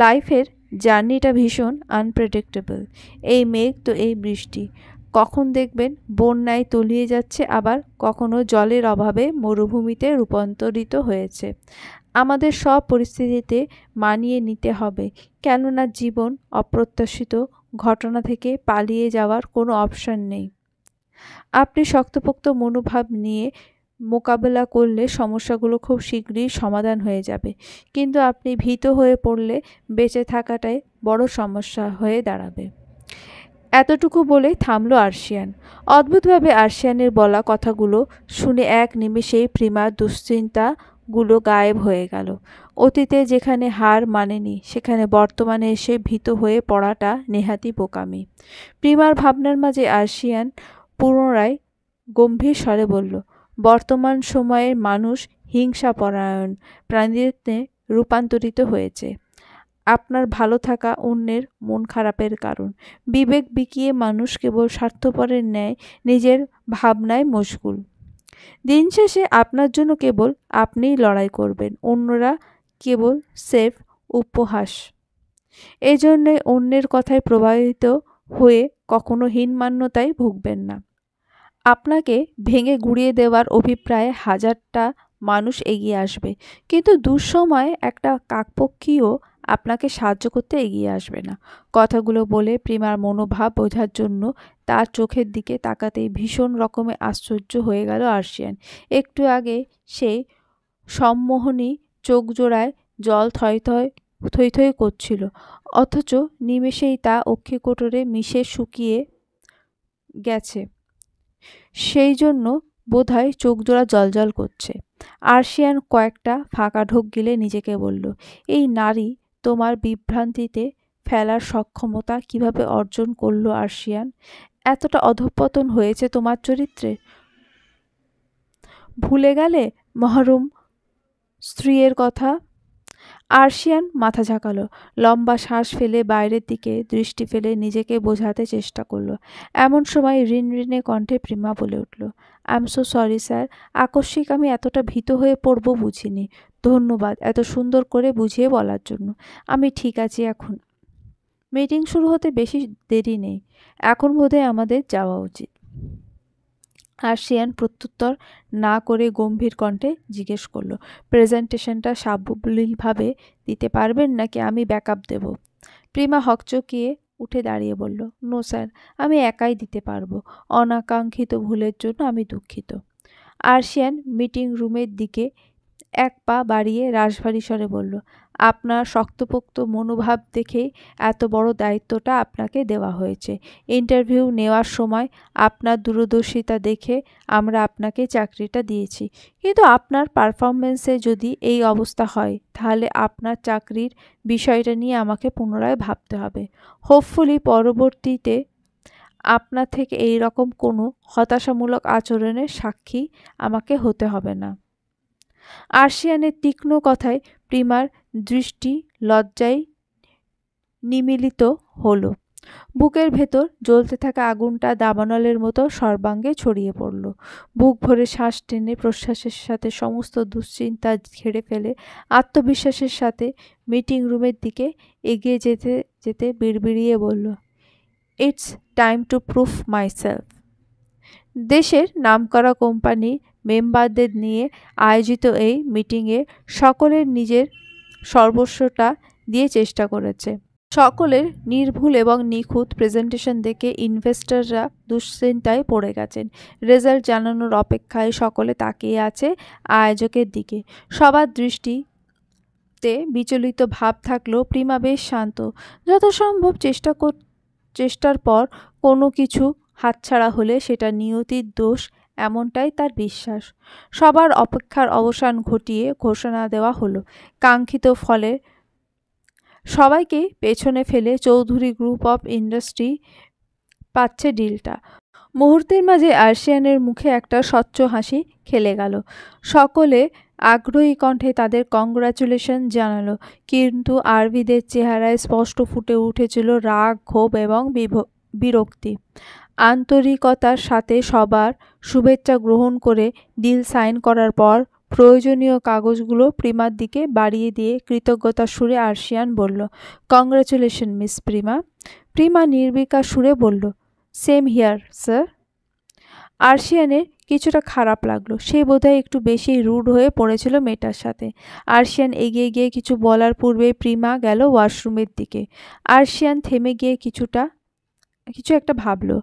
লাইফের জার্নিটা ভীষণ আনপ্রেডিক্টেবল। এই মেঘ তো এই বৃষ্টি, কখন দেখবেন বন্যায় তলিয়ে যাচ্ছে, আবার কখনো জলের অভাবে মরুভূমিতে রূপান্তরিত হয়েছে। আমাদের সব পরিস্থিতিতে মানিয়ে নিতে হবে, কেননা জীবন অপ্রত্যাশিত ঘটনা থেকে পালিয়ে যাওয়ার কোনো অপশন নেই। আপনি শক্তপোক্ত মনোভাব নিয়ে মোকাবেলা করলে সমস্যাগুলো খুব শীঘ্রই সমাধান হয়ে যাবে, কিন্তু আপনি ভীত হয়ে পড়লে বেঁচে থাকাটাই বড় সমস্যা হয়ে দাঁড়াবে। এতটুকু বলেই থামল আর্শিয়ান। অদ্ভুতভাবে আর্শিয়ানের বলা কথাগুলো শুনে এক নিমেষেই প্রিমার দুশ্চিন্তাগুলো গায়েব হয়ে গেল। অতীতে যেখানে হার মানেনি সেখানে বর্তমানে এসে ভীত হয়ে পড়াটা নেহাতি বোকামি। প্রিমার ভাবনার মাঝে আর্শিয়ান পুনরায় গম্ভীর স্বরে বলল, বর্তমান সময়ের মানুষ হিংসাপরায়ণ প্রাণীতে রূপান্তরিত হয়েছে। আপনার ভালো থাকা অন্যের মন খারাপের কারণ। বিবেক বিকিয়ে মানুষ কেবল স্বার্থপরের ন্যায় নিজের ভাবনায় মশগুল। দিন শেষে আপনার জন্য কেবল আপনিই লড়াই করবেন, অন্যরা কেবল সেফ উপহাস। এজন্যই অন্যের কথায় প্রভাবিত হয়ে কখনো হীনমান্যতায় ভুগবেন না। আপনাকে ভেঙে গুঁড়িয়ে দেওয়ার অভিপ্রায়ে হাজারটা মানুষ এগিয়ে আসবে, কিন্তু দুঃসময়ে একটা কাকপক্ষীও আপনাকে সাহায্য করতে এগিয়ে আসবে না। কথাগুলো বলে প্রিমার মনোভাব বোঝার জন্য তার চোখের দিকে তাকাতেই ভীষণ রকমে আশ্চর্য হয়ে গেল আর্শিয়ান। একটু আগে সেই সম্মোহনী চোখজোড়ায় জল থই থই করছিল, অথচ নিমেষেই তা অক্ষিকোটরে মিশে শুকিয়ে গেছে। সেই জন্য বোধহয় চোখজোড়া জ্বলজ্বল করছে। আর্শিয়ান কয়েকটা ফাঁকা ঢোক গিলে নিজেকে বলল, এই নারী তোমার বিভ্রান্তিতে ফেলার সক্ষমতা কিভাবে অর্জন করলো আর্শিয়ান? এতটা অধঃপতন হয়েছে তোমার চরিত্রে? ভুলে গেলে মহরুম স্ত্রীর কথা? আর্শিয়ান মাথা ঝাঁকালো, লম্বা শ্বাস ফেলে বাইরের দিকে দৃষ্টি ফেলে নিজেকে বোঝাতে চেষ্টা করলো। এমন সময় রিনরিনে কণ্ঠে প্রিমা বলে উঠল, I am so sorry sir, আকস্মিক আমি এতটা ভীত হয়ে পড়ব বুঝিনি। ধন্যবাদ এত সুন্দর করে বুঝিয়ে বলার জন্য। আমি ঠিক আছি এখন। মিটিং শুরু হতে বেশি দেরি নেই, এখন বোধহয় আমাদের যাওয়া উচিত। আর্শিয়ান প্রত্যুত্তর না করে গম্ভীর কণ্ঠে জিজ্ঞেস করলো, প্রেজেন্টেশনটা সাবলীলভাবে দিতে পারবেন নাকি আমি ব্যাকআপ দেব? প্রিমা হকচকিয়ে উঠে দাঁড়িয়ে বলল, নো স্যার, আমি একাই দিতে পারবো। অনাকাঙ্ক্ষিত ভুলের জন্য আমি দুঃখিত। আর্শিয়ান মিটিং রুমের দিকে এক পা বাড়িয়ে রাশভারী স্বরে বলল, আপনার শক্তপোক্ত মনোভাব দেখেই এত বড় দায়িত্বটা আপনাকে দেওয়া হয়েছে। ইন্টারভিউ নেওয়ার সময় আপনার দূরদর্শিতা দেখে আমরা আপনাকে চাকরিটা দিয়েছি, কিন্তু আপনার পারফরমেন্সে যদি এই অবস্থা হয় তাহলে আপনার চাকরির বিষয়টা নিয়ে আমাকে পুনরায় ভাবতে হবে। হোপফুলি পরবর্তীতে আপনার থেকে এই রকম কোনো হতাশামূলক আচরণের সাক্ষী আমাকে হতে হবে না। আর্শিয়ানের তীক্ষ্ণ কথায় প্রিমার দৃষ্টি লজ্জায় নিমীলিত হলো। বুকের ভেতর জ্বলতে থাকা আগুনটা দাবানলের মতো সর্বাঙ্গে ছড়িয়ে পড়ল। বুক ভরে শ্বাস টেনে প্রশ্বাসের সাথে সমস্ত দুশ্চিন্তা ঝেড়ে ফেলে আত্মবিশ্বাসের সাথে মিটিং রুমের দিকে এগিয়ে যেতে যেতে বিড়বিড়িয়ে বলল, it's time to prove myself. দেশের নামকরা কোম্পানি মেম্বারদের নিয়ে আয়োজিত এই মিটিংয়ে সকলের নিজের সর্বস্বটা দিয়ে চেষ্টা করেছে। সকলের নির্ভুল এবং নিখুঁত প্রেজেন্টেশন দেখে ইনভেস্টররা দুশ্চিন্তায় পড়ে গেছেন। রেজাল্ট জানানোর অপেক্ষায় সকলে তাকিয়ে আছে আয়োজকের দিকে। সবার দৃষ্টিতে বিচলিত ভাব থাকলেও প্রিমা বেশ শান্ত। যথাসম্ভব চেষ্টার পর কোনো কিছু হাতছাড়া হলে সেটা নিয়তির দোষ, এমনটাই তার বিশ্বাস। সবার অপেক্ষার অবসান ঘটিয়ে ঘোষণা দেওয়া হলো, কাঙ্ক্ষিত ফলে সবাইকে পেছনে ফেলে চৌধুরী গ্রুপ অফ ইন্ডাস্ট্রি পাচ্ছে ডিলটা। মুহূর্তের মাঝে আর্শিয়ানের মুখে একটা স্বচ্ছ হাসি খেলে গেল। সকলে আগ্রহী কণ্ঠে তাদের কংগ্রাচুলেশন জানালো, কিন্তু আরভিদের চেহারায় স্পষ্ট ফুটে উঠেছিল রাগ, ক্ষোভ এবং বিরক্তি। আন্তরিকতার সাথে সবার শুভেচ্ছা গ্রহণ করে ডিল সাইন করার পর প্রয়োজনীয় কাগজগুলো প্রিমার দিকে বাড়িয়ে দিয়ে কৃতজ্ঞতার সুরে আর্শিয়ান বলল, কংগ্রাচুলেশন মিস প্রিমা। প্রিমা নির্বিকার সুরে বলল, সেম হিয়ার স্যার। আর্শিয়ানের কিছুটা খারাপ লাগলো। সে বোধহয় একটু বেশি রুড হয়ে পড়েছিল মেয়েটার সাথে। আর্শিয়ান এগিয়ে গিয়ে কিছু বলার পূর্বে প্রিমা গেল ওয়াশরুমের দিকে। আর্শিয়ান থেমে গিয়ে কিছু একটা ভাবলো।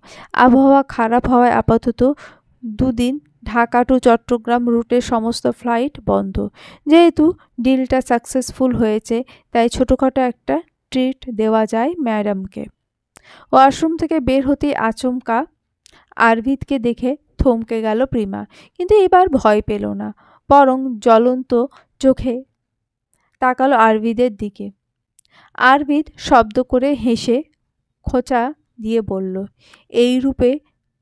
আবহাওয়া খারাপ হওয়ায় আপাতত দুদিন ঢাকা টু চট্টগ্রাম রুটের সমস্ত ফ্লাইট বন্ধ। যেহেতু ডিলটা সাকসেসফুল হয়েছে, তাই ছোটোখাটো একটা ট্রিট দেওয়া যায় ম্যাডামকে। ওয়াশরুম থেকে বের হতেই আচমকা আরভিদকে দেখে থমকে গেল প্রিমা, কিন্তু এবার ভয় পেল না, বরং জ্বলন্ত চোখে তাকালো আরভিদের দিকে। আরভিদ শব্দ করে হেসে খোঁচা দিয়ে বলল, এই রূপে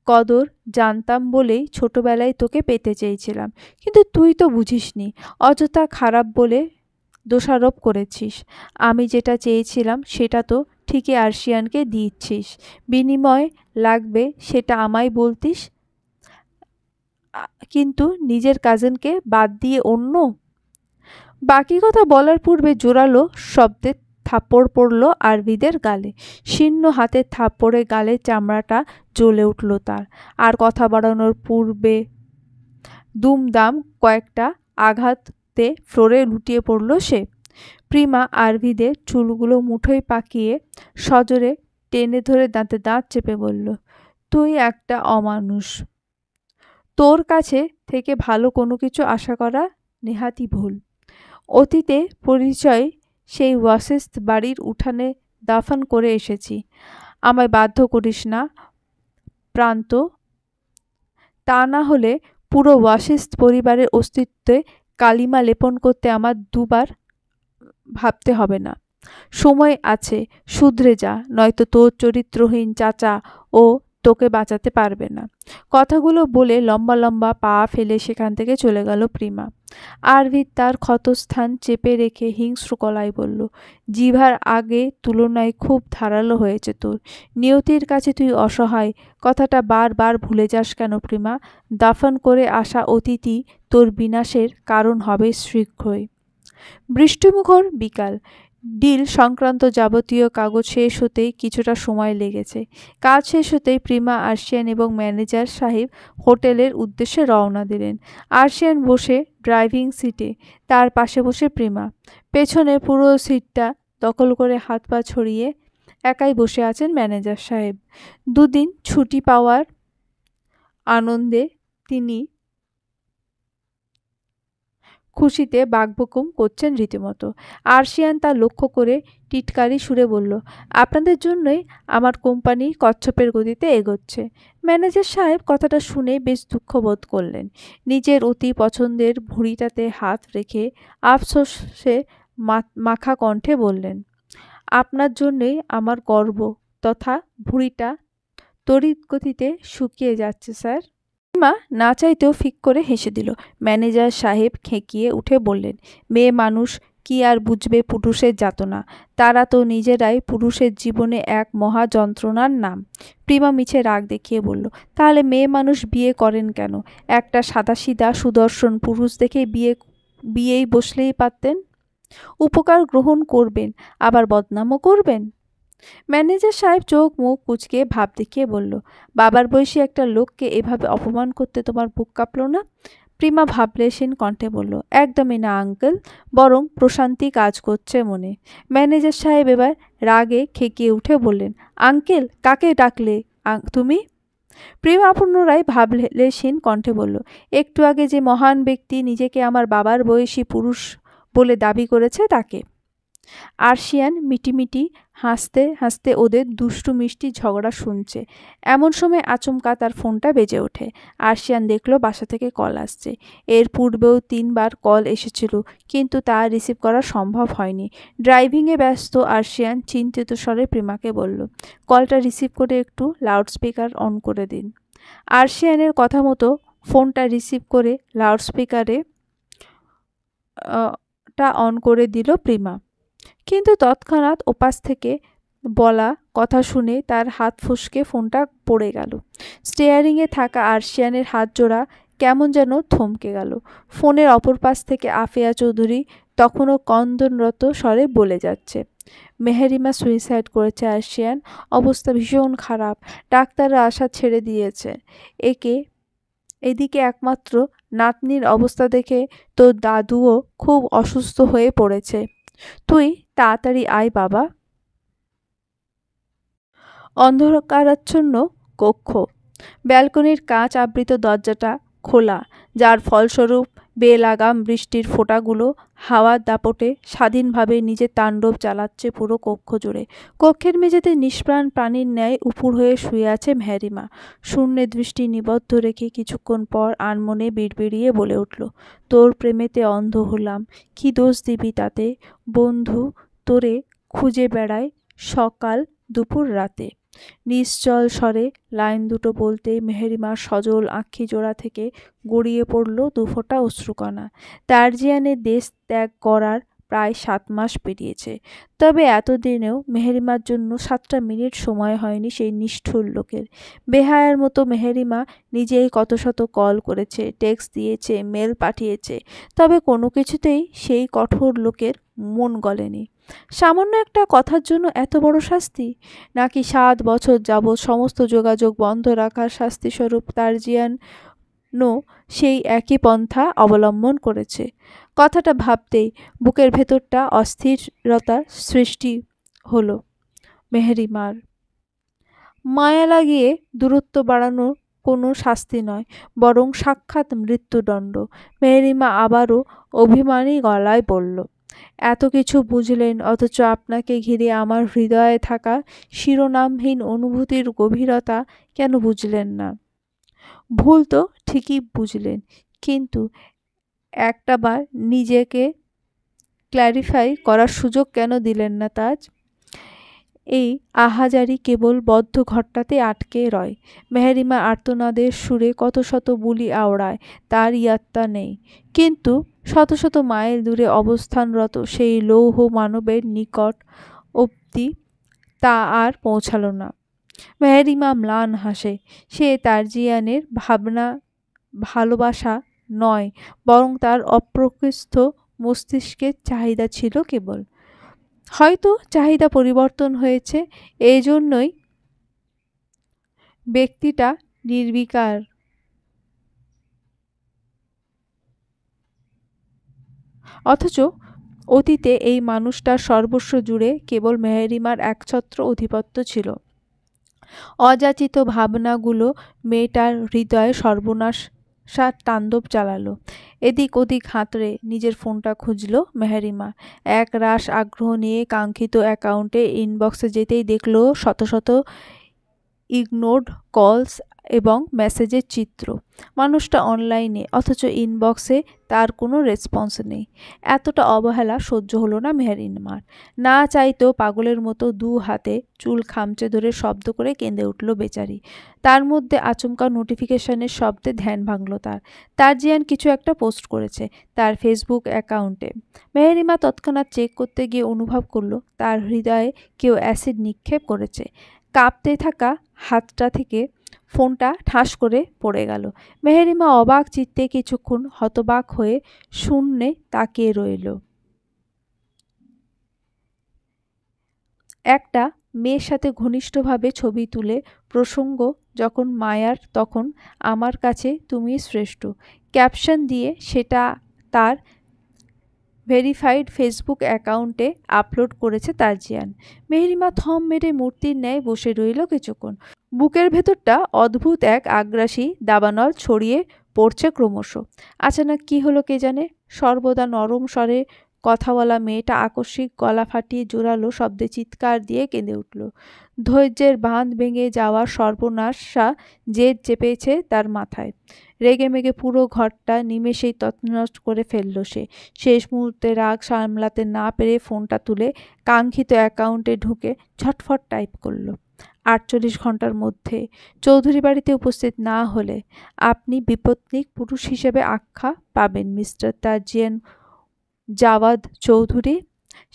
কদর জানতাম বলেই ছোটবেলায় তোকে পেতে চেয়েছিলাম, কিন্তু তুই তো বুঝিসনি, অযথা খারাপ বলে দোষারোপ করেছিস। আমি যেটা চেয়েছিলাম সেটা তো ঠিকই আর্শিয়ানকে দিচ্ছিস, বিনিময় লাগবে সেটা আমায় বলতিস, কিন্তু নিজের কাজিনকে বাদ দিয়ে অন্য। বাকি কথা বলার পূর্বে জোরালো শব্দে থাপ্পড় পড়ল আরভিদের গালে। শীর্ণ হাতের থাপ্পড়ে গালের চামড়াটা জ্বলে উঠল তার। আর কথা বাড়ানোর পূর্বে দুমদাম কয়েকটা আঘাতে ফ্লোরে লুটিয়ে পড়ল সে। প্রিমা আরভিদের চুলগুলো মুঠোয় পাকিয়ে সজোরে টেনে ধরে দাঁতে দাঁত চেপে বলল, তুই একটা অমানুষ। তোর কাছে থেকে ভালো কোনো কিছু আশা করা নেহাতই ভুল। অতীতে পরিচয় সেই ওয়াসিস্ট বাড়ির উঠানে দাফন করে এসেছি। আমায় বাধ্য করিস না প্রান্ত, তা না হলে পুরো ওয়াসিস্ট পরিবারের অস্তিত্বে কালিমা লেপন করতে আমার দুবার ভাবতে হবে না। সময় আছে, শুধরে যা, নয়তো তোর চরিত্রহীন চাচা ও তোকে বাঁচাতে পারবে না। কথাগুলো বলে লম্বা লম্বা পা ফেলে সেখান থেকে চলে গেল প্রিমা। আরভিদ তার ক্ষতস্থান চেপে রেখে হিংস্র গলায় বলল, জিভার আগে তুলনায় খুব ধারালো হয়েছে তোর। নিয়তির কাছে তুই অসহায়, কথাটা বারবার ভুলে যাস কেন প্রিমা? দাফন করে আসা অতিথি তোর বিনাশের কারণ হবে শীঘ্রই। বৃষ্টিমুখর বিকাল। ডিল সংক্রান্ত যাবতীয় কাগজ শেষ হতেই কিছুটা সময় লেগেছে। কাজ শেষ হতেই প্রিমা, আর্শিয়ান এবং ম্যানেজার সাহেব হোটেলের উদ্দেশ্যে রওনা দিলেন। আর্শিয়ান বসে ড্রাইভিং সিটে, তার পাশে বসে প্রিমা। পেছনে পুরো সিটটা দখল করে হাত পা ছড়িয়ে একাই বসে আছেন ম্যানেজার সাহেব। দুদিন ছুটি পাওয়ার আনন্দে তিনি খুশিতে বাকবুকুম করছেন রীতিমতো। আর্শিয়ান তা লক্ষ্য করে টিটকারি সুরে বলল, আপনাদের জন্যই আমার কোম্পানি কচ্ছপের গতিতে এগোচ্ছে। ম্যানেজার সাহেব কথাটা শুনে বেশ দুঃখ বোধ করলেন। নিজের অতি পছন্দের ভুঁড়িটাতে হাত রেখে আফসোসে মাখা কণ্ঠে বললেন, আপনার জন্যই আমার গর্ব তথা ভুঁড়িটা তড়িৎ গতিতে শুকিয়ে যাচ্ছে স্যার। প্রিমা না চাইতেও ফিক করে হেসে দিল। ম্যানেজার সাহেব খেঁকিয়ে উঠে বললেন, মেয়ে মানুষ কি আর বুঝবে পুরুষের যাতনা? তারা তো নিজেরাই পুরুষের জীবনে এক মহা যন্ত্রণার নাম। প্রিমা মিছে রাগ দেখিয়ে বলল, তাহলে মেয়ে মানুষ বিয়ে করেন কেন? একটা সাদাসিধা সুদর্শন পুরুষ দেখে বিয়েই বসলেই পারতেন। উপকার গ্রহণ করবেন, আবার বদনামও করবেন। ম্যানেজার সাহেব চোখ মুখ কুঁচকে ভাব দেখিয়ে বলল, বাবার বয়সী একটা লোককে এভাবে অপমান করতে তোমার বুক কাঁপল না? প্রিমা ভাবলেশীন কণ্ঠে বলল, একদমই না আঙ্কেল, বরং প্রশান্তি কাজ করছে মনে। ম্যানেজার সাহেব এবার রাগে খেকিয়ে উঠে বললেন, আঙ্কেল কাকে ডাকলে তুমি? প্রিমা পুনরায় ভাবলেশীন কণ্ঠে বলল, একটু আগে যে মহান ব্যক্তি নিজেকে আমার বাবার বয়সী পুরুষ বলে দাবি করেছে তাকে। আরশিয়ান মিটিমিটি হাসতে হাসতে ওদের দুষ্টু মিষ্টি ঝগড়া শুনছে। এমন সময় আচমকা তার ফোনটা বেজে ওঠে। আরশিয়ান দেখল বাসা থেকে কল আসছে। এর পূর্বেও 3 বার কল এসেছিল, কিন্তু তা রিসিভ করা সম্ভব হয়নি। ড্রাইভিংয়ে ব্যস্ত আরশিয়ান চিন্তিত স্বরে প্রিমাকে বলল, কলটা রিসিভ করে একটু লাউডস্পিকার অন করে দিন। আরশিয়ানের কথা মতো ফোনটা রিসিভ করে লাউডস্পিকারে অন করে দিল প্রিমা। কিন্তু তৎক্ষণাৎ ওপাশ থেকে বলা কথা শুনে তার হাত ফসকে ফোনটা পড়ে গেল। স্টিয়ারিংয়ে থাকা আরশিয়ানের হাত জোড়া কেমন যেন থমকে গেল। ফোনের অপর পাশ থেকে আফিয়া চৌধুরী তখনও ক্রন্দনরত স্বরে বলে যাচ্ছে, মেহেরিমা সুইসাইড করেছে আরশিয়ান, অবস্থা ভীষণ খারাপ, ডাক্তাররা আশা ছেড়ে দিয়েছে। এদিকে একমাত্র নাতনির অবস্থা দেখে তোর দাদুও খুব অসুস্থ হয়ে পড়েছে। তুই তাড়াতাড়ি আয় বাবা। অন্ধকারাচ্ছন্ন কক্ষ। ব্যালকনির কাঁচ আবৃত দরজাটা খোলা, যার ফলস্বরূপ বেলাগাম বৃষ্টির ফোঁটাগুলো হাওয়ার দাপটে স্বাধীনভাবে নিজের তাণ্ডব চালাচ্ছে পুরো কক্ষ জুড়ে। কক্ষের মেঝেতে নিষ্প্রাণ প্রাণীর ন্যায় উপুড় হয়ে শুয়ে আছে মেহেরিমা। শূন্যে দৃষ্টি নিবদ্ধ রেখে কিছুক্ষণ পর আনমনে বিড়বিড়িয়ে বলে উঠল, তোর প্রেমেতে অন্ধ হলাম, কি দোষ দিবি তাতে? বন্ধু তোরে খুঁজে বেড়ায় সকাল দুপুর রাতে। নিশ্চল স্বরে লাইন দুটো বলতে মেহেরিমার সজল আঁখি জোড়া থেকে গড়িয়ে পড়ল দুফোঁটা অশ্রুকণা। তার্জিয়ানের দেশ ত্যাগ করার প্রায় 7 মাস পেরিয়েছে, তবে এতদিনেও মেহেরিমার জন্য 7টা মিনিট সময় হয়নি সেই নিষ্ঠুর লোকের। বেহায়ার মতো মেহেরিমা নিজেই কত শত কল করেছে, টেক্সট দিয়েছে, মেল পাঠিয়েছে, তবে কোনো কিছুতেই সেই কঠোর লোকের মন গলেনি। সামান্য একটা কথার জন্য এত বড় শাস্তি? নাকি 7 বছর যাবৎ সমস্ত যোগাযোগ বন্ধ রাখার শাস্তিস্বরূপ তার্জিয়ানও সেই একই পন্থা অবলম্বন করেছে? কথাটা ভাবতেই বুকের ভেতরটা অস্থিরতা সৃষ্টি হলো মেহেরিমার। মায়া লাগিয়ে দূরত্ব বাড়ানো কোনো শাস্তি নয়, বরং সাক্ষাৎ মৃত্যুদণ্ড। মেহেরিমা আবারও অভিমানী গলায় বলল, এত কিছু বুঝলেন, অথচ আপনাকে ঘিরে আমার হৃদয়ে থাকা শিরোনামহীন অনুভূতির গভীরতা কেন বুঝলেন না? ভুল তো ঠিকই বুঝলেন, কিন্তু একটাবার নিজেকে ক্ল্যারিফাই করার সুযোগ কেন দিলেন না তাজ? এই আহাজারি কেবল বদ্ধ ঘরটাতে আটকে রয়। মেহেরিমা আর্তনাদের সুরে কত শত বুলি আওড়ায়, তার ইয়াত্তা নেই। কিন্তু শত শত মাইল দূরে অবস্থানরত সেই লৌহ মানবের নিকট অবধি তা আর পৌঁছাল না। মেহেরিমা ম্লান হাসে। সে তার্জিয়ানের ভালোবাসা নয়, বরং তার অপ্রকৃষ্ট মস্তিষ্কের চাহিদা ছিল কেবল। হয়তো চাহিদা পরিবর্তন হয়েছে, এই জন্যই ব্যক্তিটা নির্বিকার। অথচ অতীতে এই মানুষটার সর্বস্ব জুড়ে কেবল মেহেরিমার একছত্র আধিপত্য ছিল। অযাচিত ভাবনাগুলো মেয়েটার হৃদয়ে সর্বনাশার তাণ্ডব চালালো। এদিক ওদিক হাতড়ে নিজের ফোনটা খুঁজল মেহেরিমা। এক রাশ আগ্রহ নিয়ে কাঙ্ক্ষিত অ্যাকাউন্টে ইনবক্সে যেতেই দেখল শত শত ইগনোরড কলস এবং মেসেজের চিত্র। মানুষটা অনলাইনে, অথচ ইনবক্সে তার কোনো রেসপন্স নেই। এতটা অবহেলা সহ্য হলো না মেহেরিমার। না চাইতেও পাগলের মতো 2 হাতে চুল খামচে ধরে শব্দ করে কেঁদে উঠল বেচারি। তার মধ্যে আচমকা নোটিফিকেশনের শব্দে ধ্যান ভাঙল তার। তারজিয়ান কিছু একটা পোস্ট করেছে তার ফেসবুক অ্যাকাউন্টে। মেহেরিমা তৎক্ষণাৎ চেক করতে গিয়ে অনুভব করল তার হৃদয়ে কেউ অ্যাসিড নিক্ষেপ করেছে। কাঁপতে থাকা হাতটা থেকে ফোনটা ঠাস করে পড়ে গেল। মেহেরিমা অবাক চিত্তে কিছুক্ষণ হতবাক হয়ে শূন্যে তাকিয়ে রইল। একটা মেয়ের সাথে ঘনিষ্ঠভাবে ছবি তুলে প্রসঙ্গ যখন মায়ার, তখন আমার কাছে তুমি শ্রেষ্ঠ ক্যাপশন দিয়ে সেটা তার ভেরিফাইড ফেসবুক অ্যাকাউন্টে আপলোড করেছে তারজিয়ান। মেহেরিমা থম মেরে মূর্তির ন্যায় বসে রইল কিছুক্ষণ। বুকের ভেতরটা অদ্ভুত এক আগ্রাসী দাবানল ছড়িয়ে পড়ছে ক্রমশ। আচানক কি হলো কে জানে, সর্বদা নরম স্বরে কথা বলা মেয়েটা আকস্মিক গলা ফাটিয়ে জোরালো শব্দে চিৎকার দিয়ে কেঁদে উঠল। ধৈর্যের বাঁধ ভেঙে যাওয়ার সর্বনাশা জেদ চেপেছে তার মাথায়। রেগেমেগে পুরো ঘরটা নিমেষেই তছনছ করে ফেলল সে। শেষ মুহূর্তে রাগ সামলাতে না পেরে ফোনটা তুলে কাঙ্ক্ষিত অ্যাকাউন্টে ঢুকে ঝটফট টাইপ করল। 48 ঘন্টার মধ্যে চৌধুরী বাড়িতে উপস্থিত না হলে আপনি বিপত্নিক পুরুষ হিসেবে আখ্যা পাবেন মিস্টার তারজিয়ান জাওয়াদ চৌধুরী।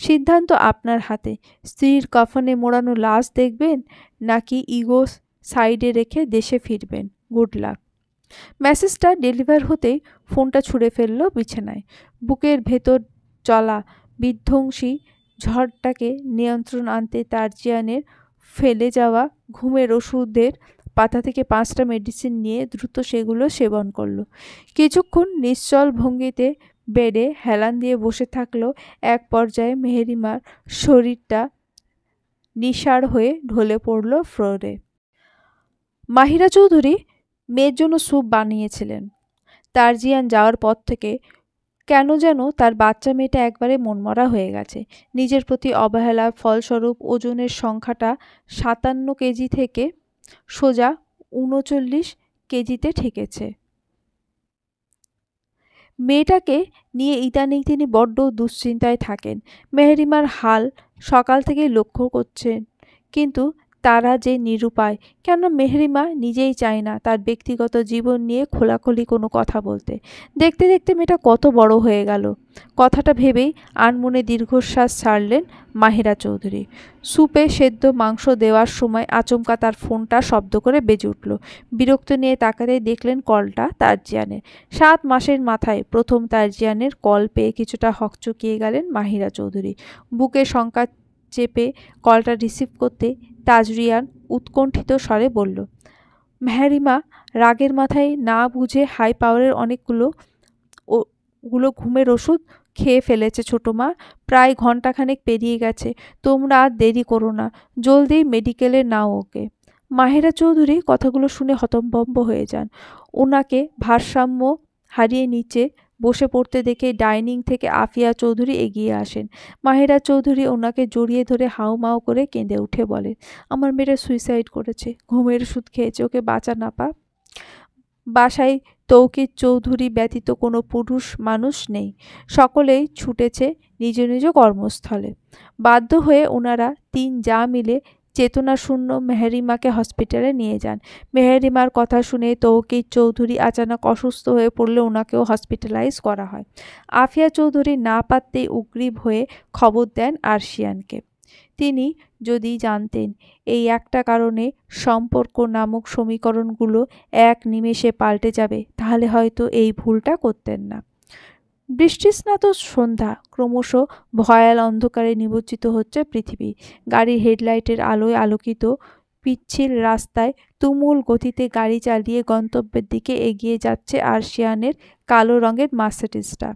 সিদ্ধান্ত আপনার হাতে। স্ত্রীর কফনে মোড়ানো লাশ দেখবেন নাকি ইগো সাইডে রেখে দেশে ফিরবেন। Good luck. মেসেজটা ডেলিভার হতেই ফোনটা ছুঁড়ে ফেলল বিছানায়। বুকের ভেতর চলা বিধ্বংসী ঝড়টাকে নিয়ন্ত্রণ আনতে তারজিয়ানের ফেলে যাওয়া ঘুমের ওষুধের পাতা থেকে 5টা মেডিসিন নিয়ে দ্রুত সেগুলো সেবন করল। কিছুক্ষণ নিশ্চল ভঙ্গিতে বেডে হেলান দিয়ে বসে থাকলো। এক পর্যায়ে মেহেরিমার শরীরটা নিঃসাড় হয়ে ঢলে পড়ল ফ্লোরে। মাহিরা চৌধুরী মেয়ের জন্য স্যুপ বানিয়েছিলেন। তারজিয়ান যাওয়ার পর থেকে কেন যেন তার বাচ্চা মেয়েটা একবারে মনমরা হয়ে গেছে। নিজের প্রতি অবহেলার ফলস্বরূপ ওজনের সংখ্যাটা 57 কেজি থেকে সোজা 39 কেজিতে ঠেকেছে। মেয়েটাকে নিয়ে ইদানিং তিনি বড্ড দুশ্চিন্তায় থাকেন। মেহেরিমার হাল সকাল থেকেই লক্ষ্য করছেন, কিন্তু তারা যে নিরুপায়। কেন মেহেরিমা নিজেই চায় না তার ব্যক্তিগত জীবন নিয়ে খোলাখুলি কোনো কথা বলতে। দেখতে দেখতে মেয়েটা কত বড় হয়ে গেল, কথাটা ভেবেই আনমনে দীর্ঘশ্বাস ছাড়লেন মাহিরা চৌধুরী। স্যুপে সেদ্ধ মাংস দেওয়ার সময় আচমকা তার ফোনটা শব্দ করে বেজে উঠল। বিরক্ত নিয়ে তাকাতেই দেখলেন কলটা তারজিয়ানের। 7 মাসের মাথায় প্রথম তারজিয়ানের কল পেয়ে কিছুটা হকচকিয়ে গেলেন মাহিরা চৌধুরী। বুকে শঙ্কা চেপে কলটা রিসিভ করতে তাজরিয়ান উৎকণ্ঠিত স্বরে বলল, মেহেরিমা রাগের মাথায় না বুঝে হাই পাওয়ারের অনেকগুলো ঘুমের ওষুধ খেয়ে ফেলেছে ছোটো মা। প্রায় ঘন্টাখানেক পেরিয়ে গেছে। তোমরা আর দেরি করো না, জলদি মেডিকেলে নাও ওকে। মাহিরা চৌধুরী কথাগুলো শুনে হতভম্ব হয়ে যান। ওনাকে ভারসাম্য হারিয়ে নিচে বসে পড়তে দেখে ডাইনিং থেকে আফিয়া চৌধুরী এগিয়ে আসেন। মাহিরা চৌধুরী ওনাকে জড়িয়ে ধরে হাউমাউ করে কেঁদে উঠে বলেন, আমার মেয়েটা সুইসাইড করেছে, ঘুমের ওষুধ খেয়েছে, ওকে বাঁচান আপা। বাসায় তৌকির চৌধুরী ব্যতীত কোনো পুরুষ মানুষ নেই। সকলেই ছুটেছে নিজ নিজ কর্মস্থলে। বাধ্য হয়ে ওনারা 3 যা মিলে চেতনাশূন্য মেহেরিমাকে হসপিটালে নিয়ে যান। মেহেরিমার কথা শুনে তৌকির চৌধুরী আচানক অসুস্থ হয়ে পড়লে ওনাকেও হসপিটালাইজ করা হয়। আফিয়া চৌধুরী না পারতেই উগ্রীব হয়ে খবর দেন আরশিয়ানকে। তিনি যদি জানতেন এই একটা কারণে সম্পর্ক নামক সমীকরণগুলো এক নিমেষে পাল্টে যাবে, তাহলে হয়তো এই ভুলটা করতেন না। বৃষ্টিস্নাত সন্ধ্যা, ক্রমশ ভয়াল অন্ধকারে নিমজ্জিত হচ্ছে পৃথিবী। গাড়ির হেডলাইটের আলোয় আলোকিত পিচ্ছিল রাস্তায় তুমুল গতিতে গাড়ি চালিয়ে গন্তব্যের দিকে এগিয়ে যাচ্ছে আরশিয়ানের কালো রঙের মার্সিডিজটা।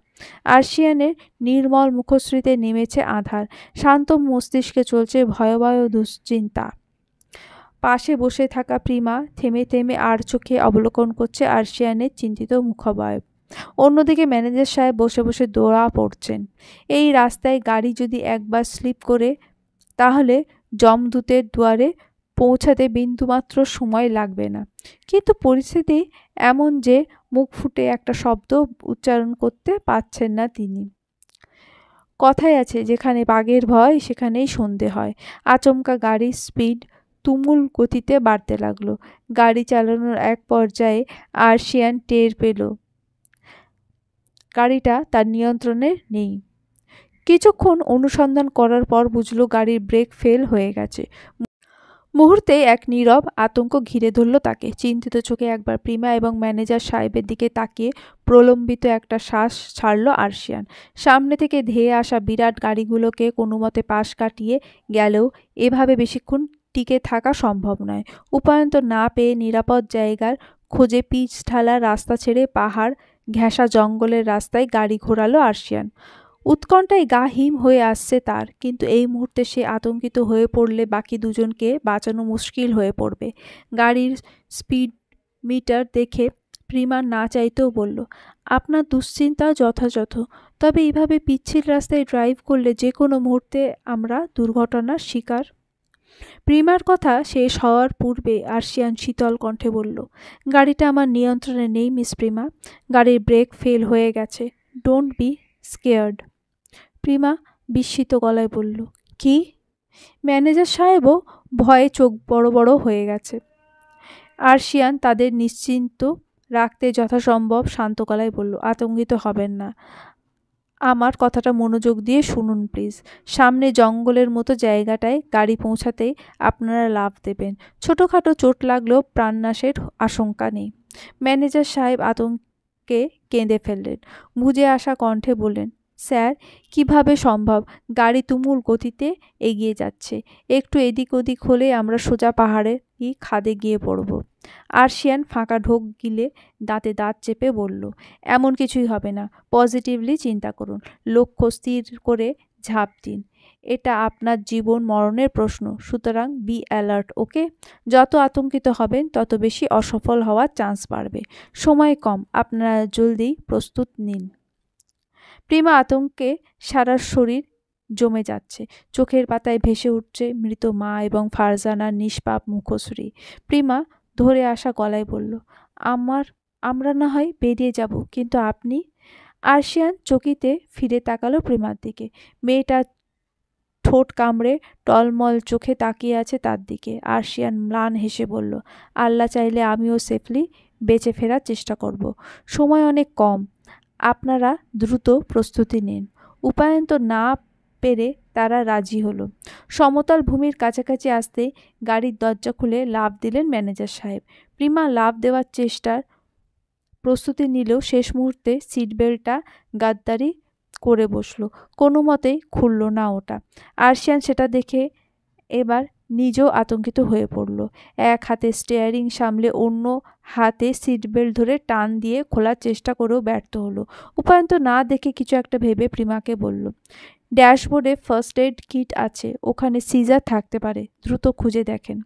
আরশিয়ানের নির্মল মুখশ্রীতে নেমেছে আধার। শান্ত মস্তিষ্কে চলছে ভয়াবহ দুশ্চিন্তা। পাশে বসে থাকা প্রিমা থেমে থেমে আর চোখে অবলোকন করছে আরশিয়ানের চিন্তিত মুখাবয়ব। অন্যদিকে ম্যানেজার সাহেব বসে বসে দোয়া পড়ছেন। এই রাস্তায় গাড়ি যদি একবার স্লিপ করে, তাহলে যমদূতের দুয়ারে পৌঁছাতে বিন্দুমাত্র সময় লাগবে না। কিন্তু পরিস্থিতি এমন যে মুখ ফুটে একটা শব্দ উচ্চারণ করতে পারছেন না তিনি। কথায় আছে, যেখানে বাঘের ভয় সেখানেই সন্ধে হয়। আচমকা গাড়ির স্পিড তুমুল গতিতে বাড়তে লাগলো। গাড়ি চালানোর এক পর্যায়ে আরশিয়ান টের পেল গাড়িটা তার নিয়ন্ত্রণে নেই। কিছুক্ষণ অনুসন্ধান করার পর বুঝলো গাড়ির ব্রেক ফেল হয়ে গেছে। মুহূর্তে এক নীরব আতঙ্ক ঘিরে ধরল তাকে। চিন্তিত চোখে একবার প্রিমা এবং ম্যানেজার সাহেবের দিকে তাকিয়ে প্রলম্বিত একটা শ্বাস ছাড়ল আরশিয়ান। সামনে থেকে ধেয়ে আসা বিরাট গাড়িগুলোকে কোনোমতে পাশ কাটিয়ে গেলেও এভাবে বেশিক্ষণ টিকে থাকা সম্ভব নয়। উপায়ন্তর না পেয়ে নিরাপদ জায়গার খোঁজে পিচ ঢালা রাস্তা ছেড়ে পাহাড় ঘেঁষা জঙ্গলের রাস্তায় গাড়ি ঘোরালো আরশিয়ান। উৎকণ্ঠায় গা হিম হয়ে আসছে তার, কিন্তু এই মুহূর্তে সে আতঙ্কিত হয়ে পড়লে বাকি দুজনকে বাঁচানো মুশকিল হয়ে পড়বে। গাড়ির স্পিড মিটার দেখে প্রিমা না চাইতেও বলল, আপনার দুশ্চিন্তা যথাযথ, তবে এইভাবে পিচ্ছিল রাস্তায় ড্রাইভ করলে যে কোনো মুহূর্তে আমরা দুর্ঘটনার শিকার। প্রিমার কথা শেষ হওয়ার পূর্বে আরশিয়ান শীতল কণ্ঠে বলল, গাড়িটা আমার নিয়ন্ত্রণে নেই মিস প্রিমা। গাড়ির ব্রেক ফেল হয়ে গেছে। Don't be scared. প্রিমা বিস্মিত গলায় বলল, কি? ম্যানেজার সাহেবও ভয়ে চোখ বড় বড় হয়ে গেছে। আরশিয়ান তাদের নিশ্চিন্ত রাখতে যথাসম্ভব শান্ত গলায় বলল, আতঙ্কিত হবেন না, আমার কথাটা মনোযোগ দিয়ে শুনুন প্লিজ। সামনে জঙ্গলের মতো জায়গাটায় গাড়ি পৌঁছাতেই আপনারা লাফ দেবেন। ছোটোখাটো চোট লাগলেও প্রাণনাশের আশঙ্কা নেই। ম্যানেজার সাহেব আতঙ্কে কেঁদে ফেললেন। বুঝে আসা কণ্ঠে বললেন, স্যার, কিভাবে সম্ভব? গাড়ি তুমুল গতিতে এগিয়ে যাচ্ছে। একটু এদিক ওদিক হলে আমরা সোজা পাহাড়ের খাদে গিয়ে পড়ব। আরশিয়ান ফাঁকা ঢোক গিলে দাঁতে দাঁত চেপে বলল, এমন কিছুই হবে না। পজিটিভলি চিন্তা করুন, লক্ষ্য স্থির করে ঝাঁপ দিন। এটা আপনার জীবন মরণের প্রশ্ন, সুতরাং বি অ্যালার্ট, ওকে? যত আতঙ্কিত হবেন তত বেশি অসফল হওয়ার চান্স বাড়বে। সময় কম, আপনারা জলদি প্রস্তুত নিন। প্রিমা আতঙ্কে সারা শরীর জমে যাচ্ছে। চোখের পাতায় ভেসে উঠছে মৃত মা এবং ফারজানার নিষ্পাপ মুখশ্রী। প্রিমা ধরে আসা গলায় বলল, আমরা না হয় বেরিয়ে যাব, কিন্তু আপনি? আরশিয়ান চকিতে ফিরে তাকালো প্রিমার দিকে। মেয়েটা ঠোঁট কামড়ে টলমল চোখে তাকিয়ে আছে তার দিকে। আরশিয়ান ম্লান হেসে বলল, আল্লাহ চাইলে আমিও সেফলি বেঁচে ফেরার চেষ্টা করব। সময় অনেক কম, আপনারা দ্রুত প্রস্তুতি নিন। উপায়ন্তর না পেরে তারা রাজি হলো। সমতল ভূমির কাছাকাছি আসতেই গাড়ির দরজা খুলে লাফ দিলেন ম্যানেজার সাহেব। প্রিমা লাফ দেওয়ার চেষ্টার প্রস্তুতি নিলেও শেষ মুহূর্তে সিট বেল্টটা গাদ্দারি করে বসলো। কোনো মতেই খুলল না ওটা। আরশিয়ান সেটা দেখে এবার নিজেও আতঙ্কিত হয়ে পড়ল। এক হাতে স্টিয়ারিং সামলে অন্য হাতে সিট বেল্ট ধরে টান দিয়ে খোলার চেষ্টা করেও ব্যর্থ হলো। উপায়ন্ত না দেখে কিছু একটা ভেবে প্রিমাকে বলল, ড্যাশবোর্ডে ফার্স্ট এড কিট আছে, ওখানে সিজার থাকতে পারে, দ্রুত খুঁজে দেখেন।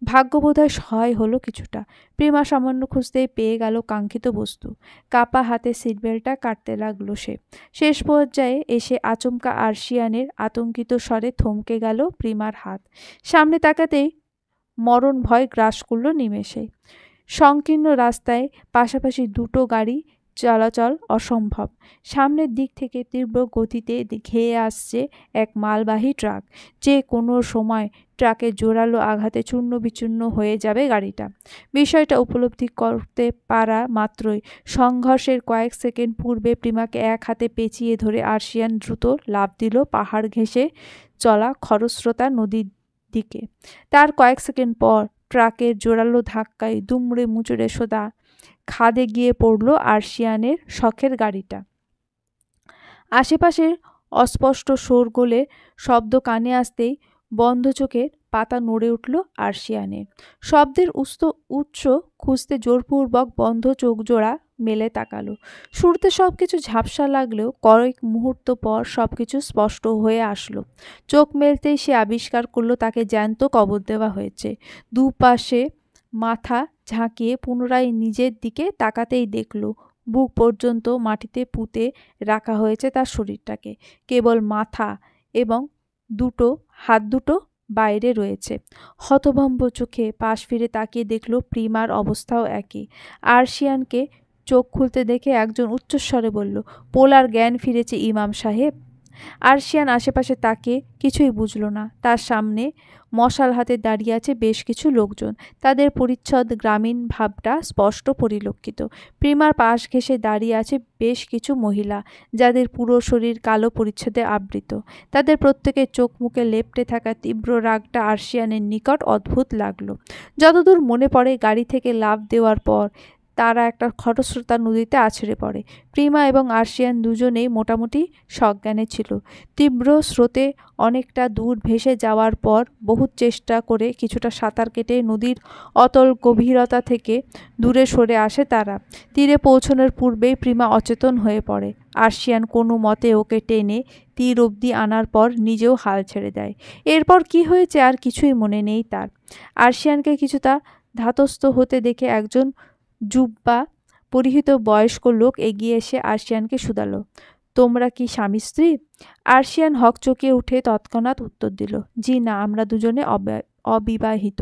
ভাগ্য বোধহয় সহায় হলো কিছুটা। প্রিমা সামান্য খুঁজতেই পেয়ে গেল কাঙ্ক্ষিত বস্তু। কাপা হাতে সিট বেল্টটা কাটতে লাগলো সে। শেষ পর্যায়ে এসে আচমকা আরশিয়ানের আতঙ্কিত স্বরে থমকে গেল প্রিমার হাত। সামনে তাকাতেই মরণ ভয় গ্রাস করল নিমেষে। সংকীর্ণ রাস্তায় পাশাপাশি দুটো গাড়ি চলাচল অসম্ভব। সামনের দিক থেকে তীব্র গতিতে ঘেয়ে আসছে এক মালবাহী ট্রাক। যে কোনো সময় ট্রাকের জোরালো আঘাতে চূর্ণ বিচূর্ণ হয়ে যাবে গাড়িটা। বিষয়টা উপলব্ধি করতে পারা মাত্রই সংঘর্ষের কয়েক সেকেন্ড পূর্বে প্রিমাকে এক হাতে পেঁচিয়ে ধরে আরশিয়ান দ্রুত লাফ দিল পাহাড় ঘেঁষে চলা খরস্রোতা নদীর দিকে। তার কয়েক সেকেন্ড পর ট্রাকের জোরালো ধাক্কায় দুমড়ে মুচড়ে সোজা খাদে গিয়ে পড়ল আরশিয়ানের শখের গাড়িটা। আশেপাশের অস্পষ্ট শোরগোলের শব্দ কানে আসতেই বন্ধ চোখের পাতা নড়ে উঠল আরশিয়ানের। শব্দের উৎস খুঁজতে জোরপূর্বক বন্ধ চোখ জোড়া মেলে তাকালো। শুরুতে সবকিছু ঝাপসা লাগলেও কয়েক মুহূর্ত পর সবকিছু স্পষ্ট হয়ে আসলো। চোখ মেলতেই সে আবিষ্কার করলো তাকে জ্যান্ত কবর দেওয়া হয়েছে। দুপাশে মাথা ঝাঁকিয়ে পুনরায় নিজের দিকে তাকাতেই দেখল বুক পর্যন্ত মাটিতে পুঁতে রাখা হয়েছে তার শরীরটাকে। কেবল মাথা এবং হাত দুটো বাইরে রয়েছে। হতভম্ব চোখে পাশ ফিরে তাকিয়ে দেখল প্রিমার অবস্থাও একই। আরশিয়ানকে চোখ খুলতে দেখে একজন উচ্চস্বরে বলল, পোলার জ্ঞান ফিরেছে ইমাম সাহেব। আরশিয়ান আশেপাশে তাকিয়ে কিছুই বুঝল না। তার সামনে মশাল হাতে দাঁড়িয়ে আছে বেশ কিছু লোকজন। তাদের পরিচ্ছদ গ্রামীণ ভাবটা স্পষ্ট পরিলক্ষিত। প্রিমার পাশ ঘেঁষে দাঁড়িয়ে আছে বেশ কিছু মহিলা, যাদের পুরো শরীর কালো পরিচ্ছদে আবৃত। তাদের প্রত্যেকের চোখ মুখে লেপ্টে থাকা তীব্র রাগটা আরশিয়ানের নিকট অদ্ভুত লাগল। যতদূর মনে পড়ে, গাড়ি থেকে লাফ দেওয়ার পর তারা একটা খরস্রোতা নদীতে আছড়ে পড়ে। প্রিমা এবং আরশিয়ান দুজনেই মোটামুটি সজ্ঞানে ছিল। তীব্র স্রোতে অনেকটা দূর ভেসে যাওয়ার পর বহুত চেষ্টা করে কিছুটা সাঁতার কেটে নদীর অতল গভীরতা থেকে দূরে সরে আসে তারা। তীরে পৌঁছানোর পূর্বেই প্রিমা অচেতন হয়ে পড়ে। আরশিয়ান কোনো মতে ওকে টেনে তীর অবধি আনার পর নিজেও হাল ছেড়ে দেয়। এরপর কি হয়েছে আর কিছুই মনে নেই তার। আরশিয়ানকে কিছুটা ধাতস্থ হতে দেখে একজন জুব্বা পরিহিত বয়স্ক লোক এগিয়ে এসে আরশিয়ানকে শুধালো, তোমরা কি স্বামী স্ত্রী? আরশিয়ান হকচকিয়ে উঠে তৎক্ষণাৎ উত্তর দিল, জি না, আমরা দুজনে অবিবাহিত।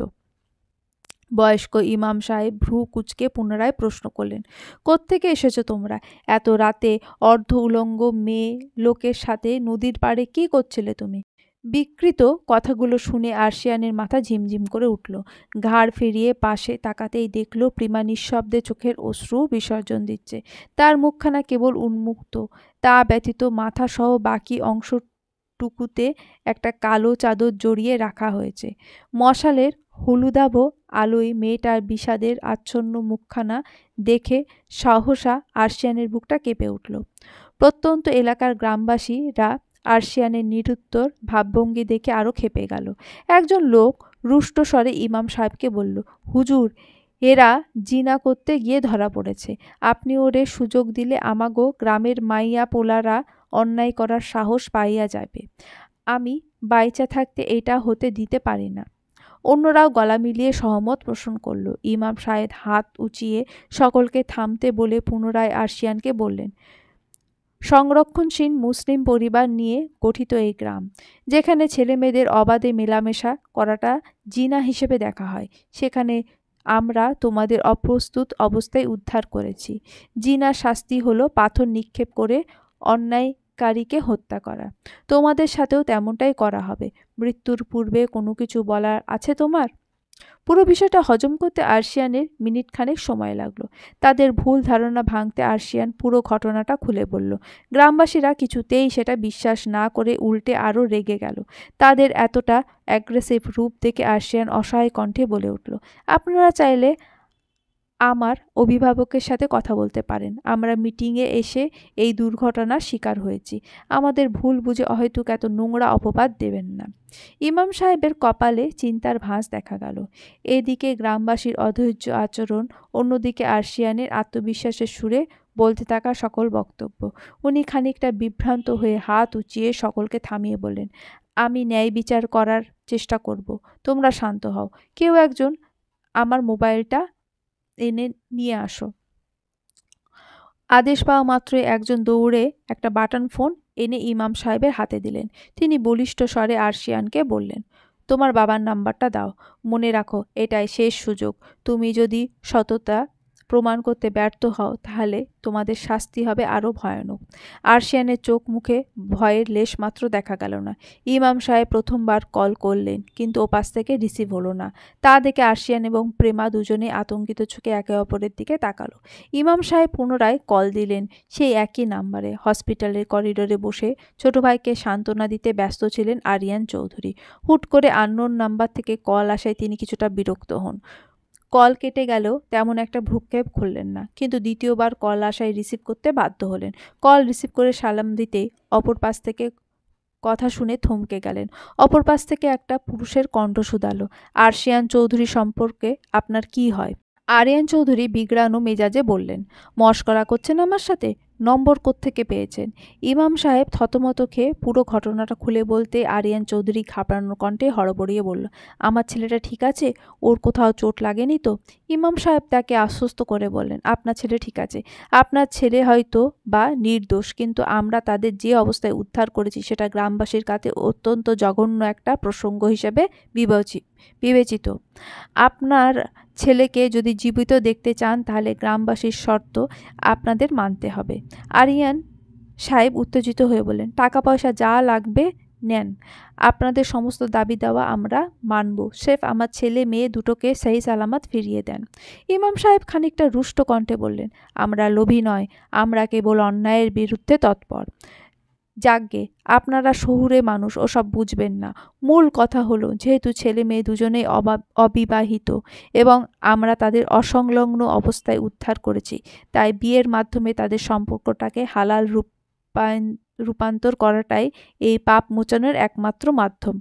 বয়স্ক ইমাম সাহেব ভ্রু কুঁচকে পুনরায় প্রশ্ন করলেন, কোত্থেকে এসেছো তোমরা? এত রাতে অর্ধ উলঙ্গ মেয়ে লোকের সাথে নদীর পাড়ে কি করছিলে তুমি? বিকৃত কথাগুলো শুনে আরশিয়ানের মাথা ঝিমঝিম করে উঠল। ঘাড় ফিরিয়ে পাশে তাকাতেই দেখল প্রিমা নিঃশব্দে চোখের অশ্রু বিসর্জন দিচ্ছে। তার মুখখানা কেবল উন্মুক্ত, তা ব্যতীত মাথা সহ বাকি অংশটুকুতে একটা কালো চাদর জড়িয়ে রাখা হয়েছে। মশালের হলুদাভ আলোয় মেয়েটার বিষাদের আচ্ছন্ন মুখখানা দেখে সহসা আরশিয়ানের বুকটা কেঁপে উঠল। প্রত্যন্ত এলাকার গ্রামবাসীরা আরশিয়ানের নিরুত্তর ভাবভঙ্গি দেখে আরও খেপে গেল। একজন লোক রুষ্ট স্বরে ইমাম সাহেবকে বলল, হুজুর, এরা জিনা করতে গিয়ে ধরা পড়েছে। আপনি ওরে সুযোগ দিলে আমাগো গ্রামের মাইয়া পোলারা অন্যায় করার সাহস পাইয়া যাবে। আমি বাইচা থাকতে এটা হতে দিতে পারি না। অন্যরাও গলা মিলিয়ে সহমত পোষণ করল। ইমাম সাহেব হাত উঁচিয়ে সকলকে থামতে বলে পুনরায় আরশিয়ানকে বললেন, সংরক্ষণশীল মুসলিম পরিবার নিয়ে গঠিত এই গ্রাম, যেখানে ছেলেমেয়েদের অবাধে মেলামেশা করাটা জিনা হিসেবে দেখা হয়, সেখানে আমরা তোমাদের অপ্রস্তুত অবস্থায় উদ্ধার করেছি। জিনার শাস্তি হলো পাথর নিক্ষেপ করে অন্যায়কারীকে হত্যা করা। তোমাদের সাথেও তেমনটাই করা হবে। মৃত্যুর পূর্বে কোনো কিছু বলার আছে তোমার? পুরো বিষয়টা হজম করতে আরশিয়ানের মিনিটখানেক সময় লাগলো। তাদের ভুল ধারণা ভাঙতে আরশিয়ান পুরো ঘটনাটা খুলে বলল। গ্রামবাসীরা কিছুতেই সেটা বিশ্বাস না করে উল্টে আরও রেগে গেল। তাদের এতটা অ্যাগ্রেসিভ রূপ দেখে আরশিয়ান অসহায় কণ্ঠে বলে উঠল, আপনারা চাইলে আমার অভিভাবকের সাথে কথা বলতে পারেন। আমরা মিটিংয়ে এসে এই দুর্ঘটনার শিকার হয়েছি। আমাদের ভুল বুঝে অহেতুক এত নোংরা অপবাদ দেবেন না। ইমাম সাহেবের কপালে চিন্তার ভাঁজ দেখা গেল। এদিকে গ্রামবাসীর অধৈর্য আচরণ, অন্যদিকে আরশিয়ানের আত্মবিশ্বাসের সুরে বলতে থাকা সকল বক্তব্য। উনি খানিকটা বিভ্রান্ত হয়ে হাত উঁচিয়ে সকলকে থামিয়ে বললেন, আমি ন্যায় বিচার করার চেষ্টা করব, তোমরা শান্ত হও। কেউ একজন আমার মোবাইলটা এনে নিয়ে আসো। আদেশ পাওয়া মাত্রই একজন দৌড়ে একটা বাটন ফোন এনে ইমাম সাহেবের হাতে দিলেন। তিনি বলিষ্ঠ স্বরে আরশিয়ানকে বললেন, তোমার বাবার নাম্বারটা দাও। মনে রাখো, এটাই শেষ সুযোগ। তুমি যদি সততা প্রমাণ করতে ব্যর্থ হও, তাহলে তোমাদের শাস্তি হবে আরও ভয়ানক। আরশিয়ানের চোখ মুখে ভয়ের লেশমাত্র দেখা গেল না। ইমাম সাহেব প্রথমবার কল করলেন, কিন্তু ওপাশ থেকে রিসিভ হলো না। তা দেখে আরশিয়ান এবং প্রেমা দুজনেই আতঙ্কিত চোখে একে অপরের দিকে তাকালো। ইমাম সাহেব পুনরায় কল দিলেন, সেই একই নাম্বারে। হসপিটালের করিডোরে বসে ছোট ভাইকে সান্ত্বনা দিতে ব্যস্ত ছিলেন আরিয়ান চৌধুরী। হুট করে আননোন নাম্বার থেকে কল আসায় তিনি কিছুটা বিরক্ত হন। কল কেটে গেলেও তেমন একটা ভ্রুক্ষেপ খুললেন না, কিন্তু দ্বিতীয়বার কল আসায় রিসিভ করতে বাধ্য হলেন। কল রিসিভ করে সালাম দিতেই অপর পাশ থেকে কথা শুনে থমকে গেলেন। অপর পাশ থেকে একটা পুরুষের কণ্ঠ শুধালো, আরশিয়ান চৌধুরী সম্পর্কে আপনার কি হয়? আরিয়ান চৌধুরী বিগড়ানো মেজাজে বললেন, মশকরা করছেন আমার সাথে? নম্বর কোত্থেকে পেয়েছেন? ইমাম সাহেব থতমত খেয়ে পুরো ঘটনাটা খুলে বলতে আরিয়ান চৌধুরী ঘাবড়ানো কণ্ঠে হড়বড়িয়ে বলল, আমার ছেলেটা ঠিক আছে? ওর কোথাও চোট লাগেনি তো? ইমাম সাহেব তাকে আশ্বস্ত করে বললেন, আপনার ছেলে ঠিক আছে। আপনার ছেলে হয়তো বা নির্দোষ, কিন্তু আমরা তাদের যে অবস্থায় উদ্ধার করেছি সেটা গ্রামবাসীর কাছে অত্যন্ত জঘন্য একটা প্রসঙ্গ হিসেবে বিবেচিত। আপনার ছেলেকে যদি জীবিত দেখতে চান তাহলে গ্রামবাসীর শর্ত আপনাদের মানতে হবে। আরিয়ান সাহেব উত্তেজিত হয়ে বললেন, টাকা পয়সা যা লাগবে নেন, আপনাদের সমস্ত দাবি দেওয়া আমরা মানব, স্রেফ আমার ছেলে মেয়ে দুটোকে সহি সালামত ফিরিয়ে দেন। ইমাম সাহেব খানিকটা রুষ্ট কণ্ঠে বললেন, আমরা লোভী নয়, আমরা কেবল অন্যায়ের বিরুদ্ধে তৎপর। যাকগে, আপনারা শহুরে মানুষ, ওসব বুঝবেন না। মূল কথা হলো, যেহেতু ছেলে মেয়ে দুজনেই অবিবাহিত এবং আমরা তাদের অসংলগ্ন অবস্থায় উদ্ধার করেছি, তাই বিয়ের মাধ্যমে তাদের সম্পর্কটাকে হালাল রূপান্তর করাটাই এই পাপ মোচনের একমাত্র মাধ্যম।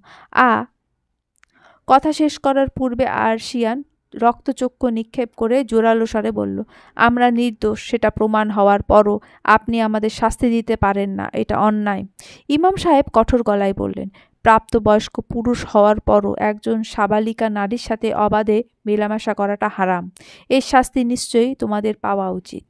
কথা শেষ করার পূর্বে আরশিয়ান রক্তচক্ষু নিক্ষেপ করে জোরালো স্বরে বলল, আমরা নির্দোষ, সেটা প্রমাণ হওয়ার পরও আপনি আমাদের শাস্তি দিতে পারেন না, এটা অন্যায়। ইমাম সাহেব কঠোর গলায় বললেন, প্রাপ্তবয়স্ক পুরুষ হওয়ার পরও একজন সাবালিকা নারীর সাথে অবাধে মেলামেশা করাটা হারাম। এর শাস্তি নিশ্চয়ই তোমাদের পাওয়া উচিত।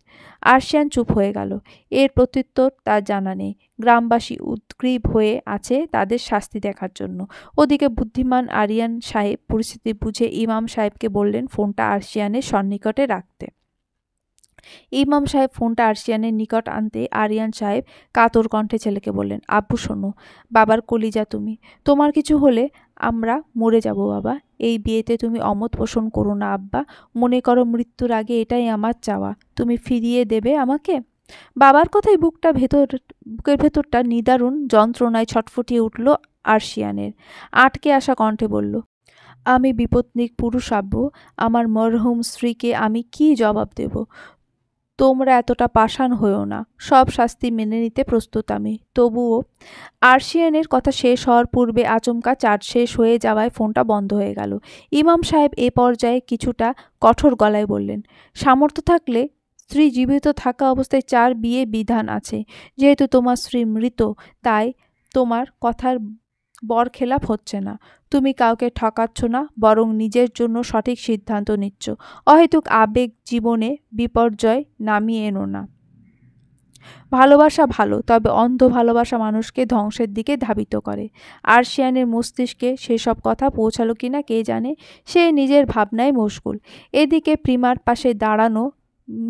আরশিয়ান চুপ হয়ে গেল। এর প্রত্যুত্তর তার জানা নেই। গ্রামবাসী উদ্গ্রীব হয়ে আছে তাদের শাস্তি দেখার জন্য। ওদিকে বুদ্ধিমান আরিয়ান সাহেব পরিস্থিতি বুঝে ইমাম সাহেবকে বললেন ফোনটা আরশিয়ানের সন্নিকটে রাখতে। ইমাম সাহেব ফোনটা আরশিয়ানের নিকট আনতে আরিয়ান সাহেব কাতর কণ্ঠে ছেলেকে বললেন, আব্বু শোনো, বাবার কলিজা তুমি, তোমার কিছু হলে আমরা মরে যাব বাবা। এই বিয়েতে তুমি অমত পোষণ করো না আব্বা। মনে করো মৃত্যুর আগে এটাই আমার চাওয়া, তুমি ফিরিয়ে দেবে আমাকে। বাবার কথায় বুকের ভেতরটা নিদারুণ যন্ত্রণায় ছটফটিয়ে উঠল আরশিয়ানের। আটকে আসা কণ্ঠে বলল, আমি বিপত্নিক পুরুষ আব্বু, আমার মরহুম স্ত্রীকে আমি কি জবাব দেব? তোমরা এতটা পাষাণ হয়েও না, সব শাস্তি মেনে নিতে প্রস্তুত আমি। তবুও। আরশিয়ানের কথা শেষ হওয়ার পূর্বে আচমকা চার্জ শেষ হয়ে যাওয়ায় ফোনটা বন্ধ হয়ে গেল। ইমাম সাহেব এ পর্যায়ে কিছুটা কঠোর গলায় বললেন, সামর্থ্য থাকলে স্ত্রী জীবিত থাকা অবস্থায় 4 বিয়ে বিধান আছে। যেহেতু তোমার স্ত্রী মৃত, তাই তোমার কথার বরখেলাপ হচ্ছে না। তুমি কাউকে ঠকাচ্ছ না, বরং নিজের জন্য সঠিক সিদ্ধান্ত নিচ্ছ। অহেতুক আবেগ জীবনে বিপর্যয় নামিয়ে এনো না। ভালোবাসা ভালো, তবে অন্ধ ভালোবাসা মানুষকে ধ্বংসের দিকে ধাবিত করে। আরশিয়ানের মস্তিষ্কে সেসব কথা পৌঁছালো কিনা কে জানে, সে নিজের ভাবনায় মশগুল। এদিকে প্রিমার পাশে দাঁড়ানো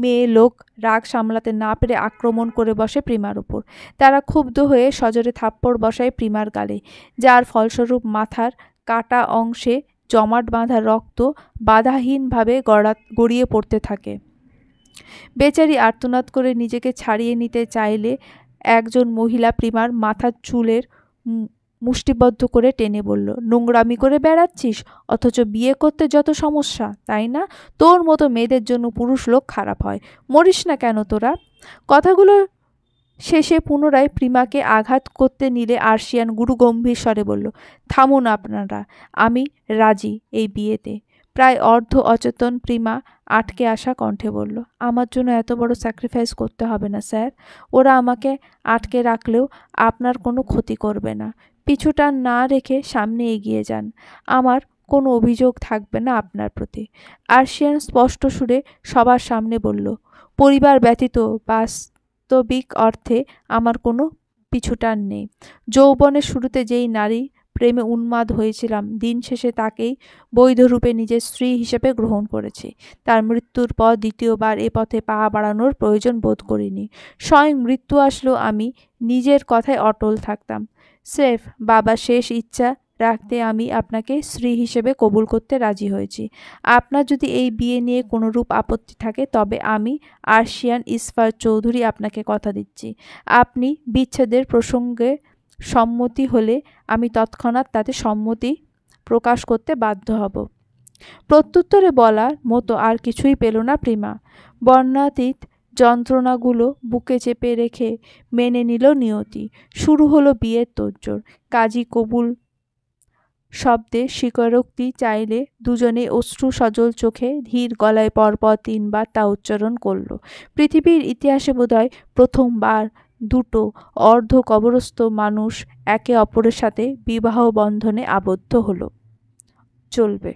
মেয়ে লোক রাগ সামলাতে না পেরে আক্রমণ করে বসে প্রিমার উপর। তারা ক্ষুব্ধ হয়ে সজোরে থাপ্পড় বসায় প্রিমার গালে, যার ফলস্বরূপ মাথার কাটা অংশে জমাট বাঁধা রক্ত বাধাহীনভাবে গড়িয়ে পড়তে থাকে। বেচারি আর্তনাদ করে নিজেকে ছাড়িয়ে নিতে চাইলে একজন মহিলা প্রিমার মাথার চুলের মুষ্টিবদ্ধ করে টেনে বলল, নোংরামি করে বেড়াচ্ছিস, অথচ বিয়ে করতে যত সমস্যা, তাই না? তোর মতো মেয়েদের জন্য পুরুষ লোক খারাপ হয়, মরিস না কেন তোরা? কথাগুলো শেষে পুনরায় প্রিমাকে আঘাত করতে নিলে আরশিয়ান গুরুগম্ভীর স্বরে বলল, থামুন আপনারা, আমি রাজি এই বিয়েতে। প্রায় অর্ধ অচেতন প্রিমা আটকে আসা কণ্ঠে বলল, আমার জন্য এত বড় স্যাক্রিফাইস করতে হবে না স্যার। ওরা আমাকে আটকে রাখলেও আপনার কোনো ক্ষতি করবে না। পিছুটা না রেখে সামনে এগিয়ে যান, আমার কোনো অভিযোগ থাকবে না আপনার প্রতি। আরশিয়ান স্পষ্ট সুরে সবার সামনে বলল, পরিবার ব্যতীত বাস্তবিক অর্থে আমার কোনো পিছুটান নেই। যৌবনের শুরুতে যেই নারী প্রেমে উন্মাদ হয়েছিলাম, দিন শেষে তাকেই বৈধরূপে নিজের স্ত্রী হিসেবে গ্রহণ করেছি। তার মৃত্যুর পর দ্বিতীয়বার এ পথে পা বাড়ানোর প্রয়োজন বোধ করিনি। স্বয়ং মৃত্যু আসলেও আমি নিজের কথায় অটল থাকতাম। স্রেফ বাবার শেষ ইচ্ছা রাখতে আমি আপনাকে স্ত্রী হিসেবে কবুল করতে রাজি হয়েছি। আপনার যদি এই বিয়ে নিয়ে কোনোরূপ আপত্তি থাকে, তবে আমি আরশিয়ান ইসফার চৌধুরী আপনাকে কথা দিচ্ছি, আপনি বিচ্ছেদের প্রসঙ্গে সম্মতি হলে আমি তৎক্ষণাৎ তাতে সম্মতি প্রকাশ করতে বাধ্য হব। প্রত্যুত্তরে বলার মতো আর কিছুই পেল না প্রিমা। বর্ণাতীত যন্ত্রণাগুলো বুকে চেপে রেখে মেনে নিল নিয়তি। শুরু হলো বিয়ের তোড়জোড়। কাজী কবুল শব্দে স্বীকারোক্তি চাইলে দুজনে অশ্রু সজল চোখে ধীর গলায় পরপর 3 বার তা উচ্চারণ করল। পৃথিবীর ইতিহাসে বোধহয় প্রথমবার দুটো অর্ধ কবরস্থ মানুষ একে অপরের সাথে বিবাহ বন্ধনে আবদ্ধ হলো। চলবে।